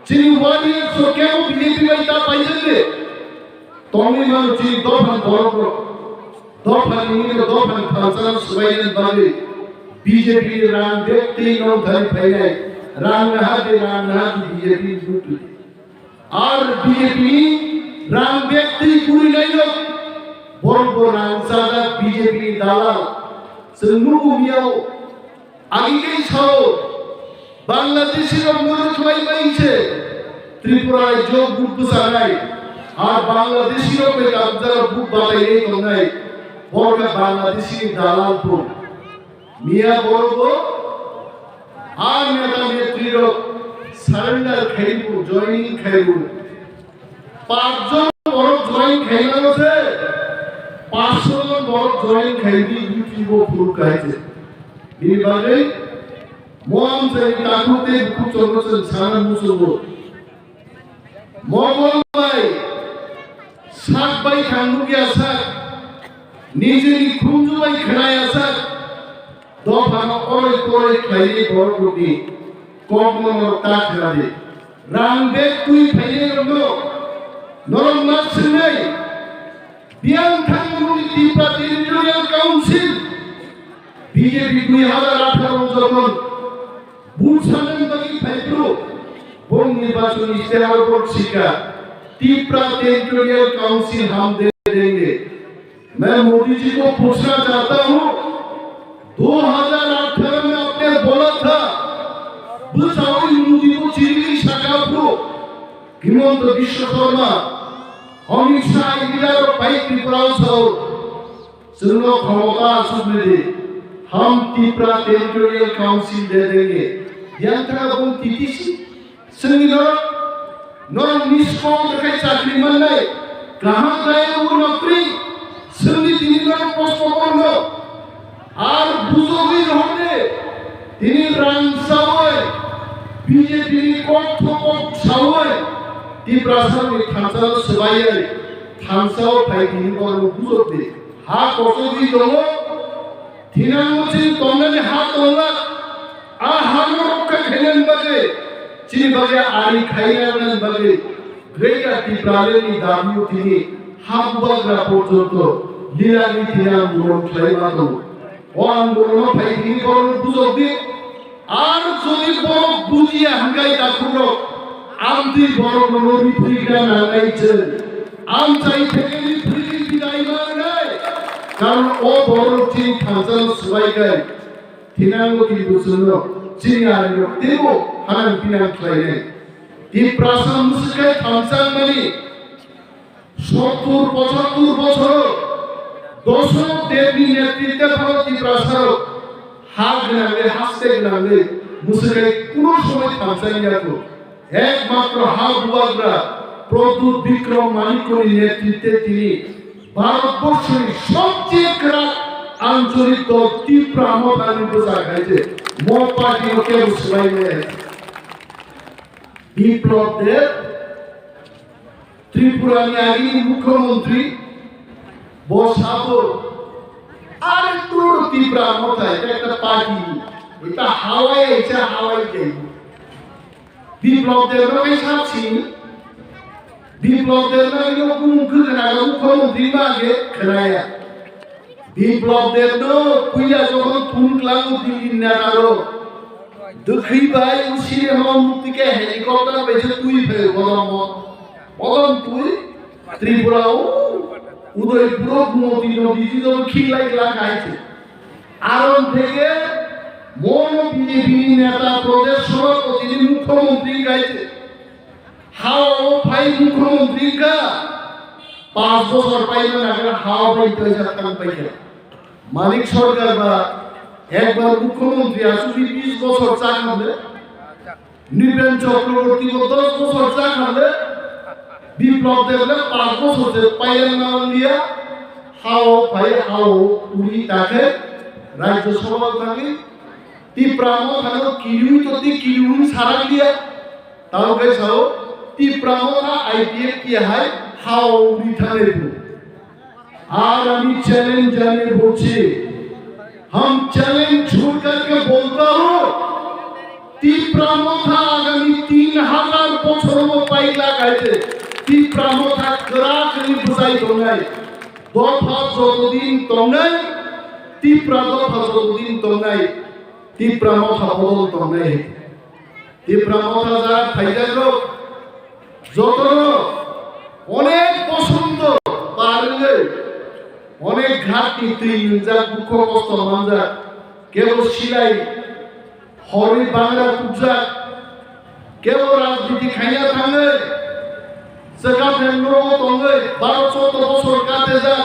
जिनि वारियर्स केबो बीजेपी बाय ता पाइजागे तंगुई मानु जिनि दफान बरक दफान निनो दफान थांसा सबायन बागे बीजेपी रां व्यक्ति नो धन फैलाय रां हादे बीजेपी जुट और बीजेपी रां व्यक्ति कुड़ी नाइलो बरबो रां सादा बीजेपी दालाल जोंनु मियाव आगिगे साव बांग्लादेशी रो मुरुख लाई बाइसे त्रिपुरा जो बुक बुसानाय और बांग्लादेशी रो पे कब्जा बुक बालाय दंनाय बरका बांग्लादेशी दालाल पुर मिया बरबो আর নেতা নেত্রীর সারেন্ডার খাইবো জয়েনিং খাইবো পাঁচজন বড় জয়েন খাইলাছে 500 জন বড় জয়েন খাইবি ইউটিউব ফুল খাইছে বিবারে মোয়াম সেই তাকুতে খুব চলছে সারা মুসলবো মগল ভাই সাত ভাই খাঙ্গুকি আসা নিজেরই খুঁজু ভাই খায় আসা দফানো ওই করে খাইয়ে বড়গুটি কমনর তাখরাদে রামবে তুই ফাইয়ে রঙ্গো নরম মাছনে বিয়ান থাঙ্গুনি ত্রিপুরা টেরিটোরিয়াল কাউন্সিল বিজেপি 2018 যখন বুলসানেন বাকি ফাইপ্রো বন নির্বাচন ইস্তেহার पर शिका त्रिपुरा टेरिटोरियल काउंसिल हम दे देंगे मैं मोदी जी को पूछना चाहता हूं 2018 में आपने बोला था बुसावली मुदी को चिरली शाकापुर हिमंत विश्व शर्मा अमित शाह इधर पाई त्रिपुरा सौ सुनो क्षमता सुबले हम त्रिपुरा टेरिटोरियल काउंसिल दे देंगे यंत्रा बन तितिसी संगिलो नॉन निष्काम के चाकरी मन नहीं कहां गए वो नौकरी রাংসাওয়ে বিজেপি কঠোর সাওয়ে ত্রিপুরাসানি থানসাল সবাইয়ে থানসাও ফাইটিং করব বুঝতে হা কতদি দङ থিনামুচি তংনানি হা দङলা আ হানো রক্ষা খেলেন বাগে চিনি বাগে আরি খাইলেন বাগে গ্রেটা ত্রিপুরালেনি দাবিও তিনি হাববাগরা পর্যন্ত লীলানি থিনা মুরম খাইবা দङ ও আন্দোলন ফাইটিং করব বুঝতে আর যদি বড় বুঝিয়া হাঙ্গাই দাখুলো আমদি বড় নবী ফ্রিকা নাগাইছে আম চাই থেকে ফ্রি বিদায় নাই কারণ ও বড় চিন থানসাল সবাইকাই থিনাঙ্গ কি বুঝলো চিনারিও দেব হানান পিনাং খাইলে এই প্রাসাদ মুসকাই থানসাল মানে 70-75 বছর দশক দেবী নেতৃত্বে ভারতী প্রাসাদ হাত গনালে হাসতে গনালে মুসকাই কোনো সময় থানসাল যাতো একমাত্র হাবুবাগরা প্রদূত বিক্রম মানিকরি নেতৃত্বে তিনি ভারতবর্ষের সবচেয়ে খারাপ আঞ্চলিক দল ত্রিপুরা মতানিত জায়গায় মো পার্টি ওকে উসলাইলে বিপ্লবদের ত্রিপুরা নিয়ে মুখ্যমন্ত্রী বসাবো আর তোর ত্রিপুরা মতায় একটা পার্টি এটা হাওয়ায় এটা হাওয়ায় যাই বিপ্লবদের রঙে সাচ্ছি বিপ্লবদের নাকি মুখ্যমন্ত্রী বাগে খেলায়া বিপ্লবদের পুইয়া যখন তুনক্লাং দিল্লি নেতারো দুঃখী ভাই উসিরে মুক্তিকে হেলিকপ্টার বেঁচে তুই ফেলে বলম তুই ত্রিপুরাও উদয়পুর নদী নদী খিলাই লাগাইছে আরন থেকে মন বিজেপি নেতা প্রদেশ সভাপতি মুখ্যমন্ত্রী গাইছে হাও ভাই মুখ্যমন্ত্রী কা 5 বছর পাইবে না হাও ভাই 2000 পাইবে মানিক সরকার বা একবার মুখ্যমন্ত্রী আসুবি 20 বছর চা খাবে নিবেন চক্রবর্তী 10 বছর চা খাবে বিপ্লব দেবলে 5 বছর পাইলেন না দিয়া হাও ভাই হাও উনি তাকে রাজ্য সভাপতি ত্রিপুরামো খানো কিরুই তোতি কিরুই সারা দিয়া তাও কে সাও ত্রিপুরামো का आईपीएफ किया है हाउ उठाने को আর আমি চ্যালেঞ্জ জানিয়ে বলছি हम चैलेंज छोड़ करके बोलता हूं ত্রিপুরামো আগামী 3000 বছর পাইলা গাইছে ত্রিপুরামো করাকনি বুঝাই দঙ্গাই দফা যতদিন তঙ্গাই ত্রিপুরা দফা যতদিন তঙ্গাই ত্রিপুরামো বদল তঙ্গাই ত্রিপুরামো যা ফাইদালো যত অনেক পছন্দ পারলে অনেক ঘাটতি তুই যা দুঃখ কষ্ট মানজা কেবল সিলাই হরি বাংলা পূজা কেবল রাজনীতি খাইয়া থাঙ্গে সেকা ফেন্দ্র তঙ্গে 12-14 বছর কাটে যা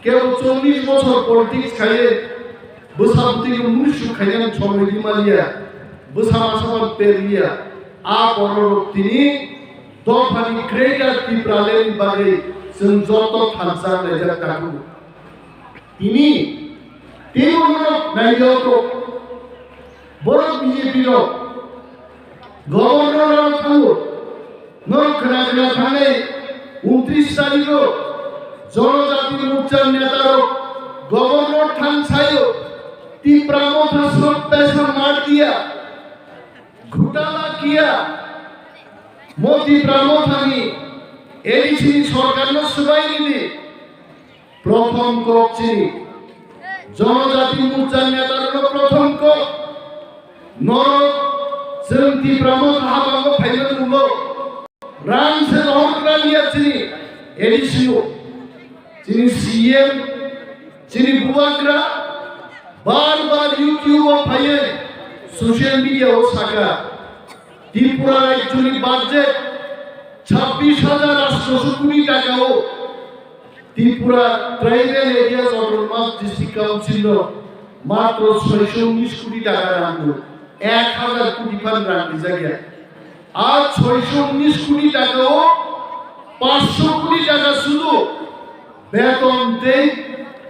কেবল 40 বছর পলিটিক্স খাইয়ে বসাবতি মুনিশু খাইয়া ছড়ে দিমালিয়া বসামাসামান পেরিয়া আ পরর তিনি দফানি গ্রেটার ত্রিপুরালেন বাগে जों যত থানসা নেজা কাকু তিনি নাইজো বড় বিজেপি র গভর্নর থাঙ্গো নরখনা থানে 29 তারিখ জনজাতি মোর্চার নেতার গভর্নর থানসায়ো ত্রিপুরামো सब पैसा मार दिया घोटाला किया मोदी ब्राह्मो थानी एडिसी सरकार न सुबाई निदि प्रथम কক চিনি জনজাতি মোর্চার নেতার প্রথম কক নর সেন্তি ব্রাহ্মো হাবাঙ্গ ফাইনাল উলো রাম সে রহমতরা লিয়া চিনি এডিসি চিনি সিএম চিনি বুয়াগ্রা বারবার ইউটিউব ও ফাইয়ে সোশ্যাল মিডিয়া ও সাকা ত্রিপুরা রাজ্যের বাজেট 26,800 কোটি টাকা ও Tripura tribal area autonomous district council মাত্র 619 কোটি টাকা রাখলো 1000 কোটি ফান্ড রাখলি জায়গা আর 619 কোটি টাকা ও 500 কোটি টাকা শুধু বেতন দেয়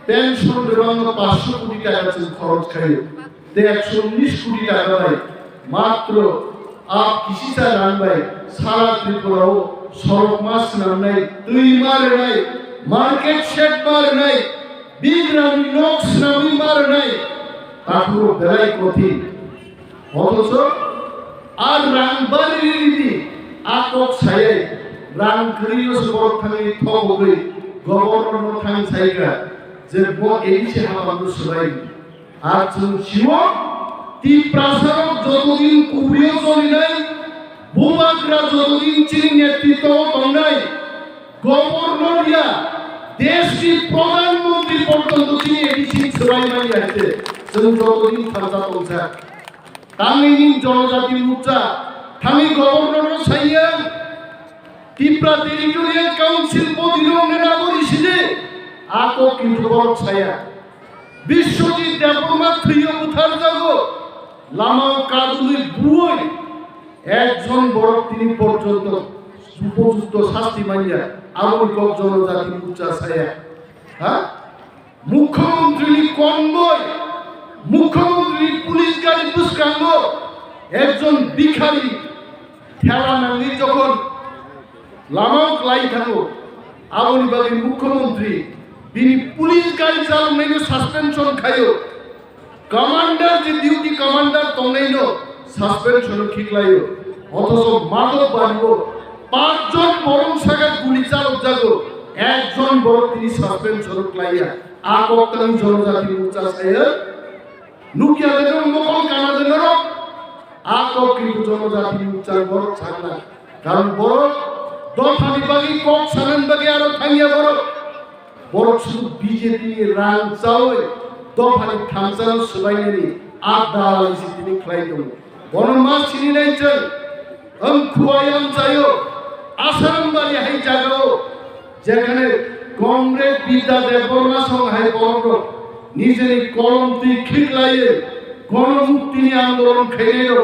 পেনশন এবং 500 কোটি টাকা খরচ খাইলো 119 কোটি টাকা ভাই মাত্র আপ কৃষিটা রান ভাই সারা ত্রিপুরাও সড়ক মাছ নাম নাই তুই মার নাই মার্কেট শেড মার নাই বিগ্রামী নক্স নামি মার নাই তাকুর বেলাই কঠিন অথচ আর রাংবাড়ি রীতি আকক ছায়ে রাং করিও সবর থাকি থবগৈ গভর্নর থাং ছাইগা যে ব এসে হাবানো সবাই আর শিব তি প্রাসাদ যতদিন কুবরিও চলি নাই ভূমাগ্রা যতদিন চিনি নেতৃত্ব নাই গভর্নর ইয়া দেশটির প্রধানমন্ত্রী পর্যন্ত তিনি এডিসি সবাই মাই আছে যতদিন থাকা পৌঁছা তামিনি জনজাতি মোর্চা থামি গভর্নর সাইয়া ত্রিপুরা টেরিটোরিয়াল কাউন্সিল প্রতিনিধি নাগরিক আতো কিন্তু বড় ছায়া বিশ্বজিৎ দেববর্মা থ্রিয় কোথার যাবো লামাও কাজুলি বুয় একজন বড় তিনি পর্যন্ত উপযুক্ত শাস্তি মানিয়া আমল কক জনজাতি মোর্চা ছায়া হ্যাঁ মুখ্যমন্ত্রী কনভয় মুখ্যমন্ত্রী পুলিশ গাড়ি পুষ্কাঙ্গ একজন ভিখারি ঠেলা নামি যখন লামাও লাই থাকো আবনিবাগের মুখ্যমন্ত্রী তিনি পুলিশ গাড়ি চালক নেই সাসপেনশন খাইও কমান্ডার যে ডিউটি কমান্ডার তনেইন সাসপেনশন খিকলাইও অথচ মাদক বাড়িব 5 জন বরং সাগাত গুলি চালক যাগো একজন বড় তিনি সাসপেনশন ক্লাইয়া আকতান জনজাতি মোর্চা ছায়া নুকিয়া দেন মকল কানা দেন আকক কিন্তু জনজাতি মোর্চার বড় ছাগলা কারণ বড় দফানি বাগি কক সানান বাগি আরো থাইয়া বড় শুধু বিজেপি রাং চাওয়ে দফানি থানসার সবাইনি আড্ডা আলাইছি তিনি খাই দেব বনমা চিনি নাই চল খুয়ায়াম চাইও আসারাম বাড়ি হাই জাগাও যেখানে কংগ্রেস বিদ্যা দেববর্মা সং হাই বড় নিজের কলম তুই খিকলাইয়ে গণমুক্তি নিয়ে আন্দোলন খাইলেও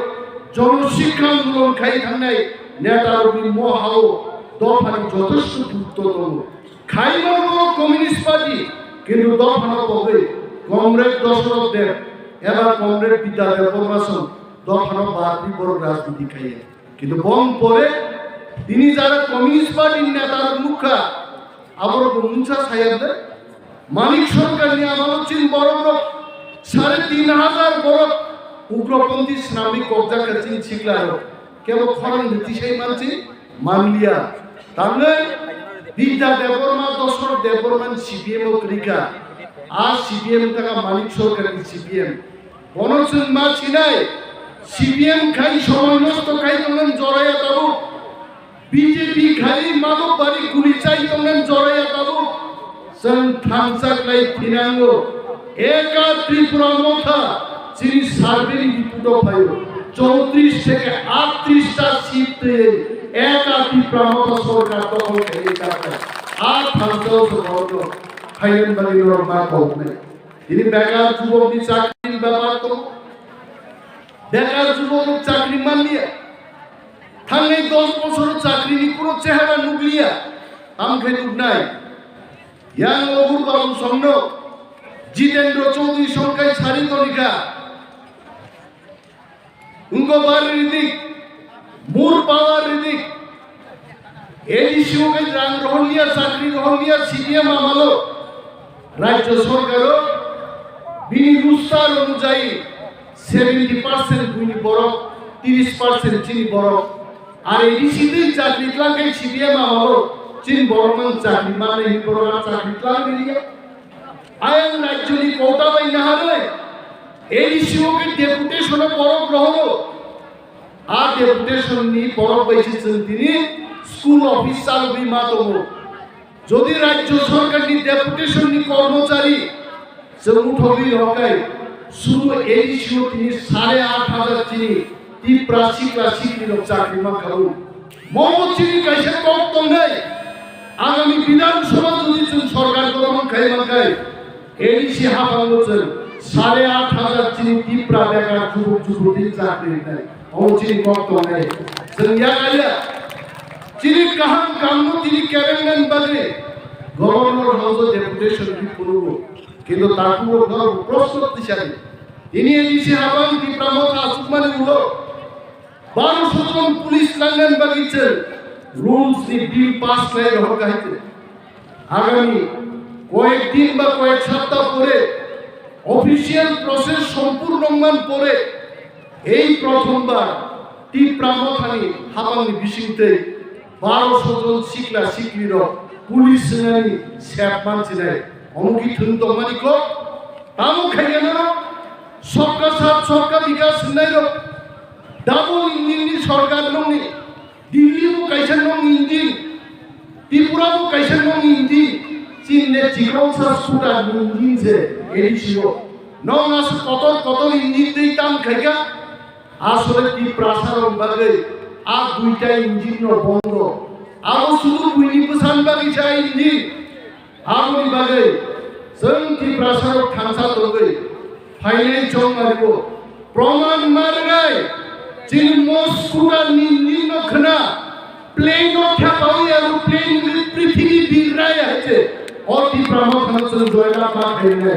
জনশিক্ষা আন্দোলন খাই থাকাই নেতার মহাও দফানি যথেষ্ট গুরুত্বতম খাইবার কমিউনিস্ট পার্টি কিন্তু দফানো হবে কংগ্রেস দশরথ দেব এবার কংগ্রেস বিদ্যা দেববর্মা সং দফানো বাড়ি বড় রাজনীতি খাইয়ে কিন্তু বম পরে তিনি যারা কমিউনিস্ট পার্টির নেতার মুখা আবার মুন্সা সাহেবদের মানিক সরকার নিয়ে আমার চিন বড় 3,500 বড় উগ্রপন্থী শ্রমিক কবজা করছেন শিখলার কেবল খরণ নীতি সেই মানছি মানলিয়া তাহলে বিদ্যা দেববর্মা দশরথ দেববর্মান সিপিএম ও ক্রিকা আর সিপিএম থাকা মানিক সরকারের সিপিএম বনসুন মা চিনাই সিপিএম খাই সময় নষ্ট খাই তোমরা জড়াইয়া তাবু বিজেপি খাই মাদক বাড়ি গুলি চাই তোমরা জড়াইয়া তাবু সন থানসা ক্লাই ফিনাঙ্গো একা ত্রিপুরা মথা চিনি সার্ভে রিপোর্ট পাইও 34 থেকে 38টা সিট একা ত্রিপুরা মথা সরকার দখল করে যাচ্ছে আর থানসাও সরকার খাইন বাড়ির মা কওনে তিনি বেকার যুবকদের চাকরির ব্যাপার তো বেকার যুবক চাকরি মানলিয়া থাঙ্গাই 10 বছর চাকরি নি পুরো চেহারা নুগলিয়া আমকে নুগ নাই ইয়াং অগুর বাবু সঙ্গ জিতেন্দ্র চৌধুরী সংখ্যায় সারি তরিকা উনকো বাড়ির দিক মূর পাওয়ার দিক এডিসিওকে রাং গ্রহণ নিয়ে চাকরি গ্রহণ নিয়ে সিপিএম আমালো রাজ্য সরকারও বিনি রুস্তার অনুযায়ী 70% গুনি বরফ 30% চিনি বরফ আর এডিসিতে চাকরি লাগে সিপিএম আমালো চিন বরমান চাকরি মানে এই প্রোগ্রাম চাকরি লাগে নিয়ে আয়ান রাজ্যনি কোটা বাই না হয় এডিসিওকে ডেপুটেশন বরফ গ্রহণ আর ডেপুটেশন নি বরফ বাইছেন তিনি স্কুল অফিসার বিমাতম যদি রাজ্য সরকার নি ডেপুটেশন নি কর্মচারী জমুঠবি হকাই শুধু এডিসিও তিনি 8,500 চিনি ত্রিপুরা শিক্ষাশিক্ষী চাকরি মা খাবো মোহাম্মদ চিনি কাইসে কত নাই আগামী বিধানসভা যদি সরকার গ্রহণ খাই মাখাই এডিসি হাফাং 8,500 চিনি ত্রিপুরা বেকার যুবক যুবতী চাকরি নাই চিনি কত নাই জঙ্গিয়া গাইয়া চিনি কাহান কামু চিনি ক্যাবিনেট বাদে গভর্নর হাউস ডেপুটেশন কি করব কিন্তু তারপর প্রশ্ন দিশারি তিনি এদিকে হাবাং ত্রিপুরা আসুকমানে উলো 1200 জন পুলিশ লাইন বাগিয়েছে রুলস নি বিল পাস করে হকাইতে আগামী কয়েকদিন বা কয়েক সপ্তাহ পরে অফিসিয়াল প্রসেস সম্পূর্ণ পরে এই প্রথমবার ত্রিপুরামথানি হাবাং বিশিংতে 1200 জন শিকলা শিকলির পুলিশ সেনানি স্যাপ মানছে নাই অমুকি থুন দমানিক তামু খাইয়া না সবকা সাথ সবকা বিকাশ নাই ডাবল ইঞ্জিন সরকার নংনি দিল্লি মু কাইসান নং ইঞ্জিন ত্রিপুরা মু কাইসান নং ইঞ্জিন চীন নে চিকন সা সুটা ইঞ্জিন সে এডিশিও নং আস কত কত ইঞ্জিন দেই তাম খাইকা আসলে ত্রিপুরা সারম বাগে আর দুইটা ইঞ্জিন বন্ধ আরো শুধু বুইনি পছান বাগি চাই ইঞ্জিন আমনি বাগে जों ত্রিপুরা সার থানসা তঙ্গুই ফাইনাল চং মারিবো প্রমাণ মারগাই जिन मस्कुरा निन्न खना प्लेन ठापाई एरोप्लेन पृथ्वी बिगड़ाय है और ত্রিপুরা মথানসন জয়লা পা খাইনে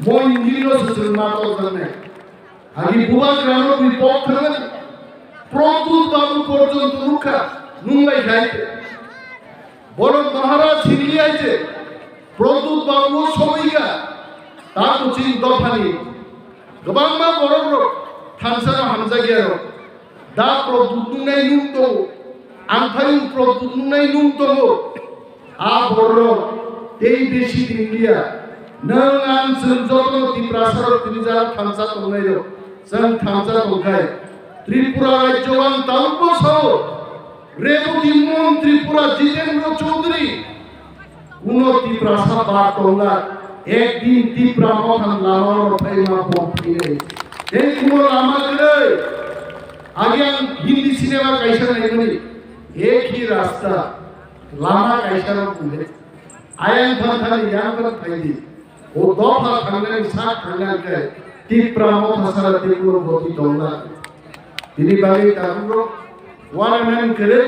মই ইঞ্জিনো সসল মাতো জানে আগে বুবা গ্রাম বিপদ থানে প্রতুল বাবু পর্যন্ত রুখা নুঙ্গাই খাইতে বড় মহারাজ ছিলি আইছে প্রতুল বাবু সময়গা তা তো চিন দফানি গবাংমা বড় থানসা হামজা গিয়া दा प्रदुदुंनाय नुंतो आंफायु प्रदुदुंनाय नुंतो आ बरो तेई बेसि दिनलिया नों आं जों जतन त्रिपुरा सार त्रिजा थांसा तंनाय रो जों थांसा तंखाय त्रिपुरा राज्यवान तालुको साव रेवती मन त्रिपुरा जितेंद्र चौधरी उनो त्रिपुरा सा बात तंगा एक दिन त्रिपुरा मथान लामार फाइमा पफिने ते कुनो लामा गले आगे हिंदी सिनेमा कैसा नहीं बनी एक ही रास्ता लामा कैसा ना पूरे आयन फंथान यान पर फायदी वो दो फाल खाने साथ खाने के त्रिपुरा मथासारा त्रिपुरा बोती तोला ini bagi taruh warna kere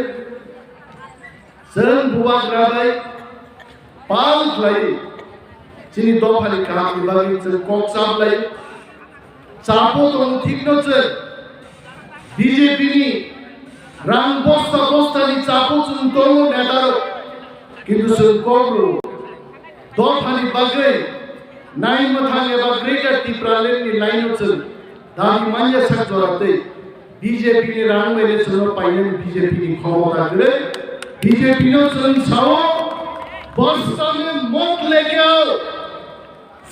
sen buat rabai pal lagi sini dua kali kami bagi sen kok sab lagi sapo tu ठीक नोचे BJP ni rang bosta ni sapo suntono nedaro কিন্তু sen kogro dua kali bagi naik mathane bagi Tripura ni lain नोचे dari manja sak jorate BJP ने रांग में ले चलो पाइने BJP की क्षमता करे बीजेपी ने चल साओ बस्ता में मत लेके आओ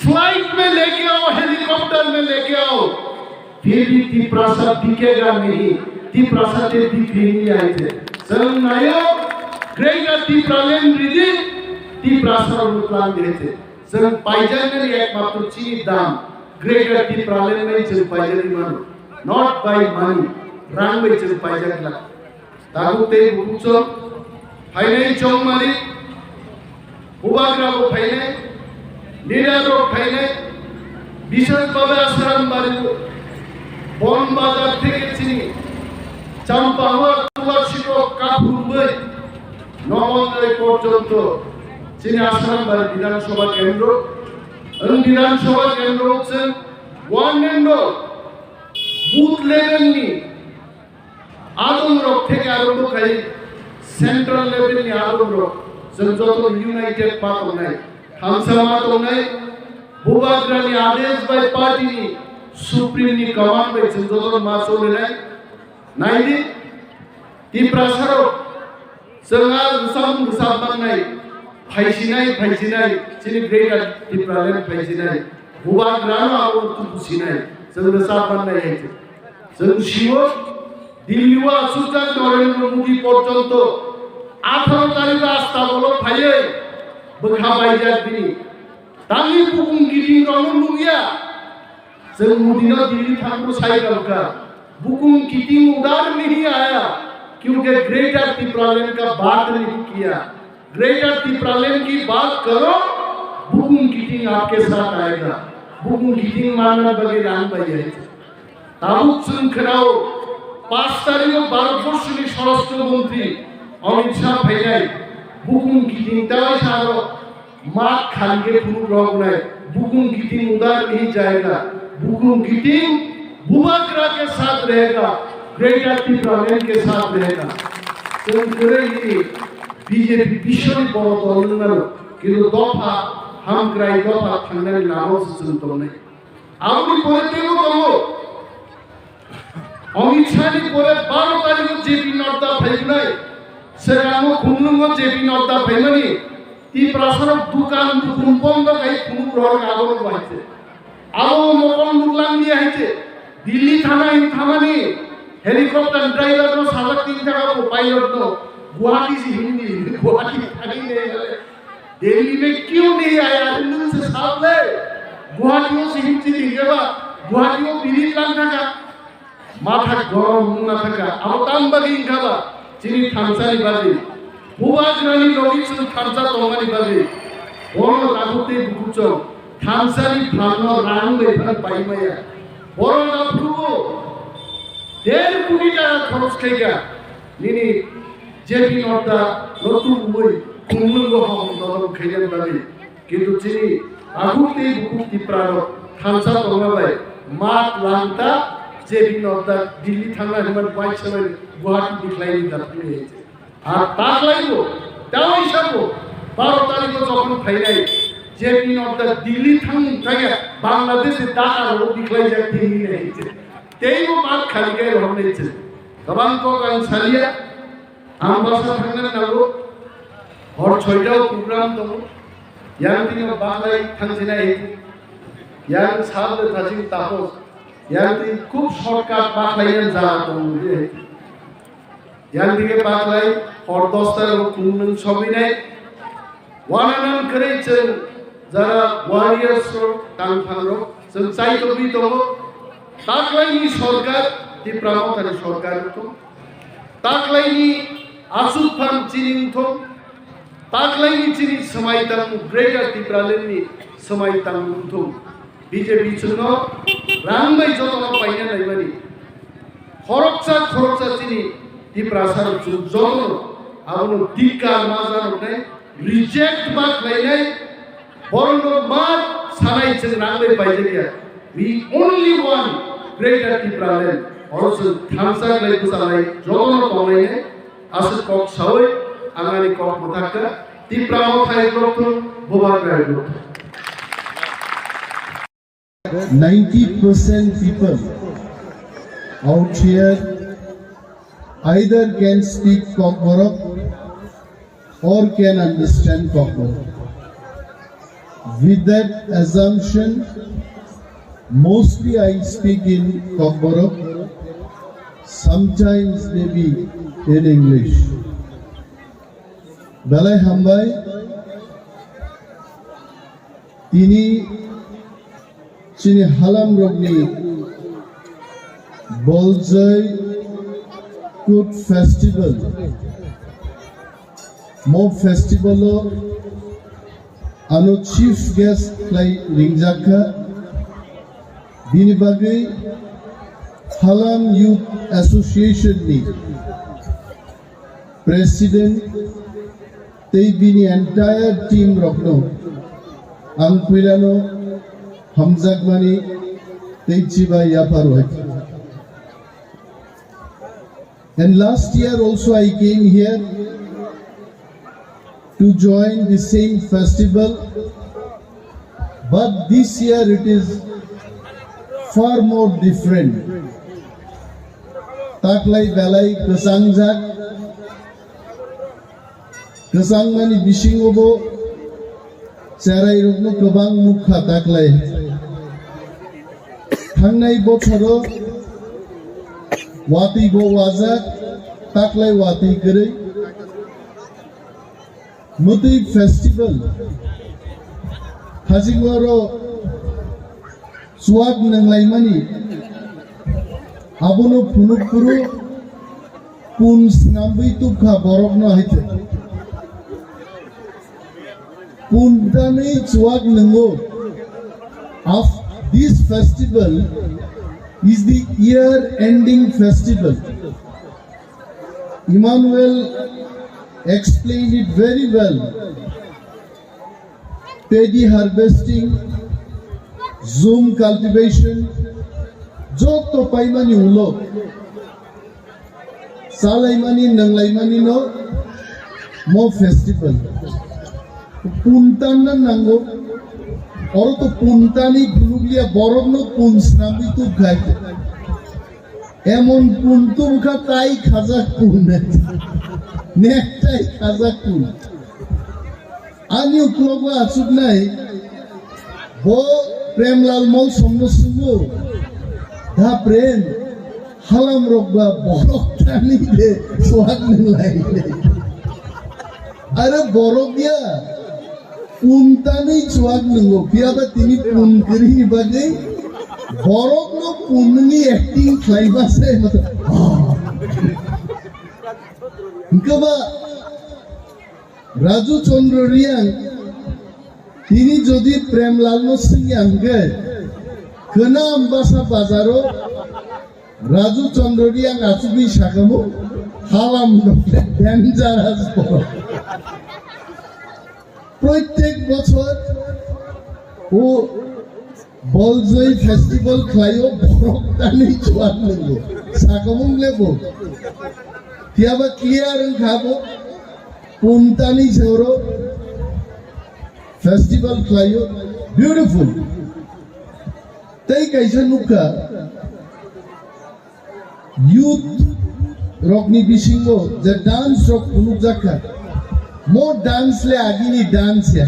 फ्लाइट में लेके आओ हेलीकॉप्टर में लेके आओ फिर भी त्रिपुरा सा दिखेगा नहीं त्रिपुरा सा ते दिख नहीं आए थे सवनायो ग्रेटर त्रिपुरा लेन रिदी त्रिपुरा सा रुपलान दे थे सर पाइजन में एक मात्र चीनी दाम ग्रेटर त्रिपुरा लेन में चल पाइजन मानो not by money rang में चल पाइजन ला ताकू ते बुकुचो फाइनेंस चौक मारी उबाग्रा को फाइने नीरा को फाइने विशेष बाबा आश्रम मारी बन बाजार থেকে চিনি চাম্পাওয়া তুলসী को কাপুরবে নবন্দে পর্যন্ত চিনি আশ্রম বাড়ি বিধানসভা কেন্দ্র এবং বিধানসভা কেন্দ্র হচ্ছে ওয়ান এন্ড বুথ লেভেল নি আদমরক থেকে আরম্ভ করে সেন্ট্রাল লেভেল নি আদমরক যত ইউনাইটেড পার্ট নাই থানসা মাত নাই বুবাগ্রা নি আদেশ বাই পার্টি নি সুপ্রিম নি কমান্ড বাই যত মা চলে নাই নাইদি ত্রিপুরা সারো সঙ্গাল সাম সাবান নাই ফাইসিনাই চিনি গ্রেটার ত্রিপুরা লেন ফাইসিনাই বুবাগ্রা নো আর তু বুসিনাই সঙ্গ সাবান নাই আছে जों शिव दिल्लीवा सुजान नरेंद्र मोदी पर्यंत 18 तारिख रास्ता बोलो फाये बखा बाइजात बिनी तांगी बुकुं गिदिं रंग लुगिया जों मोदीनो दिल्ली थांगो साइकल का बुकुं गिदिं उदार नहीं आया क्योंकि ग्रेटर त्रिपुरा लेन का बात नहीं किया ग्रेटर त्रिपुरा लेन की बात करो बुकुं गिदिं आपके साथ आएगा बुकुं गिदिं मानना बगे राम बाइजात তাবুক শৃঙ্খলাও 5 তারিখ ভারতবর্ষের স্বরাষ্ট্রমন্ত্রী অমিত শাহ ভাইলাই বুকুং গিটিং তাই সারো মাঠ খালকে পুরো রং নাই বুকুং গিটিং উদার नहीं जाएगा बुकुम गिटिंग बुबाकरा के साथ रहेगा, ग्रेटर त्रिपुरा लैंड के साथ रहेगा। तो करेगी बीजेपी विश्वनी बहुत दौलत किंतु दफा हम क्राई दफा ठंडे लाभों से सुनते नहीं। आपने बोलते हो तो अमित शाह ने बोले 12 तारीख को जेपी नड्डा भाई सेरानो खुमलुंगो जेपी नड्डा भाई मनी ती प्रासरक दुकान दुकुन बंद कई खुम रोड आगोन बाइते आओ मोकन मुलांग निये आइते दिल्ली थाना इन थामानी हेलीकॉप्टर ड्राइवर नो 3.5 टाका को पायलट नो गुवाहाटी से हिंदी गुवाहाटी थानी नहीं दिल्ली में क्यों नहीं आया हिंदी से सामने गुवाहाटियों से हिंदी दिखेगा गुवाहाटियों बिरी लांग थाका माथा गरम मुना थाका आवताम बागी इंखाबा चिनी थांसानि बागी बुबाजरानि लगिसन थांसा तंगानि बागी बरो नागुते बुकुचो थांसानि भानो रां बेफार पाइमाया बरो नाफुगो 1.5 कोटी टाका खरच खाइगा निनि जेपी नड्डा नतुन बई खुंगलुंगो हम दरम खाइगान बागी किन्तु चिनी आगुते बुकु त्रिपुरा थांसा तंगाबाय मात लांता जेपी नड्डा दिल्ली थांना हिमान बाइक समय गुवाहाटी दिखलायनि दाफुनि हेचे আর তাকলাইবো তাও হিসাবো 12 তারিখে যখন ফাইনাই जेपी नड्डा दिल्ली थांगा बांग्लादेशे ढाका दिखलाई जाते ही नहीं तेईबो बात खाली गए हमने छे गोबां को गां सालिया आम भाषा थांगना नागो हर 6टाव प्रोग्राम दङ यां दिनो बांग्लाय थांजिना हेचे यां साबले थाजिं तापस यां ति खूब शॉर्टकाट बाखलायन जा दङ यां दिके बाखलाय हर 10टार खुंनों सबिनाय वानानान करेचों जरा वारियर्स तांफांरो जों चाइतबि दङ ताकलायनि सरकार त्रिपुरा थानि सरकार दङ ताकलायनि आसुफान चिनिंथो ताकलायनि चिनि समायतां ग्रेटर त्रिपुरा लैंडनि समायतां मुंथो बीजेपी जोंनो रांबाय जतन पाइना नायबानि खरकसा चिनि त्रिपुरा सार जतन आबनो दिक्कार मा जानोनाय रिजेक्ट बात लायनाय बरनो मात सानाय जों नांबाय बायदिया we only want greater Tripura land also थांसा लाय बुजानाय जतन तंनायने आसे कक सावै आंगानि कक मथाका त्रिपुरा थाय growth बुबाग्राय growth
90% people out here either can speak KOKBOROK or can understand KOKBOROK. With that assumption, mostly I speak in KOKBOROK, sometimes maybe in English. Balai Hambai, Tini Chini Halam Rogni Bolzai Good Festival Mob Festival Ano Chief Guest like Ringjaka Binibagi Halam Youth Association ni President They bini entire team Rokno Angpilano Hamzagmani They Chiba Yaparwat. And last year also I came here to join the same festival, but this year it is far more different. Taklai belai kesangjak, kesangmani bishingobo, cerai rukno kebang mukha taklai. Hangnai bochoro. Wati go wazak, taklai wati kere. Muti festival. Hajigwaro suag nanglai mani. Abono punukpuru pun snambi tukha borok na hite. Pun dami suag nango. Of this festival is the year-ending festival. Emmanuel explained it very well. Paddy harvesting Zoom cultivation, joto paimani ulo, salaimani nanglaimani no, mo festival. Puntan nango, oro to puntani buluglia borogno punsnami tu gaite. Emon puntu muka tai khazak punet, nektai khazak pun. Ani uklogo Swnamnai, bo premlal mau somno sumo, da prem halam rogba borok tani de suat nilai de. Are borok dia puntani suat nungo, piaba tini pun kiri bagai borok no punni acting klaiba se mata. Kaba Raju Chandra Riang, তিনি যদি প্রেমলাল সিংহে আনগে কেনা আম্বাসা বাজারও রাজু চন্দ্র Reang আচুবি শাখামো Halam dangerous প্রত্যেক বছর ও বলজয়ী festival খাইও বরফ টানি জোয়ার নেব শাখামো নেব কিয়াবা ক্লিয়ার খাবো পুনতানি ঝোরো festival klayo beautiful tai kaisa nuka youth rockni bisingo the dance rock punuk jakha more dance le agini dance ya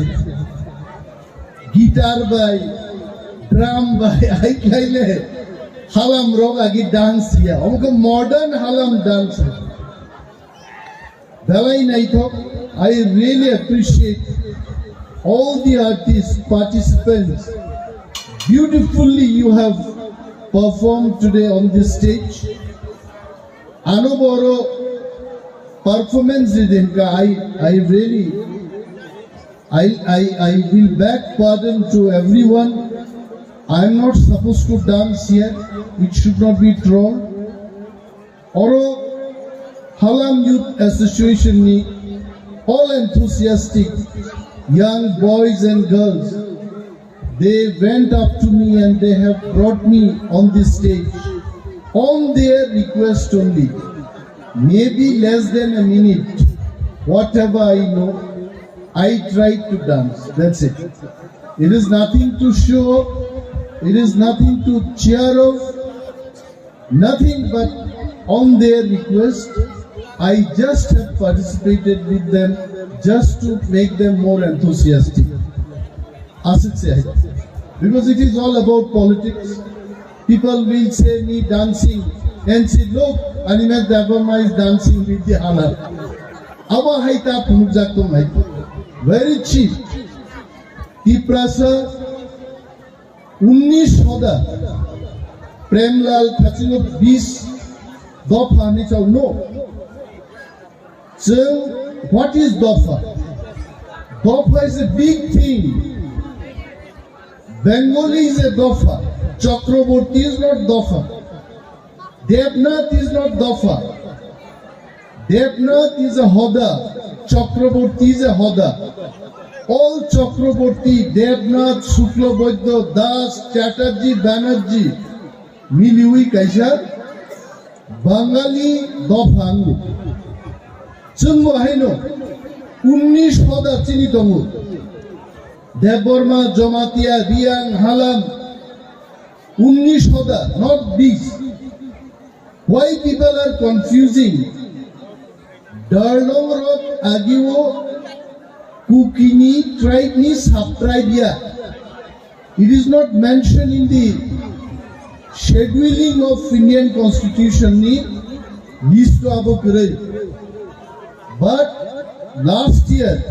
guitar by drum by ai kaile halam rock agi dance ya omko modern halam dance dalai nai tho I really appreciate all the artists, participants. Beautifully you have performed today on this stage. Anoboro performance idinka I really I will beg pardon to everyone. I am not supposed to dance here. It should not be trolled. Oro Halam Youth Association ni all enthusiastic young boys and girls, they went up to me and they have brought me on this stage on their request only. Maybe less than a minute, whatever I know, I tried to dance. That's it. It is nothing to show, it is nothing to cheer off, nothing but on their request. I just have participated with them just to make them more enthusiastic. Because it is all about politics. People will say me dancing and say, look, Aniemsh Debbarma is dancing with the halal. Aba haita punukjakto mai. Very cheap. Tiprasa 19 hoda. Premlal Khachino 20 dofa ni chau no. So, what is dofa? Dofa is a big thing. Bengali is a dofa. Chakraborty is not dofa. Devnath is not dofa. Devnath is a hoda. Chakraborty is a hoda. All Chakraborty, Devnath, Shuklabaidya, Das, Chatterjee, Banerjee, Miliui Kaisa, Bengali dofa. Chung Haino, 19 hoda chini tongu. Debbarma, Jomatia, Riang, Halam, 19 hoda, not these. Why people are confusing? Darlong Rock, Agiwo, Kukini, tribe ni sub-tribe ya. It is not mentioned in the scheduling of Indian Constitution ni list to abo kure. But last year,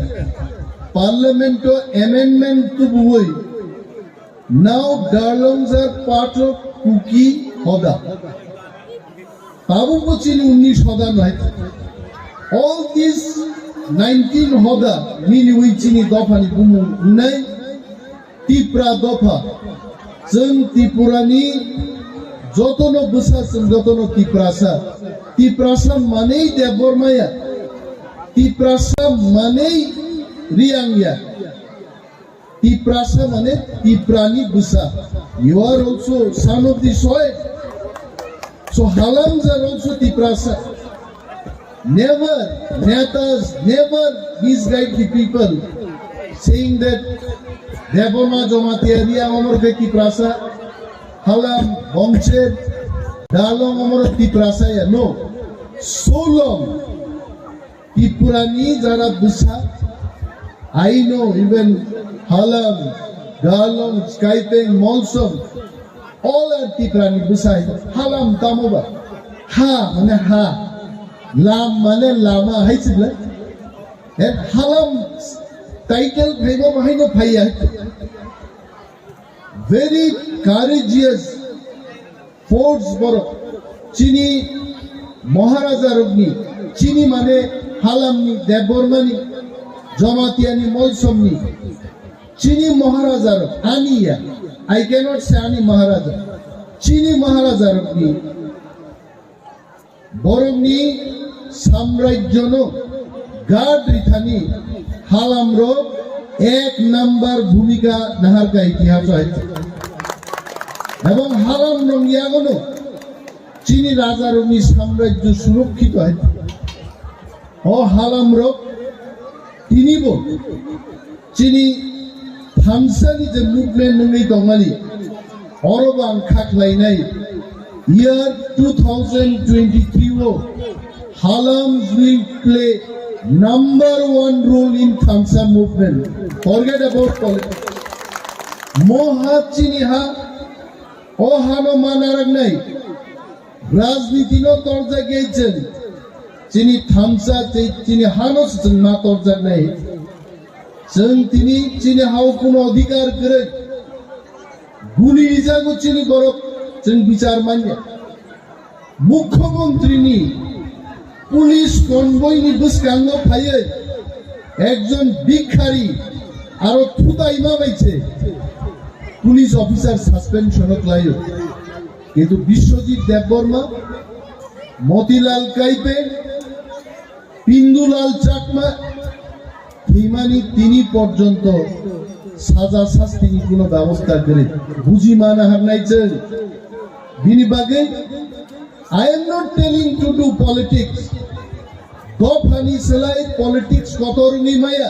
Parliament amendment to buoi. Now Darlongs are part of Kuki Hoda. Tabu pochini 19 hoda nahi. All these 19 hoda mini wichini dofa ni bumu nai. Tipra dofa. Chung Tripura ni jotono busa jotono Tiprasa. Tiprasa manei Debbarma ya. Tiprasa manei Riang ya. Tiprasa mane Tiprani Busa. You are also son of the soil. So Halams are also Tiprasa. Never, netas, never misguide the people, saying that Debbarma Jomatiaria Omar Tiprasa, Halam, Bongchet, Dalong Omar Tiprasa. No. So long, Tripurani Jara Busa. I know even Halam, Dalong, Skypeng, Molsom, all are Tripurani Busa. Halam Tamoba. Ha, mane ha. Lam mane lama hai chibla. And Halam title bhaibo bhaino phaiya. Very courageous force boro. Chini Maharaja Rugni. Chini mane Halam ni Debbarma ni Jamatiya ni Molsom ni. Chini Maharaja Rug. Aniya. I cannot say Ani Maharaja. Chini Maharaja Rugni. Boromni সাম্রাজ্যনো guard রিথানি হালামরো এক number ভূমিকা নাহারকা ইতিহাস আছে এবং হালাম নঙ্গিয়াগনো চীনি রাজারনি সাম্রাজ্য সুরক্ষিত আছে ও হালামরো তিনিব চীনি থামসানি যে মুভমেন্ট নঙ্গি দঙালি অরবাং খাকলাইনাই year 2023 Halams will play #1 role in Thansa movement. Forget about politics. Moha chiniha ohano manarag nai. Rajniti no torja geichen. Chini Thansa chini hanos na torja nai. Chung tini chini hau kuno adhikar kare. Guli ijago chini borok chung bichar manya. Mukhyamantri ni police convoy নি বুসকাঙ্গ ফাইয়ে একজন ভিখারি আর থুতা ইমামাইছে police officer suspension ক্লাইও কিন্তু বিশ্বজিৎ দেববর্মা মতিলাল কাইপে পিন্দুলাল চাকমা হিমানি তিনি পর্যন্ত সাজা শাস্তি কোনো ব্যবস্থা করে বুঝি মানা হারনাইছে বিনিবাগে I am not telling to do politics. Dofani selai politics kotoruni maya.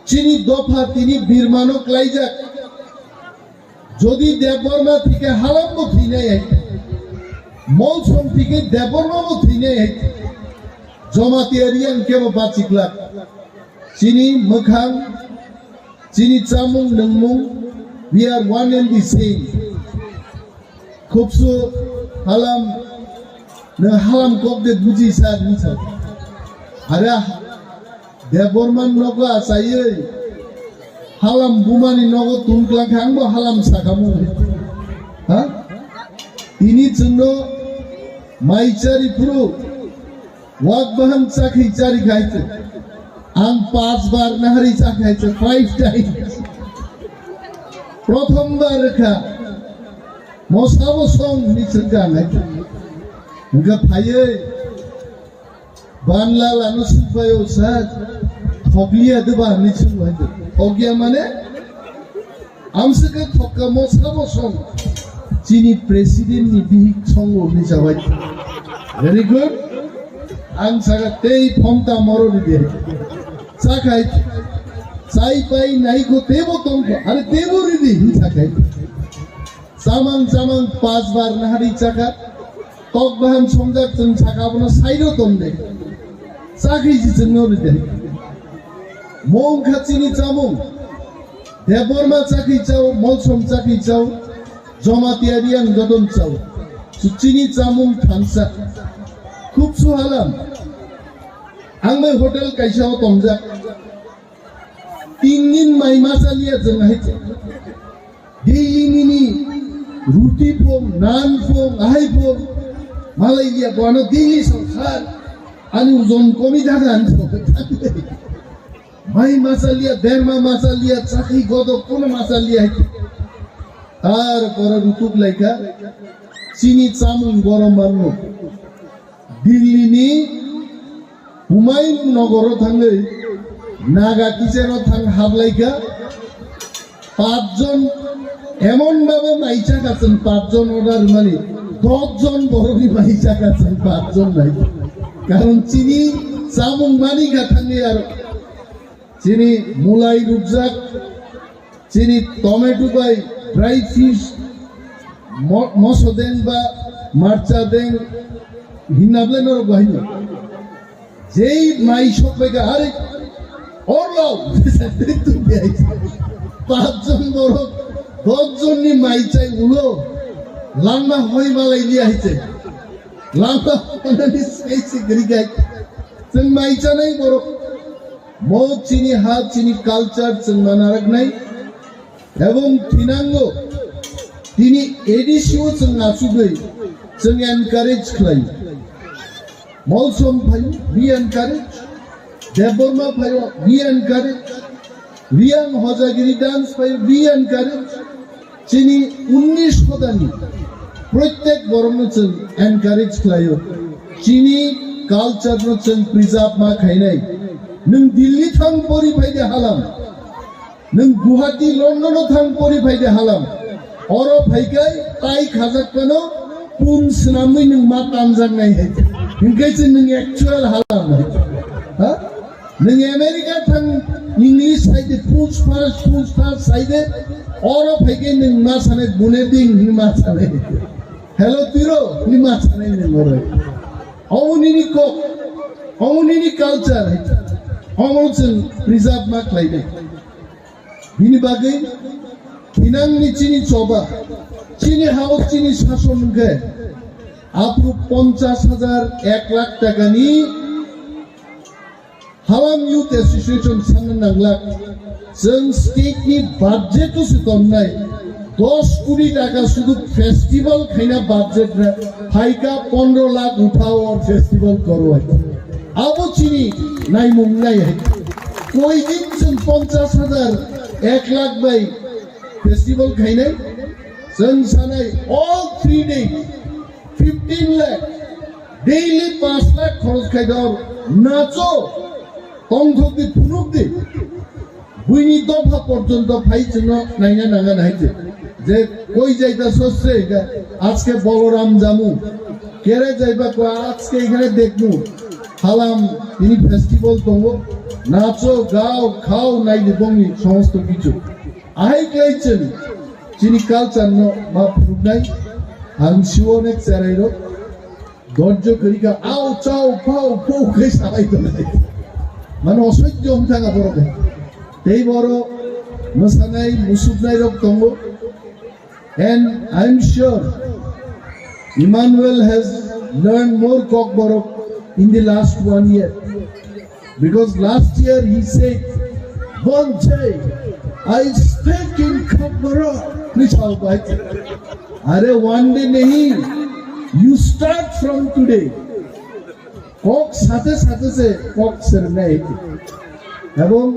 Chini dofa tini birmano klaijak. Jodi Debbarma thike halam bo thine hai. Molsom thike Debbarma bo thine hai. Jamatiarian kemo bachikla. Chini Makhang, Chini Chamung Nangmung, we are one and the same. Khubsu halam na halam kokde buji sad nisa ara Debbarman nogo asaiye halam bumani nogo tunkla khangbo halam sakamu ha tini jonno maichari puro wakbahan chakhi chari khaiche ang 5 bar nahari chak khaiche 5 times prothom bar kha Mosavo song nichanga naik. Enga phaye Banlal anusupayo sad thoglia deba nichung hoide. Thoglia mane amsaka thokka mosavo song Chini president ni bihik song nichawai. Very good. Ang saga tei phomta moro ni de. Sakai sai pai nai ko tebo tongko. Are tebo ri di sakai. Samang 5 bar nahari chaka tok baham songjak chung chaka bono sairo tomde chakhi ji chung rite mong khachini chamung Debbarma chakhi chau molsom chakhi chau Jamatiarian jodon chau suchini chamung Thansa khub suhalam angme hotel kaisao tomjak 3 din mai masalia chung haiche daily ni Ruti pom, nan pom, ahai pom, Malaysia kono dili sangsar, ani uzon komi jagan pom. Mai masalia, derma masalia, chakhi godo kono masalia hai. Tar pora rutuk laika, chini chamung gorom banno. Dilli ni Humayun nogoro thangai, naga kicheno thang hablaika, পাঁচজন এমন ভাবে মাইচা Hassan, পাঁচজন ওনার মানে 10 জন বড়ি মাইচা Hassan, 5 জন নাই। কারণ চিনি চামুং মানি গাথাঙ্গে আর চিনি মুলাই রুকজাক, চিনি টমেটো বাই ড্রাই ফিশ মশো দেন বা মার্চা দেন হিনাবলেন বাহিন যেই মাই সবাইকে আরে ওর লাও 5 জন বড় 10 জন নি মাই চাই উলো লাম্বা হই মালাই দিয়ে আইছে লাম্বা মানে সেই গরিগাই जों माइचा নাই বড় মো চিনি হাত চিনি কালচার जों মানারক নাই এবং থিনাঙ্গ তিনি এডিসিও जों নাচুগৈ जों এনকারেজ খাই মলসম ভাই বি এনকারেজ দেববর্মা ভাই B encourage Reang Hojagiri dance ভাই বি এনকারেজ চিনি 19 শতানি প্রত্যেক বরং जों এনকারেজ খাইও চিনি কালচার जों প্রিজার্ভ মা খাইনাই नों दिल्ली थां परि फायदे हालाम नों गुवाहाटी लंडन थां परि फायदे हालाम अर फायगाय ताई खाजाकनो पुन सनामै नों मा तामजाक नाय है इंगायसे नों एक्चुअल हालाम हा नों अमेरिका थां इंग्लिश साइडे पुस फास्ट साइडे अर फायगाय नों मा साने बुने दिं नों मा साने हेलो तिरो नों मा साने नों रे औनिनि को औनिनि कालचार है जों प्रिजार्भ मा खालायदों बिनि बागै थिनांनि चिनि चबा चिनि हाउस चिनि शासन के आपरु 50,000 1 लाख टाकानि हालाम यूथ एसोसिएशन साननो नांलाक जों स्टेटनि बाजेट सुतमनाय 10 कोटी टाका शुद्ध फेस्टिवल खाइना बाजेट रे फाइका 15 लाख उठाओ और फेस्टिवल करो अब चिनी नाई मुंगनाई है कोई दिन जों 50,000 1 लाख बाई फेस्टिवल खाइनाय जों सानाय all 3 days 15 lakh daily 5 lakh खरच खाइदाव नाचो तंथकदि फुनुकदि बुइनि दफा पर्यन्त फाइजों नायना नागा नायजे जे कोई जाइता सस्रे आज के बलराम जामु केरे जाइबा को आज के एखाने देखमु हालाम তিনি ফেস্টিভ্যাল দঙ্গো নাচো গাও খাও নাই দিবনি সমস্ত কিছু আই ক্লাইছেন চিনি কালচার ন মা ফুনাই আম শিওনে চারাইরো ধৈর্য করিকা আও চাও পাও পো কে সাবাই তো নাই মানে অসহ্য হমথাঙ্গা বড় কে এই বড় মোসানাই মুসুবনাই rock দঙ্গো and I'm sure Emmanuel has learned more KOKBOROK in the last 1 year, because last year he said, one day I speak in KOKBOROK. Are one day nahi, you start from today. Kok sathe se Kok Swnamnai. Ebong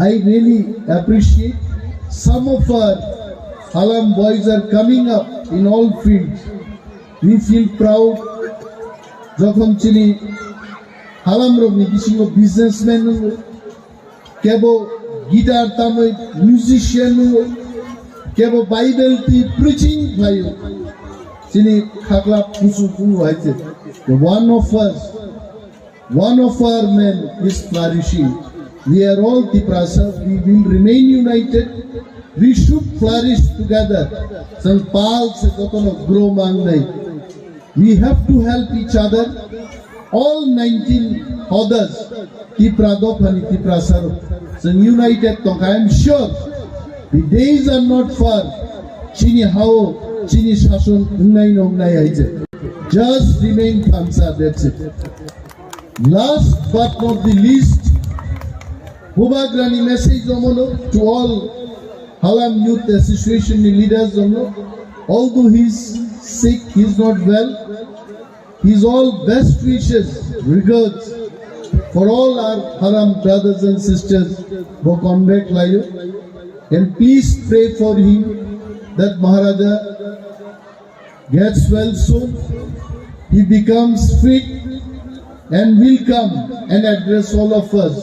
I really appreciate some of our Halam boys are coming up in all fields. We feel proud. যখন চিনি হালাম রবনি কিছু businessman কেবো guitar তামে musician কেবো Bible টি preaching ভাই চিনি খাগলা পুসু পুরু হইছে one of our men is flourishing. We are all Tiprasa. We will remain united. We should flourish together. Some pals gotono grow mangnai. We have to help each other. All 19 others, Tipradopani, Tiprasaro, so united. I am sure the days are not far. Chini hao, chini shason, unai nongnai aije. Just remain Thansa. That's it. Last but not the least, Hubagrani message to all Halam Youth Association leaders. Although he's sick, he's not well. He's all best wishes, regards for all our Haram brothers and sisters who come back live. And please pray for him that Maharaja gets well soon. He becomes fit and will come and address all of us.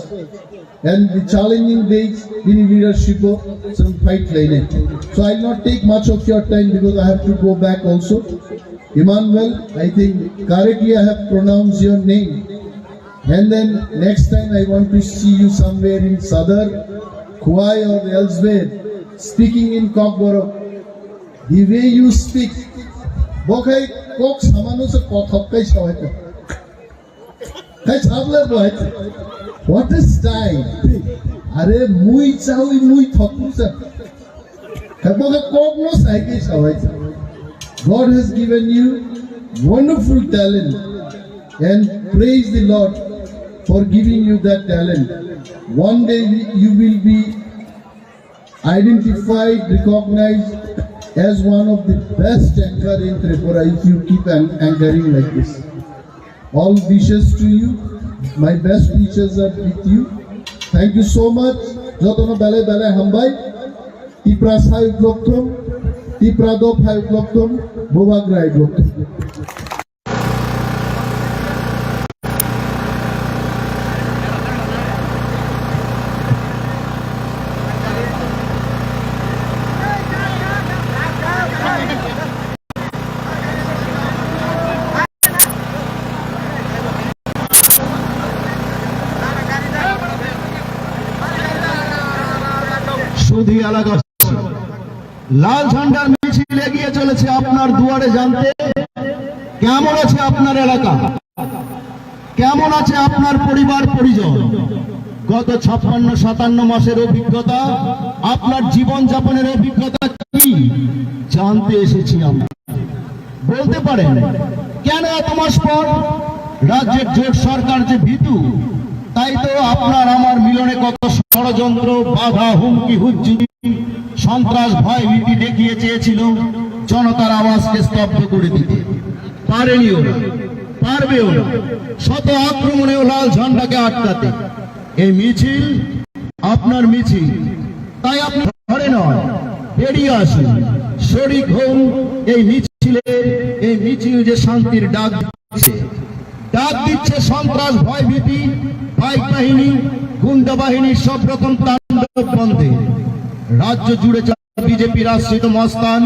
and the challenging days in leadership of some fight line. So I'll not take much of your time because I have to go back also. Emmanuel, I think correctly I have pronounced your name. And then next time I want to see you somewhere in Sadar, Kwai or elsewhere, speaking in KOKBOROK. The way you speak, bokai kok samano se KOKPIN shawai. Kai chabla boy. What a style! Are mui chawi mui thoku sa. Kaboka kok no saike shawai. God has given you wonderful talent, and praise the Lord for giving you that talent. One day you will be identified, recognized as one of the best anchor in Tripura if you keep anchoring like this. All wishes to you. My best wishes are with you. Thank you so much. Jotono bale bale hambai. Tipra sai gloktom. Tipra do phai gloktom. Bobagrai gloktom.
সুধী এলাকাবাসী, লাল ঝান্ডার মিছিল এগিয়ে চলেছে আপনার দুয়ারে জানতে কেমন আছে আপনার এলাকা, কেমন আছে আপনার পরিবার পরিজন। গত 56-57 মাসের অভিজ্ঞতা, আপনার জীবন যাপনের অভিজ্ঞতা কি জানতে এসেছি আমরা। বলতে পারেন কেন এত মাস পর? রাজ্যের জোট সরকার যে ভীতু, তাই তো আপনার আমার মিলনে কত ষড়যন্ত্র, বাধা, হুমকি, হুজ্জুরি, সন্ত্রাস, ভয় ভীতি দেখিয়ে চেয়েছিল জনতার আওয়াজকে স্তব্ধ করে দিতে। পারেনিও না, পারবেও না। শত আক্রমণেও লাল ঝান্ডাকে আটকাতে। এই মিছিল আপনার মিছিল, তাই আপনি ঘরে নয় বেরিয়ে আসুন, শরিক হন এই মিছিলে। এই মিছিল যে শান্তির ডাক দিচ্ছে সন্ত্রাস, ভয় ভীতি, বাইক বাহিনী, গুন্ডা বাহিনীর সব রকম তাণ্ডব বন্ধে। রাজ্য জুড়ে বিজেপির আশ্রিত মস্তান,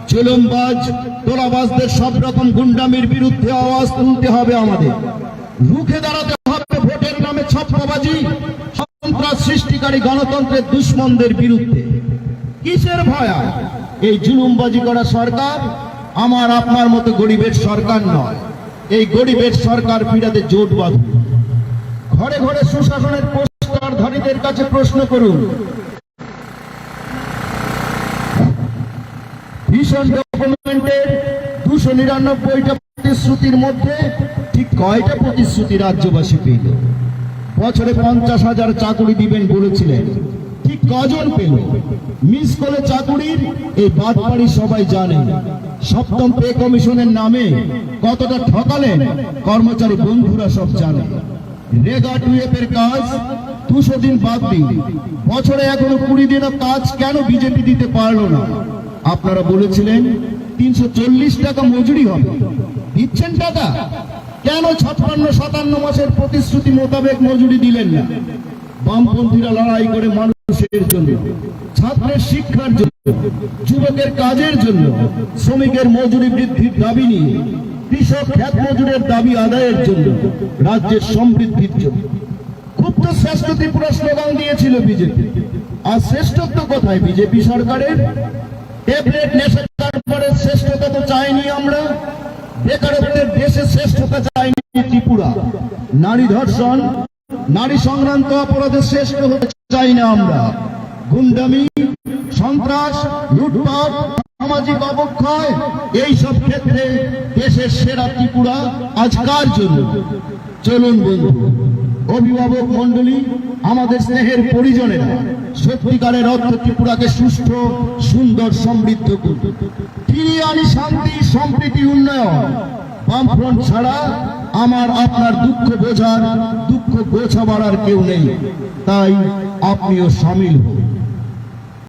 জুলুমবাজ, তোলাবাজদের সব রকম গুন্ডামির বিরুদ্ধে আওয়াজ তুলতে হবে আমাদের। রুখে দাঁড়াতে হবে ভোটের নামে ছপ্পবাজি, সন্ত্রাস সৃষ্টিকারী গণতন্ত্রের দুশ্মনদের বিরুদ্ধে। কিসের ভয়? এই জুলুমবাজি করা সরকার আমার আপনার মতো গরিবের সরকার নয়। এই গরিবের সরকার ফিরাতে জোট বাঁধুন। ঘরে ঘরে সুশাসনের পোস্টারধারীদের কাছে প্রশ্ন করুন, ভীষণ ডকুমেন্টের 299টা প্রতিশ্রুতির মধ্যে ঠিক কয়টা প্রতিশ্রুতি রাজ্যবাসী পেল? বছরে 50,000 চাকুরি দিবেন বলেছিলেন, ঠিক কজন পেল? মিস কলে চাকুরির এই বাটপাড়ি সবাই জানেন। সপ্তম পে কমিশনের নামে কতটা ঠকালেন কর্মচারী বন্ধুরা সব জানে। রেগা 2F এর কাজ 200 দিন বাদ দিন, বছরে এখনো 20 দিনও কাজ কেন বিজেপি দিতে পারলো না? আপনারা বলেছিলেন 340 টাকা মজুরি হবে, দিচ্ছেন টাকা? কেন 56-57 মাসের প্রতিশ্রুতি মোতাবেক মজুরি দিলেন না? বামপন্থীরা লড়াই করে মানুষের জন্য, ছাত্রের শিক্ষার জন্য, যুবকের কাজের জন্য, শ্রমিকের মজুরি বৃদ্ধির দাবি নিয়ে, কৃষক খ্যাত মজুরের দাবি আদায়ের জন্য, রাজ্যের সমৃদ্ধির জন্য। খুব তো শ্রেষ্ঠ ত্রিপুরা স্লোগান দিয়েছিল বিজেপি। আর শ্রেষ্ঠত্ব কোথায় বিজেপি সরকারের? ট্যাবলেট নেশা তারপরে শ্রেষ্ঠতা তো চাইনি আমরা। বেকারত্বের দেশে শ্রেষ্ঠতা চাইনি ত্রিপুরা। নারী ধর্ষণ, নারী সংক্রান্ত অপরাধে শ্রেষ্ঠ হতে চাই না আমরা। গুন্ডামি, সন্ত্রাস, লুটপাট, সামাজিক অবক্ষয়, এই সব ক্ষেত্রে দেশের সেরা ত্রিপুরা আজ কার জন্য? চলুন বন্ধু, অভিভাবক মন্ডলী, আমাদের স্নেহের পরিজনেরা সত্যিকারের অর্থ ত্রিপুরাকে সুস্থ, সুন্দর, সমৃদ্ধ করুন। ফিরিয়ে আনি শান্তি, সম্প্রীতি, উন্নয়ন। বামফ্রন্ট ছাড়া আমার আপনার দুঃখ বোঝার, দুঃখ গোছাবার আর কেউ নেই। তাই আপনিও সামিল হন।